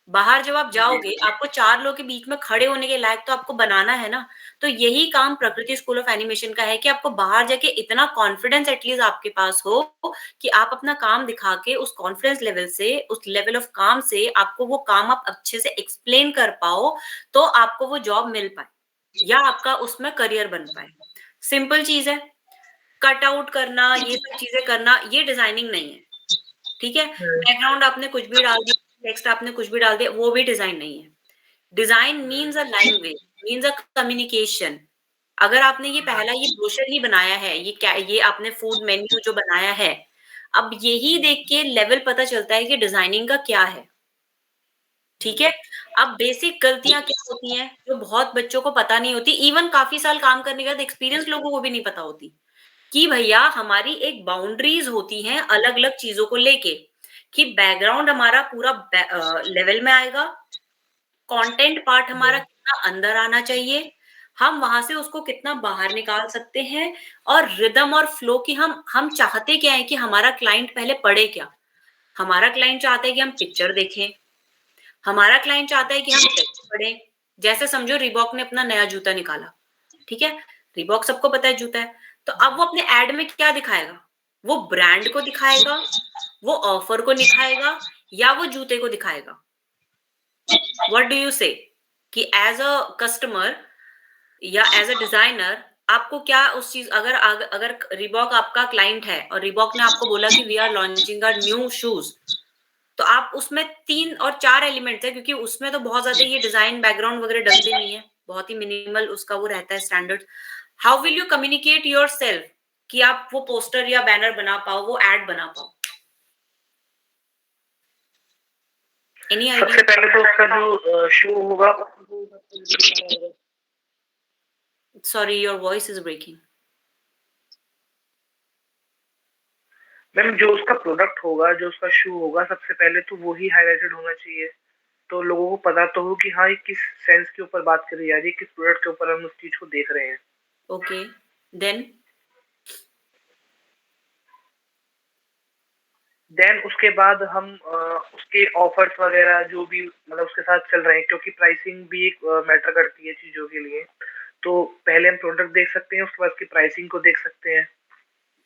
बाहर जब आप जाओगे, आपको 4 लोगों के बीच में खड़े होने के लायक तो आपको बनाना है ना। तो यही काम प्रकृति स्कूल ऑफ एनिमेशन का है कि आपको बाहर जाके इतना कॉन्फिडेंस एटलीस्ट आपके पास हो कि आप अपना काम दिखा के उस कॉन्फिडेंस लेवल से, उस लेवल ऑफ काम से आपको वो काम आप अच्छे से एक्सप्लेन कर पाओ, तो आपको वो जॉब मिल पाए या आपका उसमें करियर बन पाए। सिंपल चीज है। कट आउट करना, ये सब चीजें करना, ये डिजाइनिंग नहीं है, ठीक है? बैकग्राउंड आपने कुछ भी डाल दिया, टेक्स्ट आपने कुछ भी डाल दिया, वो भी डिजाइन नहीं है। Design means a language, means a communication, अगर आपने ये पहला ये ब्रोशर ही बनाया है, ये आपने फूड मेन्यू जो बनाया है, अब यही देख के लेवल पता चलता है कि डिजाइनिंग का क्या है। ठीक है? अब बेसिक गलतियां क्या होती हैं जो बहुत बच्चों को पता नहीं होती, इवन काफी साल काम करने के बाद एक्सपीरियंस लोगों को भी नहीं पता होती कि भैया हमारी एक बाउंड्रीज होती हैं अलग अलग चीजों को लेके, कि बैकग्राउंड हमारा पूरा लेवल में आएगा, कंटेंट पार्ट हमारा कितना अंदर आना चाहिए, हम वहां से उसको कितना बाहर निकाल सकते हैं, और रिदम और फ्लो की हम चाहते क्या है कि हमारा क्लाइंट पहले पढ़े क्या। हमारा क्लाइंट चाहता है कि हम पिक्चर देखें, हमारा क्लाइंट चाहता है कि हम टेक्स्ट पढ़ें। जैसे समझो रिबॉक ने अपना नया जूता निकाला, ठीक है, रिबॉक सबको पता है जूता है, तो अब वो अपने एड में क्या दिखाएगा, वो ब्रांड को दिखाएगा, वो ऑफर को दिखाएगा, या वो जूते को दिखाएगा। व्हाट डू यू से कि एज अ कस्टमर या एज अ डिजाइनर आपको क्या उस चीज, अगर रिबॉक आपका क्लाइंट है और रिबॉक ने आपको बोला कि we are launching a new shoes, तो आप उसमें 3 और 4 एलिमेंट्स है, क्योंकि उसमें तो बहुत ज्यादा ये डिजाइन बैकग्राउंड वगैरह डलते नहीं है, बहुत ही मिनिमल उसका वो रहता है standard. How will you communicate your self कि आप वो पोस्टर या बैनर बना पाओ, वो एड बना पाओ? एनी सबसे आइडिया? पहले तो उसका जो शो होगा, sorry your voice is breaking. Ma'am जो उसका प्रोडक्ट होगा, जो उसका शो होगा, सबसे पहले तो वो ही हाईलाइटेड होना चाहिए, तो लोगों को पता तो हो कि हाँ ये किस सेंस के ऊपर बात करी जा रही है, किस प्रोडक्ट के ऊपर हम उस चीज को देख रहे हैं। ओके, देन उसके बाद हम उसके ऑफर्स वगैरह जो भी मतलब उसके साथ चल रहे हैं, क्योंकि प्राइसिंग भी एक मैटर करती है चीजों के लिए, तो पहले हम प्रोडक्ट देख सकते हैं, उसके बाद उसकी प्राइसिंग को देख सकते हैं।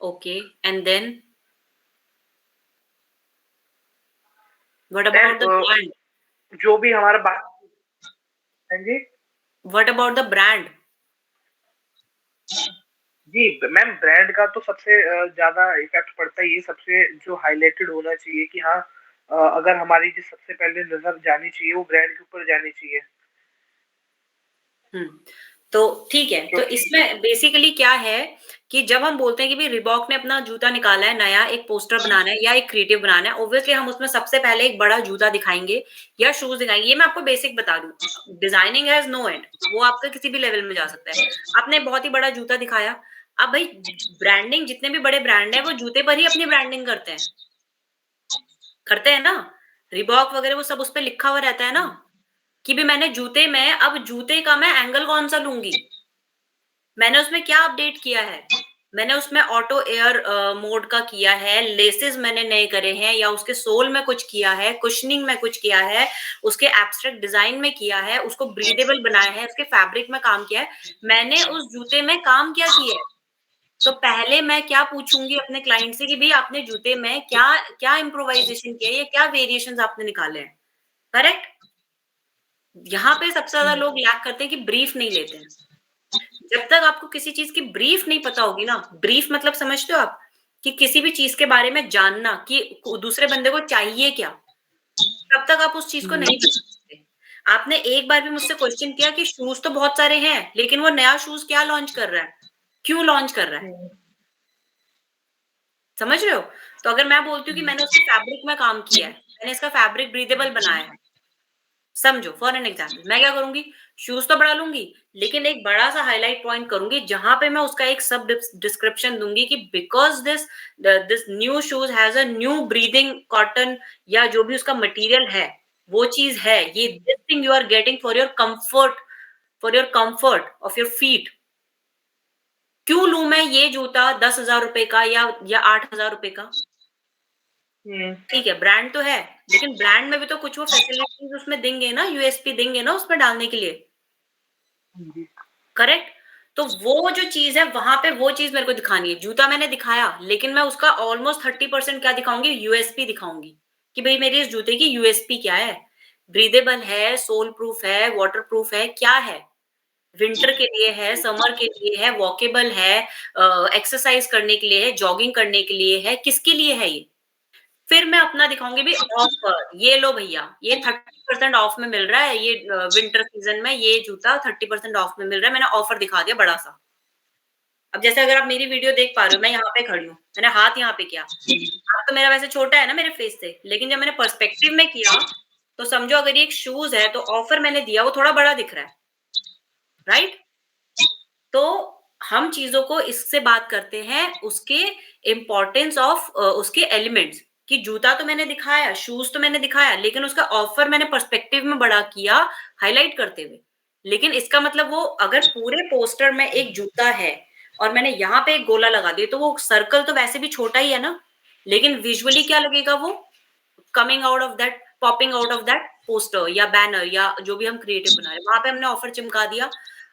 Okay, and then what about the brand? जो भी हमारा बात, हाँ जी, व्हाट अबाउट द ब्रांड? जी मैम, ब्रांड का तो सबसे ज्यादा इफेक्ट पड़ता ही है, सबसे जो हाईलाइटेड होना चाहिए कि हाँ अगर हमारी जो सबसे पहले नजर जानी चाहिए वो ब्रांड के ऊपर जानी चाहिए। तो ठीक है, तो इसमें बेसिकली क्या है कि जब हम बोलते हैं कि भाई रिबॉक ने अपना जूता निकाला है नया, एक पोस्टर बनाना है या एक क्रिएटिव बनाना है, ऑब्वियसली हम उसमें सबसे पहले एक बड़ा जूता दिखाएंगे या शूज दिखाएंगे। ये मैं आपको बेसिक बता दूं, डिजाइनिंग हैज नो एंड, वो आपका किसी भी लेवल में जा सकता है। आपने बहुत ही बड़ा जूता दिखाया, अब भाई ब्रांडिंग, जितने भी बड़े ब्रांड है वो जूते पर ही अपनी ब्रांडिंग करते हैं ना, रिबॉक वगैरह वो सब उस पर लिखा हुआ रहता है ना कि भी मैंने जूते में, अब जूते का मैं एंगल कौन सा लूंगी, मैंने उसमें क्या अपडेट किया है, मैंने उसमें ऑटो एयर मोड का किया है, लेसेस मैंने नए करे हैं, या उसके सोल में कुछ किया है, कुशनिंग में कुछ किया है, उसके एब्स्ट्रैक्ट डिजाइन में किया है, उसको ब्रीदेबल बनाया है, उसके फैब्रिक में काम किया है, मैंने उस जूते में काम क्या किया है। तो पहले मैं क्या पूछूंगी अपने क्लाइंट से कि भाई आपने जूते में क्या क्या इम्प्रोवाइजेशन किया है, या क्या वेरिएशंस आपने निकाले हैं। करेक्ट? यहाँ पे सबसे ज्यादा लोग लैक करते हैं कि ब्रीफ नहीं लेते हैं। जब तक आपको किसी चीज की ब्रीफ नहीं पता होगी ना, ब्रीफ मतलब समझते हो आप, कि किसी भी चीज के बारे में जानना कि दूसरे बंदे को चाहिए क्या, तब तक आप उस चीज को नहीं बता सकते। आपने एक बार भी मुझसे क्वेश्चन किया कि शूज तो बहुत सारे हैं, लेकिन वो नया शूज क्या लॉन्च कर रहा है, क्यों लॉन्च कर रहा है, समझ रहे हो? तो अगर मैं बोलती हूँ कि मैंने उसके फैब्रिक में काम किया है, मैंने इसका फैब्रिक ब्रीदेबल बनाया है, समझो फॉर एन एग्जाम्पल, मैं क्या करूंगी, शूज तो बड़ा लूंगी, लेकिन एक बड़ा सा हाईलाइट पॉइंट करूंगी जहां पे मैं उसका एक सब डिस्क्रिप्शन दूंगी कि because this new shoes has a new breathing cotton, या जो भी उसका मटेरियल है वो चीज है, ये this thing you are getting for your comfort of your feet. क्यों लू मैं ये जूता 10,000 रुपए का या 8,000 रुपए का? ठीक है, ब्रांड तो है, लेकिन ब्रांड में भी तो कुछ वो फैसिलिटीज उसमें देंगे ना, यूएसपी देंगे ना उसमें डालने के लिए। करेक्ट? तो वो जो चीज है वहां पे वो चीज मेरे को दिखानी है। जूता मैंने दिखाया, लेकिन मैं उसका ऑलमोस्ट 30% क्या दिखाऊंगी, यूएसपी दिखाऊंगी कि भाई मेरी इस जूते की यूएसपी क्या है, ब्रीदेबल है, सोल प्रूफ है, वाटर प्रूफ है, क्या है, विंटर के लिए है, समर के लिए है, वॉकेबल है, एक्सरसाइज करने के लिए है, जॉगिंग करने के लिए है, किसके लिए है ये। फिर मैं अपना दिखाऊंगी भी ऑफर, ये लो भैया, ये 30% ऑफ में मिल रहा है, ये विंटर सीजन में ये जूता 30% ऑफ में मिल रहा है, मैंने ऑफर दिखा दिया बड़ा सा। अब जैसे अगर आप मेरी वीडियो देख पा रहे हो, मैं यहाँ पे खड़ी हूँ, मैंने हाथ यहाँ पे किया, हाथ तो मेरा वैसे छोटा है ना मेरे फेस से, लेकिन जब मैंने पर्सपेक्टिव में किया तो समझो अगर ये एक शूज है तो ऑफर मैंने दिया वो थोड़ा बड़ा दिख रहा है, राइट? तो हम चीजों को इससे बात करते हैं उसके इम्पोर्टेंस ऑफ उसके एलिमेंट्स, कि जूता तो मैंने दिखाया, शूज तो मैंने दिखाया, लेकिन उसका ऑफर मैंने पर्सपेक्टिव में बड़ा किया हाईलाइट करते हुए। लेकिन इसका मतलब वो अगर पूरे पोस्टर में एक जूता है और मैंने यहाँ पे एक गोला लगा दिया तो वो सर्कल तो वैसे भी छोटा ही है ना, लेकिन विजुअली क्या लगेगा, वो coming out of that, popping out of that poster या बैनर या जो भी हम क्रिएटिव बना रहे हैं, वहां पे हमने ऑफर चिमका दिया,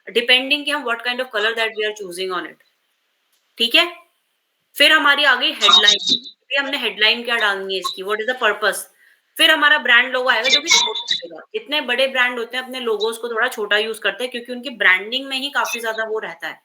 डिपेंडिंग कि हम what kind of colour that we are choosing on it. ठीक है, फिर हमारी आ गई हेडलाइन, हमने हेडलाइन क्या डालनी है इसकी, व्हाट इज द पर्पस। फिर हमारा ब्रांड लोगो आएगा जो कि छोटा होगा, इतने बड़े ब्रांड होते हैं अपने लोगोस को थोड़ा छोटा यूज करते हैं क्योंकि उनकी ब्रांडिंग में ही काफी ज्यादा वो रहता है,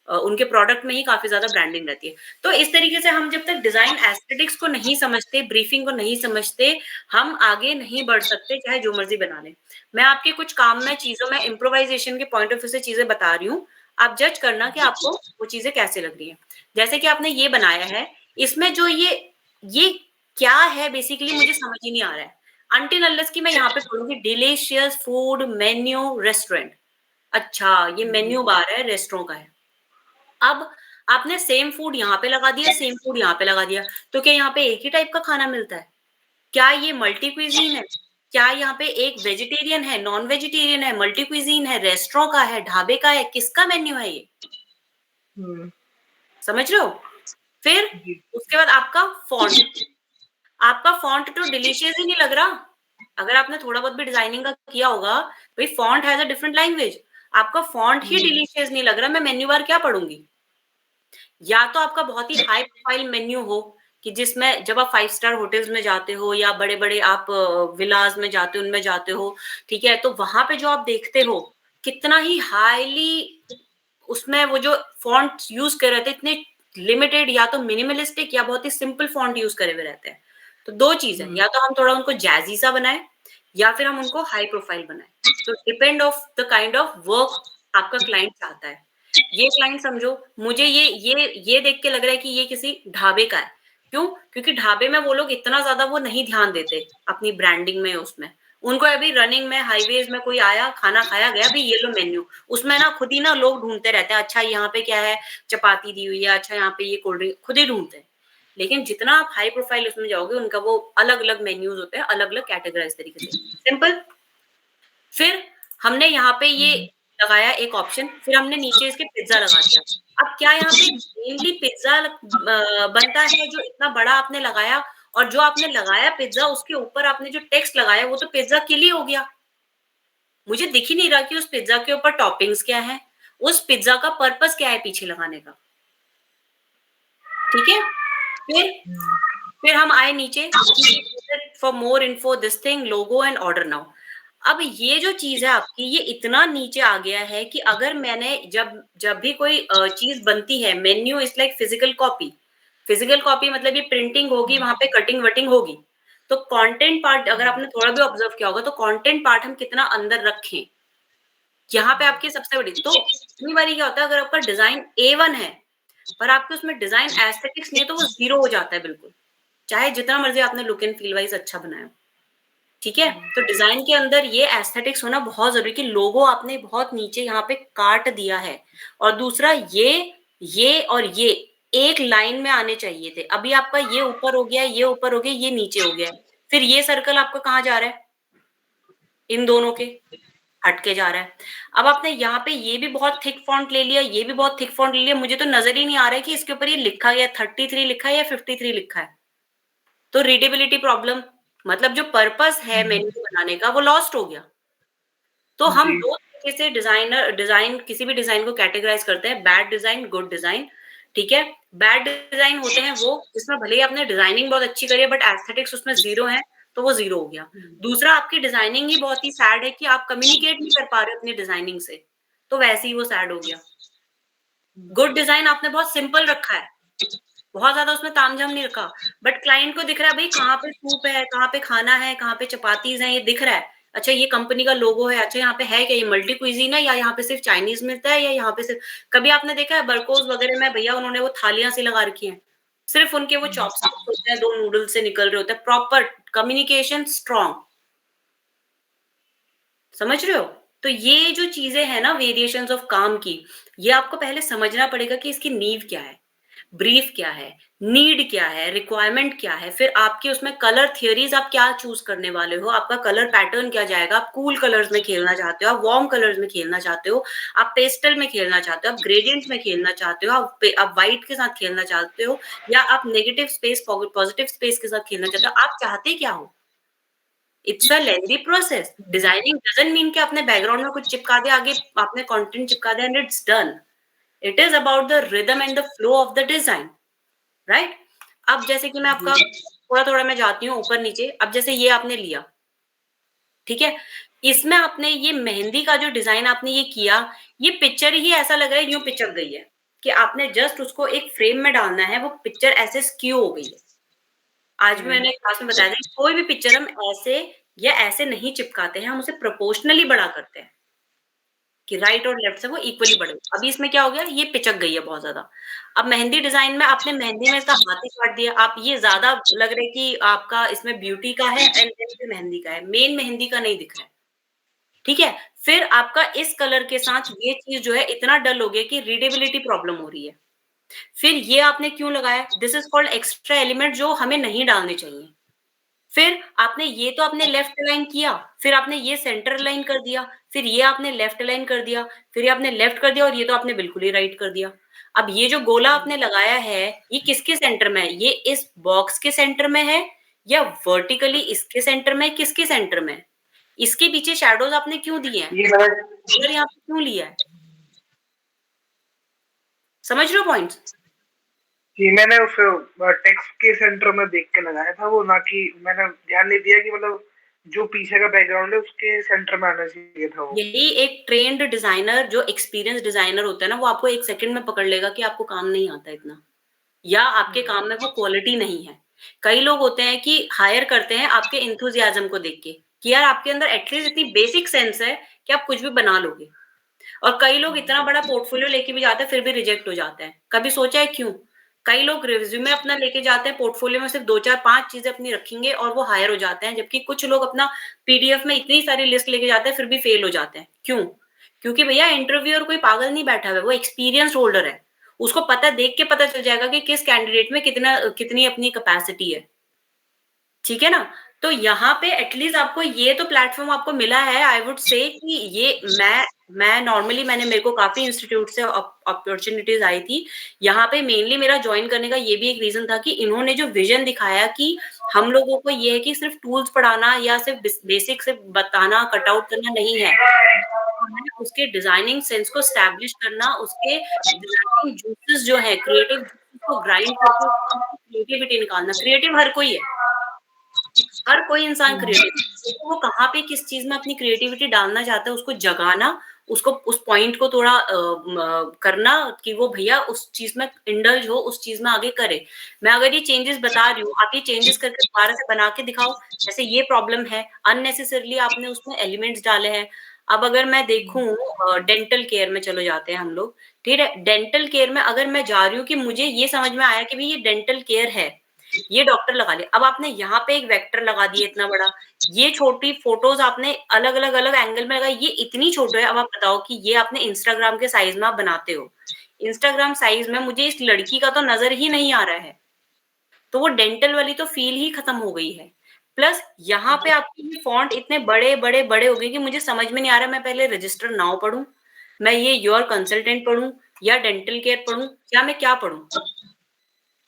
उनके प्रोडक्ट में ही काफी ज्यादा ब्रांडिंग रहती है। तो इस तरीके से हम जब तक डिजाइन एस्थेटिक्स को नहीं समझते, ब्रीफिंग को नहीं समझते, हम आगे नहीं बढ़ सकते, चाहे जो मर्जी बना लें। मैं आपके कुछ काम में चीजों में इम्प्रोवाइजेशन के पॉइंट ऑफ व्यू से चीजें बता रही हूँ, आप जज करना कि आपको वो चीजें कैसे लग रही है। जैसे कि आपने ये बनाया है, इसमें जो ये क्या है बेसिकली मुझे समझ ही नहीं आ रहा है, अनटिल अनलेस कि मैं यहाँ पे बोलूंगी डिलीशियस फूड मेन्यू रेस्टोरेंट। अच्छा, ये मेन्यू बार है, रेस्टोरेंट का है। अब आपने सेम फूड यहाँ पे लगा दिया, सेम फूड यहाँ पे लगा दिया, तो क्या यहाँ पे एक ही टाइप का खाना मिलता है? क्या ये मल्टी क्विजीन है? क्या यहाँ पे एक वेजिटेरियन है, नॉन वेजिटेरियन है, मल्टी क्विजीन है, रेस्टोरेंट का है, ढाबे का है, किसका मेन्यू है ये? समझ रहे हो? फिर उसके बाद आपका फॉन्ट तो डिलीशियस ही नहीं लग रहा। अगर आपने थोड़ा बहुत भी डिजाइनिंग का किया होगा, भाई font has a different language, आपका फॉन्ट ही डिलीशियस नहीं लग रहा, मैं मेन्यू बार क्या पढ़ूंगी? या तो आपका बहुत ही हाई प्रोफाइल मेन्यू हो कि जिसमें जब आप 5 स्टार होटल्स में जाते हो या बड़े बड़े आप विलास में जाते हो, उनमें जाते हो, ठीक है, तो वहां पे जो आप देखते हो कितना ही हाईली उसमें वो जो फॉन्ट यूज कर रहे थे इतने लिमिटेड, या तो मिनिमलिस्टिक या बहुत ही सिंपल फॉन्ट यूज करे हुए रहते हैं। तो दो चीज है, या तो हम थोड़ा उनको जैजी सा बनाए या फिर हम उनको हाई प्रोफाइल बनाए। तो depend of the kind of work आपका क्लाइंट चाहता है। ये क्लाइंट समझो, मुझे ये देख के लग रहा है कि ये किसी ढाबे का है। क्यों? क्योंकि ढाबे में वो लोग इतना ज्यादा वो नहीं ध्यान देते अपनी ब्रांडिंग में, उसमें उनको अभी रनिंग में हाईवेज में कोई आया, खाना खाया गया, अभी ये लो मेन्यू, उसमें ना खुद ही ना लोग ढूंढते रहते हैं, अच्छा यहाँ पे क्या है, चपाती दी हुई है, अच्छा यहाँ पे ये कोल्ड ड्रिंक, खुद ही ढूंढते हैं। लेकिन जितना आप हाई प्रोफाइल उसमें जाओगे, उनका वो अलग अलग मेन्यूज होते हैं, अलग अलग कैटेगराइज तरीके से, सिंपल। फिर हमने यहाँ पे ये लगाया एक ऑप्शन, फिर हमने नीचे इसके पिज्जा लगा दिया। अब क्या यहाँ पे मेनली पिज्जा बनता है जो इतना बड़ा आपने लगाया, और जो आपने लगाया पिज्जा उसके ऊपर आपने जो टेक्स्ट लगाया वो तो पिज्जा के लिए हो गया। मुझे दिख ही नहीं रहा कि उस पिज्जा के ऊपर टॉपिंग्स क्या है, उस पिज्जा का पर्पस क्या है पीछे लगाने का। ठीक है, फिर हम आए नीचे, for more info this thing logo and order now. अब ये जो चीज है आपकी, ये इतना नीचे आ गया है कि अगर मैंने जब भी कोई चीज बनती है, menu is like physical copy. Physical copy मतलब ये प्रिंटिंग होगी, वहां पे कटिंग वटिंग होगी। तो कंटेंट पार्ट अगर आपने थोड़ा भी ऑब्जर्व किया होगा, तो कंटेंट पार्ट हम कितना अंदर रखें, यहाँ पे आपकी सबसे बड़ी। तो इतनी बारी क्या होता है, अगर आपका डिजाइन A1 है पर आपके उसमें डिजाइन एस्थेटिक्स नहीं है, तो वो 0 हो जाता है बिल्कुल, चाहे जितना मर्जी आपने लुक एंड फील वाइज अच्छा बनाया। ठीक है, तो डिजाइन के अंदर ये एस्थेटिक्स होना बहुत जरूरी, कि लोगो आपने बहुत नीचे यहाँ पे काट दिया है, और दूसरा ये और ये एक लाइन में आने चाहिए थे। अभी आपका ये ऊपर हो गया, ये ऊपर हो गया, ये नीचे हो गया, फिर ये सर्कल आपका कहाँ जा रहा है, इन दोनों के हटके जा रहा है। अब आपने यहाँ पे ये भी बहुत थिक फॉन्ट ले लिया, ये भी बहुत थिक फॉन्ट ले लिया, मुझे तो नजर ही नहीं आ रहा है कि इसके ऊपर ये लिखा गया 33 लिखा है या 53 लिखा है। तो रीडेबिलिटी प्रॉब्लम, मतलब जो पर्पस है मेन्यू बनाने का वो लॉस्ट हो गया। तो हम दो तरीके से डिजाइन किसी भी डिजाइन को कैटेगराइज करते हैं, बैड डिजाइन, गुड डिजाइन। ठीक है, बैड डिजाइन होते हैं वो जिसमें भले ही आपने डिजाइनिंग बहुत अच्छी करी है बट एस्थेटिक्स उसमें 0 है, तो वो 0 हो गया। दूसरा, आपकी डिजाइनिंग ही बहुत ही सैड है कि आप कम्युनिकेट नहीं कर पा रहे अपनी डिजाइनिंग से, तो वैसे ही वो सैड हो गया। गुड डिजाइन आपने बहुत सिंपल रखा है, बहुत ज्यादा उसमें तामझाम नहीं रखा, बट क्लाइंट को दिख रहा है भाई कहाँ पे सूप है, कहाँ पे खाना है, कहाँ पे चपातीज हैं, ये दिख रहा है। अच्छा ये कंपनी का लोगो है, अच्छा यहाँ पे है क्या, ये मल्टी क्विजीन है या यहाँ पे सिर्फ चाइनीज मिलता है या यहाँ पे सिर्फ, कभी आपने देखा है बर्कोस वगैरह में भैया उन्होंने वो थालियां सी लगा रखी हैं, सिर्फ उनके वो चॉपस्टिक्स होते हैं, 2 नूडल्स से निकल रहे होते हैं, प्रॉपर कम्युनिकेशन स्ट्रॉन्ग, समझ रहे हो? तो ये जो चीजें है ना वेरिएशंस ऑफ काम की, ये आपको पहले समझना पड़ेगा कि इसकी नींव क्या है, ब्रीफ क्या है, नीड क्या है, रिक्वायरमेंट क्या है, फिर आपके उसमें कलर थियरीज आप क्या चूज करने वाले हो, आपका कलर पैटर्न क्या जाएगा, आप कूल कलर्स में खेलना चाहते हो, आप वार्म कलर्स में खेलना चाहते हो, आप पेस्टल में खेलना चाहते हो, आप ग्रेडियंट में खेलना चाहते हो, आप व्हाइट के साथ खेलना चाहते हो, या आप नेगेटिव स्पेस पॉजिटिव स्पेस के साथ खेलना चाहते हो, आप चाहते क्या हो? It's a lengthy process. Designing doesn't mean कि आपने बैकग्राउंड में कुछ चिपका दिया, आगे आपने कंटेंट चिपका दिया and it's done. It is about the rhythm and the flow of the design, right? अब जैसे कि मैं आपका थोड़ा थोड़ा मैं जाती हूँ ऊपर नीचे। अब जैसे ये आपने लिया, ठीक है, इसमें आपने ये मेहंदी का जो डिजाइन आपने ये किया, ये पिक्चर ही ऐसा लग रहा है यूं पिचक गई है कि आपने जस्ट उसको एक फ्रेम में डालना है, वो पिक्चर ऐसे स्क्यू हो गई है। आज भी मैंने क्लास में बताया था कि कोई भी पिक्चर हम ऐसे या ऐसे नहीं चिपकाते हैं, हम उसे प्रोपोर्शनली बड़ा करते हैं कि राइट और लेफ्ट से वो इक्वली बढ़े। अभी इसमें क्या हो गया, ये पिचक गई है बहुत ज्यादा। अब मेहंदी डिजाइन में आपने मेहंदी में इसका हाथ ही काट दिया, आप ये ज्यादा लग रहा है कि आपका इसमें ब्यूटी का है एंड देन मेहंदी का है, मेन मेहंदी का नहीं दिख रहा है, ठीक है? फिर आपका इस कलर के साथ ये चीज जो है इतना डल हो गया कि रीडेबिलिटी प्रॉब्लम हो रही है। फिर ये आपने क्यों लगाया, this is called extra element जो हमें नहीं डालने चाहिए। फिर आपने ये तो आपने लेफ्ट अलाइन किया, फिर आपने ये सेंटर अलाइन कर दिया, फिर ये आपने लेफ्ट अलाइन कर दिया, फिर ये आपने लेफ्ट कर दिया और ये तो आपने बिल्कुल ही राइट कर दिया। अब ये जो गोला आपने लगाया है ये किसके सेंटर में है, ये इस बॉक्स के सेंटर में है या वर्टिकली इसके सेंटर में, किसके सेंटर में? इसके पीछे शैडोज आपने क्यों दिए हैं, ये मैंने कलर यहाँ पे क्यों लिया है? समझ रहे हो पॉइंट्स? जी मैंने उस टेक्स्ट के सेंटर में देख के लगाया था वो, ना कि मैंने ध्यान नहीं दिया कि मतलब जो पीछे का बैकग्राउंड है उसके सेंटर में आना चाहिए था वो। यही एक ट्रेंड डिजाइनर जो एक्सपीरियंस डिजाइनर होता है ना, वो आपको 1 सेकंड में पकड़ लेगा कि आपको काम नहीं आता इतना, या आपके काम में वो क्वालिटी नहीं है। कई लोग होते हैं कि हायर करते हैं आपके एंथुसियाज्म को देख के कि यार आपके अंदर एटलीस्ट इतनी बेसिक सेंस है कि आप कुछ भी बना लोगे, और कई लोग इतना बड़ा पोर्टफोलियो लेके भी जाते हैं फिर भी रिजेक्ट हो जाते हैं। कभी सोचा है क्यों? कई लोग रिज्यूमे अपना लेके जाते हैं, पोर्टफोलियो में सिर्फ 2 4 5 चीजें अपनी रखेंगे और वो हायर हो जाते हैं, जबकि कुछ लोग अपना पीडीएफ में इतनी सारी लिस्ट लेके जाते हैं फिर भी फेल हो जाते हैं। क्यों? क्योंकि भैया इंटरव्यूअर कोई पागल नहीं बैठा हुआ है, वो एक्सपीरियंस होल्डर है, उसको पता देख के पता चल जाएगा कि किस कैंडिडेट में कितनी अपनी कैपेसिटी है, ठीक है ना? तो यहाँ पे एटलीस्ट आपको ये तो प्लेटफॉर्म आपको मिला है। आई वुड से कि ये मैं नॉर्मली मेरे को काफी इंस्टीट्यूट से अपॉर्चुनिटीज आई थी। यहाँ पे मेनली मेरा ज्वाइन करने का ये भी एक रीजन था कि इन्होंने जो विजन दिखाया कि हम लोगों को ये है कि सिर्फ टूल्स पढ़ाना या सिर्फ बेसिक से बताना, कट आउट करना नहीं है, उसके डिजाइनिंग सेंस को स्टैब्लिश करना, उसके डिजाइनिंग जूसेस जो है क्रिएटिव को ग्राइंड करके क्रिएटिविटी निकालना। क्रिएटिव हर कोई है, हर कोई इंसान क्रिएटिव, तो वो कहाँ पे किस चीज में अपनी क्रिएटिविटी डालना चाहता है उसको जगाना, उसको उस पॉइंट को थोड़ा करना कि वो भैया उस चीज में इंडल्ज हो, उस चीज में आगे करे। मैं अगर ये चेंजेस बता रही हूँ, आप ये चेंजेस करके दोबारा से बना के दिखाओ। जैसे ये प्रॉब्लम है, अननेसेसरली आपने उसमें एलिमेंट्स डाले हैं। अब अगर मैं देखूं डेंटल केयर में चलो जाते हैं हम लोग, ठीक है? डेंटल केयर में अगर मैं जा रही हूँ कि मुझे ये समझ में आया कि भाई ये डेंटल केयर है, ये डॉक्टर लगा लिया। अब आपने यहाँ पे एक वेक्टर लगा दिया इतना बड़ा, ये छोटी फोटोज आपने अलग अलग एंगल में लगाई, ये इतनी छोटी है। अब आप बताओ कि ये आपने इंस्टाग्राम के साइज में आप बनाते हो, इंस्टाग्राम साइज में मुझे इस लड़की का तो नजर ही नहीं आ रहा है, तो वो डेंटल वाली तो फील ही खत्म हो गई है। प्लस यहाँ पे आपके ये फॉन्ट इतने बड़े बड़े बड़े हो गए कि मुझे समझ में नहीं आ रहा मैं पहले रजिस्टर नाउ पढ़ूं, मैं ये योर कंसल्टेंट पढ़ूं या डेंटल केयर पढ़ूं, या मैं क्या पढ़ूं?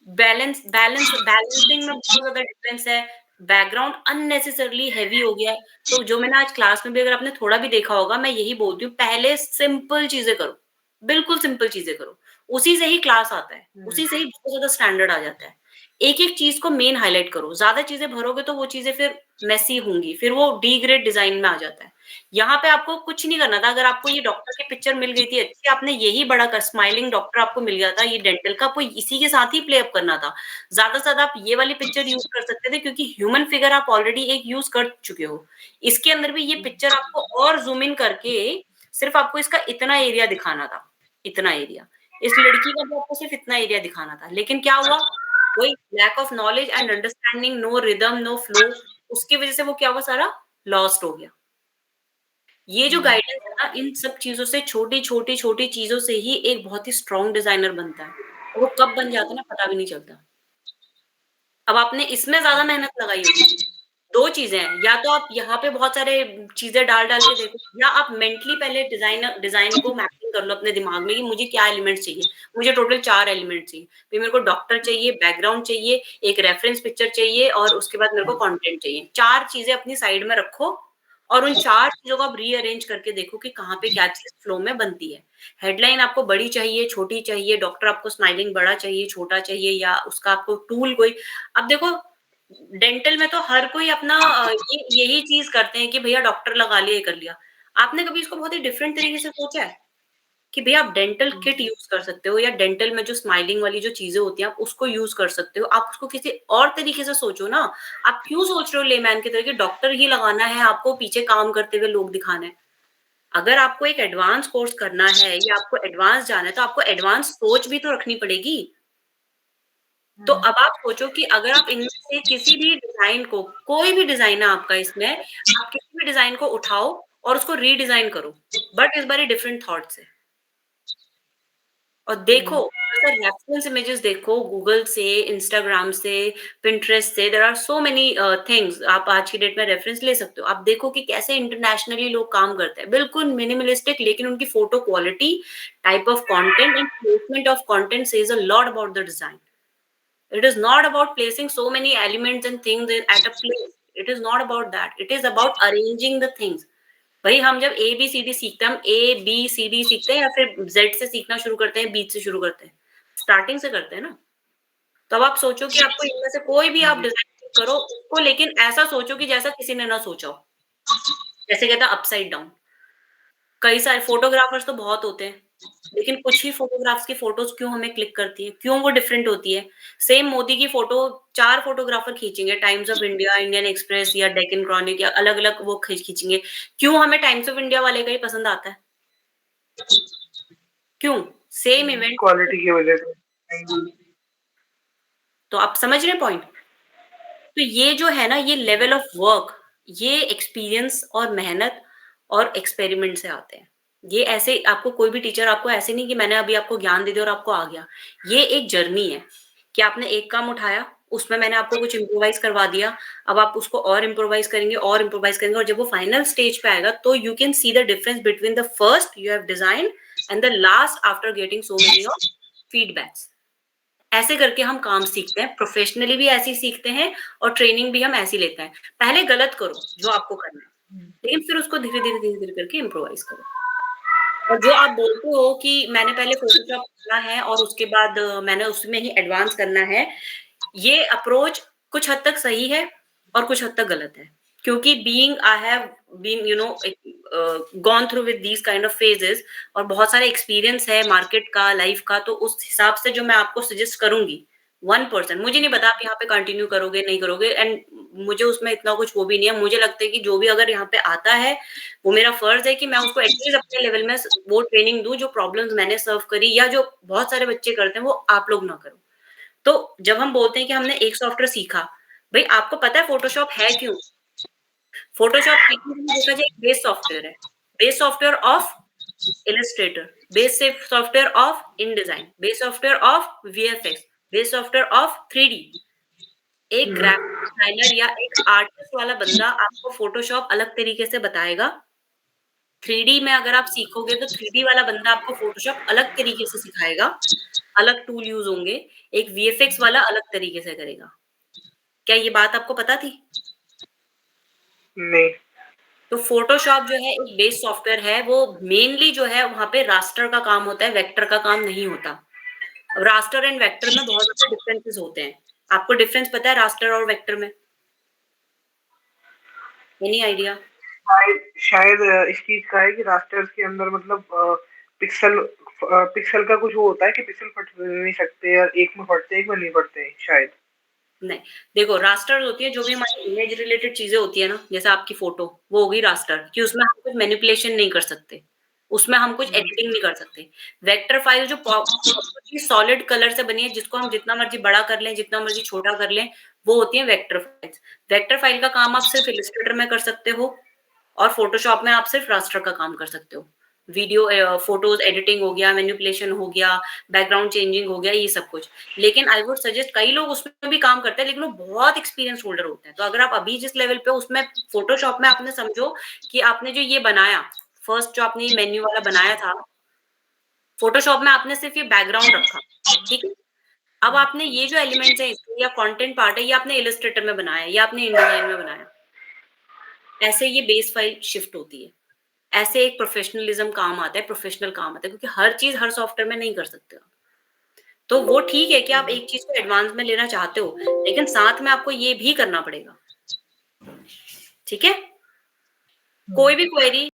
बैलेंसिंग में बहुत ज्यादा डिफरेंस है। बैकग्राउंड अननेसेसरली हैवी हो गया है। तो जो मैंने आज क्लास में भी अगर आपने थोड़ा भी देखा होगा, मैं यही बोलती हूँ, पहले सिंपल चीजें करो, बिल्कुल सिंपल चीजें करो, उसी से ही क्लास आता है, उसी से ही बहुत ज्यादा स्टैंडर्ड आ जाता है। एक-एक चीज़ को मेन हाइलाइट करो। ज़्यादा चीज़ें भरोगे तो वो चीज़ें फिर मेसी होंगी, फिर वो डी ग्रेड डिज़ाइन में आ जाता है। यहाँ पे आपको कुछ नहीं करना था, अगर आपको ये डॉक्टर की पिक्चर मिल गई थी अच्छी, आपने यही बड़ा कर स्माइलिंग डॉक्टर आपको मिल गया था, ये डेंटल का, आपको इसी के साथ ही प्ले अप करना था। ज़्यादा से ज़्यादा आप ये वाली पिक्चर यूज़ कर सकते थे क्योंकि ह्यूमन फिगर आप ऑलरेडी एक यूज़ कर चुके हो। इसके अंदर भी ये पिक्चर आपको और ज़ूम इन करके सिर्फ़ आपको इसका इतना एरिया दिखाना था, इतना एरिया। इस लड़की का भी आपको सिर्फ़ इतना एरिया दिखाना था। लेकिन क्या हुआ? वही lack of knowledge and understanding, no rhythm, no flow, उसकी वज़ह से वो क्या हुआ, सारा लॉस्ट हो गया। ये जो गाइडेंस है ना, इन सब चीज़ों से, छोटी-छोटी चीज़ों से ही एक बहुत ही स्ट्रॉन्ग डिज़ाइनर बनता है। और वो कब बन जाता है ना, पता भी नहीं चलता। अब आपने इसमें ज़्यादा मेहनत लगाई होगी। 2 चीज़ें हैं, या तो आप यहाँ पे बहुत सारे चीज़ें डाल-डाल के देखो, या आप मेंटली पहले डिज़ाइन को मैपिंग कर लो अपने दिमाग में कि मुझे क्या एलिमेंट्स चाहिए। मुझे टोटल 4 एलिमेंट चाहिए। फिर मेरे को डॉक्टर चाहिए, बैकग्राउंड चाहिए, एक रेफरेंस पिक्चर चाहिए और उसके बाद मेरे को कंटेंट चाहिए। 4 चीज़ें अपनी साइड में रखो और उन 4 चीज़ों को आप रीअरेंज करके देखो कि कहाँ पे क्या चीज़ फ्लो में बनती है। हेडलाइन आपको बड़ी चाहिए, छोटी चाहिए, डॉक्टर आपको स्माइलिंग बड़ा चाहिए, छोटा चाहिए, या उसका आपको टूल कोई। अब देखो डेंटल में तो हर कोई अपना ये यही चीज़ करते हैं कि भैया डॉक्टर लगा लिया, ये कर लिया। आपने कभी इसको बहुत ही डिफरेंट तरीके से सोचा है? कि भैया आप डेंटल किट यूज़ कर सकते हो, या डेंटल में जो स्माइलिंग वाली जो चीज़ें होती हैं, आप उसको यूज़ कर सकते हो। आप उसको किसी और तरीके से सोचो ना। आप क्यों सोच रहे हो लेमैन की तरह कि डॉक्टर ही लगाना है, आपको पीछे काम करते हुए लोग दिखाने हैं? अगर आपको एक एडवांस कोर्स करना है या आपको एडवांस जाना है, तो आपको एडवांस सोच भी तो रखनी पड़ेगी। तो अब आप सोचो कि अगर आप इनमें से किसी भी डिज़ाइन को, कोई भी डिज़ाइन है आपका इसमें, आप किसी भी डिज़ाइन को उठाओ और उसको रीडिज़ाइन करो, बट इस बारी डिफरेंट थॉट से। और देखो, अगर रेफरेंस इमेजेस देखो गूगल से, इंस्टाग्राम से, पिंटरेस्ट से, there are so many things. आप आज की डेट में रेफरेंस ले सकते हो। आप देखो कि कैसे इंटरनेशनली लोग काम करते हैं, बिल्कुल मिनिमलिस्टिक, लेकिन उनकी photo quality, type of content and placement of content says a lot about the design. It is not about placing so many elements and things at a place. It is not about that. It is about arranging the things. भाई हम जब A B C D सीखते हैं, हम A B C D सीखते हैं या फिर जेड से सीखना शुरू करते हैं, बीच से शुरू करते हैं? स्टार्टिंग से करते हैं ना। तो अब आप सोचो कि आपको इनमें से कोई भी आप डिजाइन करो उसको, लेकिन ऐसा सोचो कि जैसा किसी ने ना सोचा हो। जैसे कहता है अपसाइड डाउन। कई सारे फोटोग्राफर्स तो बहुत होते हैं, लेकिन कुछ ही फोटोग्राफ्स की फोटोज क्यों हमें क्लिक करती है, क्यों वो डिफरेंट होती है? सेम मोदी की फोटो 4 फोटोग्राफर खींचेंगे, times of India, Indian express या डेक्कन क्रॉनिक, या अलग-अलग वो खींचेंगे। क्यों हमें टाइम्स ऑफ इंडिया वाले का ही पसंद आता है? क्यों? Same event. क्वालिटी की वजह से। तो आप समझ रहे हैं पॉइंट? तो ये जो है ना, ये लेवल ऑफ वर्क, ये एक्सपीरियंस और मेहनत और एक्सपेरिमेंट से आते हैं। ये ऐसे आपको कोई भी टीचर आपको ऐसे नहीं कि मैंने अभी आपको ज्ञान दे दिया और आपको आ गया। ये एक जर्नी है कि आपने एक काम उठाया, उसमें मैंने आपको कुछ इम्प्रोवाइज करवा दिया, अब आप उसको और इम्प्रोवाइज करेंगे और इम्प्रोवाइज करेंगे, और जब वो फाइनल स्टेज पे आएगा तो you can see the difference between the first you have design and the last after getting so many of feedbacks. ऐसे करके हम काम सीखते हैं, प्रोफेशनली भी ऐसे ही सीखते हैं और ट्रेनिंग भी हम ऐसी लेते हैं। पहले गलत करो जो आपको करना है, लेकिन फिर उसको धीरे-धीरे करके इम्प्रोवाइज़ करो। और जो आप बोलते हो कि मैंने पहले फ़ोटोशॉप करना है और उसके बाद मैंने उसमें ही एडवांस करना है, ये अप्रोच कुछ हद तक सही है और कुछ हद तक गलत है। क्योंकि I have been gone through with these kind of phases, और बहुत सारा एक्सपीरियंस है मार्केट का, लाइफ का, तो उस हिसाब से जो मैं आपको सजेस्ट करूँगी 1%, मुझे नहीं पता आप यहाँ पे कंटिन्यू करोगे, नहीं करोगे, एंड मुझे उसमें इतना कुछ वो भी नहीं है। मुझे लगता है कि जो भी अगर यहाँ पे आता है, वो मेरा फर्ज़ है कि मैं उसको एटलीस्ट अपने लेवल में वो ट्रेनिंग दूँ, जो प्रॉब्लम्स मैंने सर्व करी या जो बहुत सारे बच्चे करते हैं, वो आप लोग ना करो। तो जब हम बोलते हैं कि हमने एक सॉफ्टवेयर सीखा, भई आपको पता है फ़ोटोशॉप है क्यों? फ़ोटोशॉप देखा जाए बेस सॉफ्टवेयर है। Base software of Illustrator, base software of InDesign, base software of VFX, base software of 3D। एक ग्राफिक डिजाइनर या एक आर्टिस्ट वाला बंदा आपको फ़ोटोशॉप अलग तरीके से बताएगा। 3D में अगर आप सीखोगे तो 3D वाला बंदा आपको फ़ोटोशॉप अलग तरीके से सिखाएगा, अलग टूल यूज़ होंगे। एक VFX वाला अलग तरीके से करेगा। क्या ये बात आपको पता थी? नहीं। तो फ़ोटोशॉप जो है एक बेस सॉफ्टवेयर है, वो मेनली जो है वहाँ पे रास्टर का काम होता है, वेक्टर का काम नहीं होता। अब रास्टर एंड वेक्टर में बहुत ज़्यादा डिफरेंसेस होते हैं। आपको डिफरेंस पता है रास्टर और वेक्टर में? Any idea? शायद इस चीज का है कि रास्टर्स के अंदर मतलब पिक्सल का कुछ वो होता है कि पिक्सल फट नहीं सकते, और एक में फटते हैं एक में नहीं फटते शायद। नहीं, देखो रास्टर होती है जो भी हमारी इमेज रिलेटेड चीजें होती है ना, जैसे आपकी फोटो, वो होगी रास्टर कि उसमें हम कुछ मैनिपुलेशन नहीं कर सकते, उसमें हम कुछ एडिटिंग नहीं कर सकते। वेक्टर फाइल जो सॉलिड कलर से बनी है, जिसको हम जितना मर्जी बड़ा कर लें, जितना मर्जी छोटा कर लें, वो होती है वेक्टर फाइल्स। वेक्टर फाइल का काम आप सिर्फ इलस्ट्रेटर में कर सकते हो, और फोटोशॉप में आप सिर्फ रास्टर का काम कर सकते हो। वीडियो फोटोज एडिटिंग हो गया, मैनिपुलेशन हो गया, बैकग्राउंड चेंजिंग हो गया, ये सब कुछ। लेकिन आई वुड सजेस्ट, कई लोग उसमें भी काम करते हैं लेकिन वो बहुत एक्सपीरियंस होल्डर होते हैं। तो अगर आप अभी जिस लेवल पे उसमें फोटोशॉप में आपने समझो कि आपने जो ये बनाया, फर्स्ट जो आपने मेन्यू वाला बनाया था, फोटोशॉप में आपने सिर्फ ये बैकग्राउंड रखा, ठीक है। अब आपने ये जो एलिमेंट्स है या कंटेंट पार्ट है, ये आपने इलस्ट्रेटर में बनाया, या आपने इंडिजाइन में बनाया। ऐसे ये बेस फाइल शिफ्ट होती है। ऐसे एक प्रोफेशनलिज्म काम आता है, प्रोफेशनल काम आता है, क्योंकि हर चीज हर सॉफ्टवेयर में नहीं कर सकते हो। तो वो ठीक है कि आप एक चीज को एडवांस में लेना चाहते हो, लेकिन साथ में आपको ये भी करना पड़ेगा, ठीक है। कोई भी क्वेरी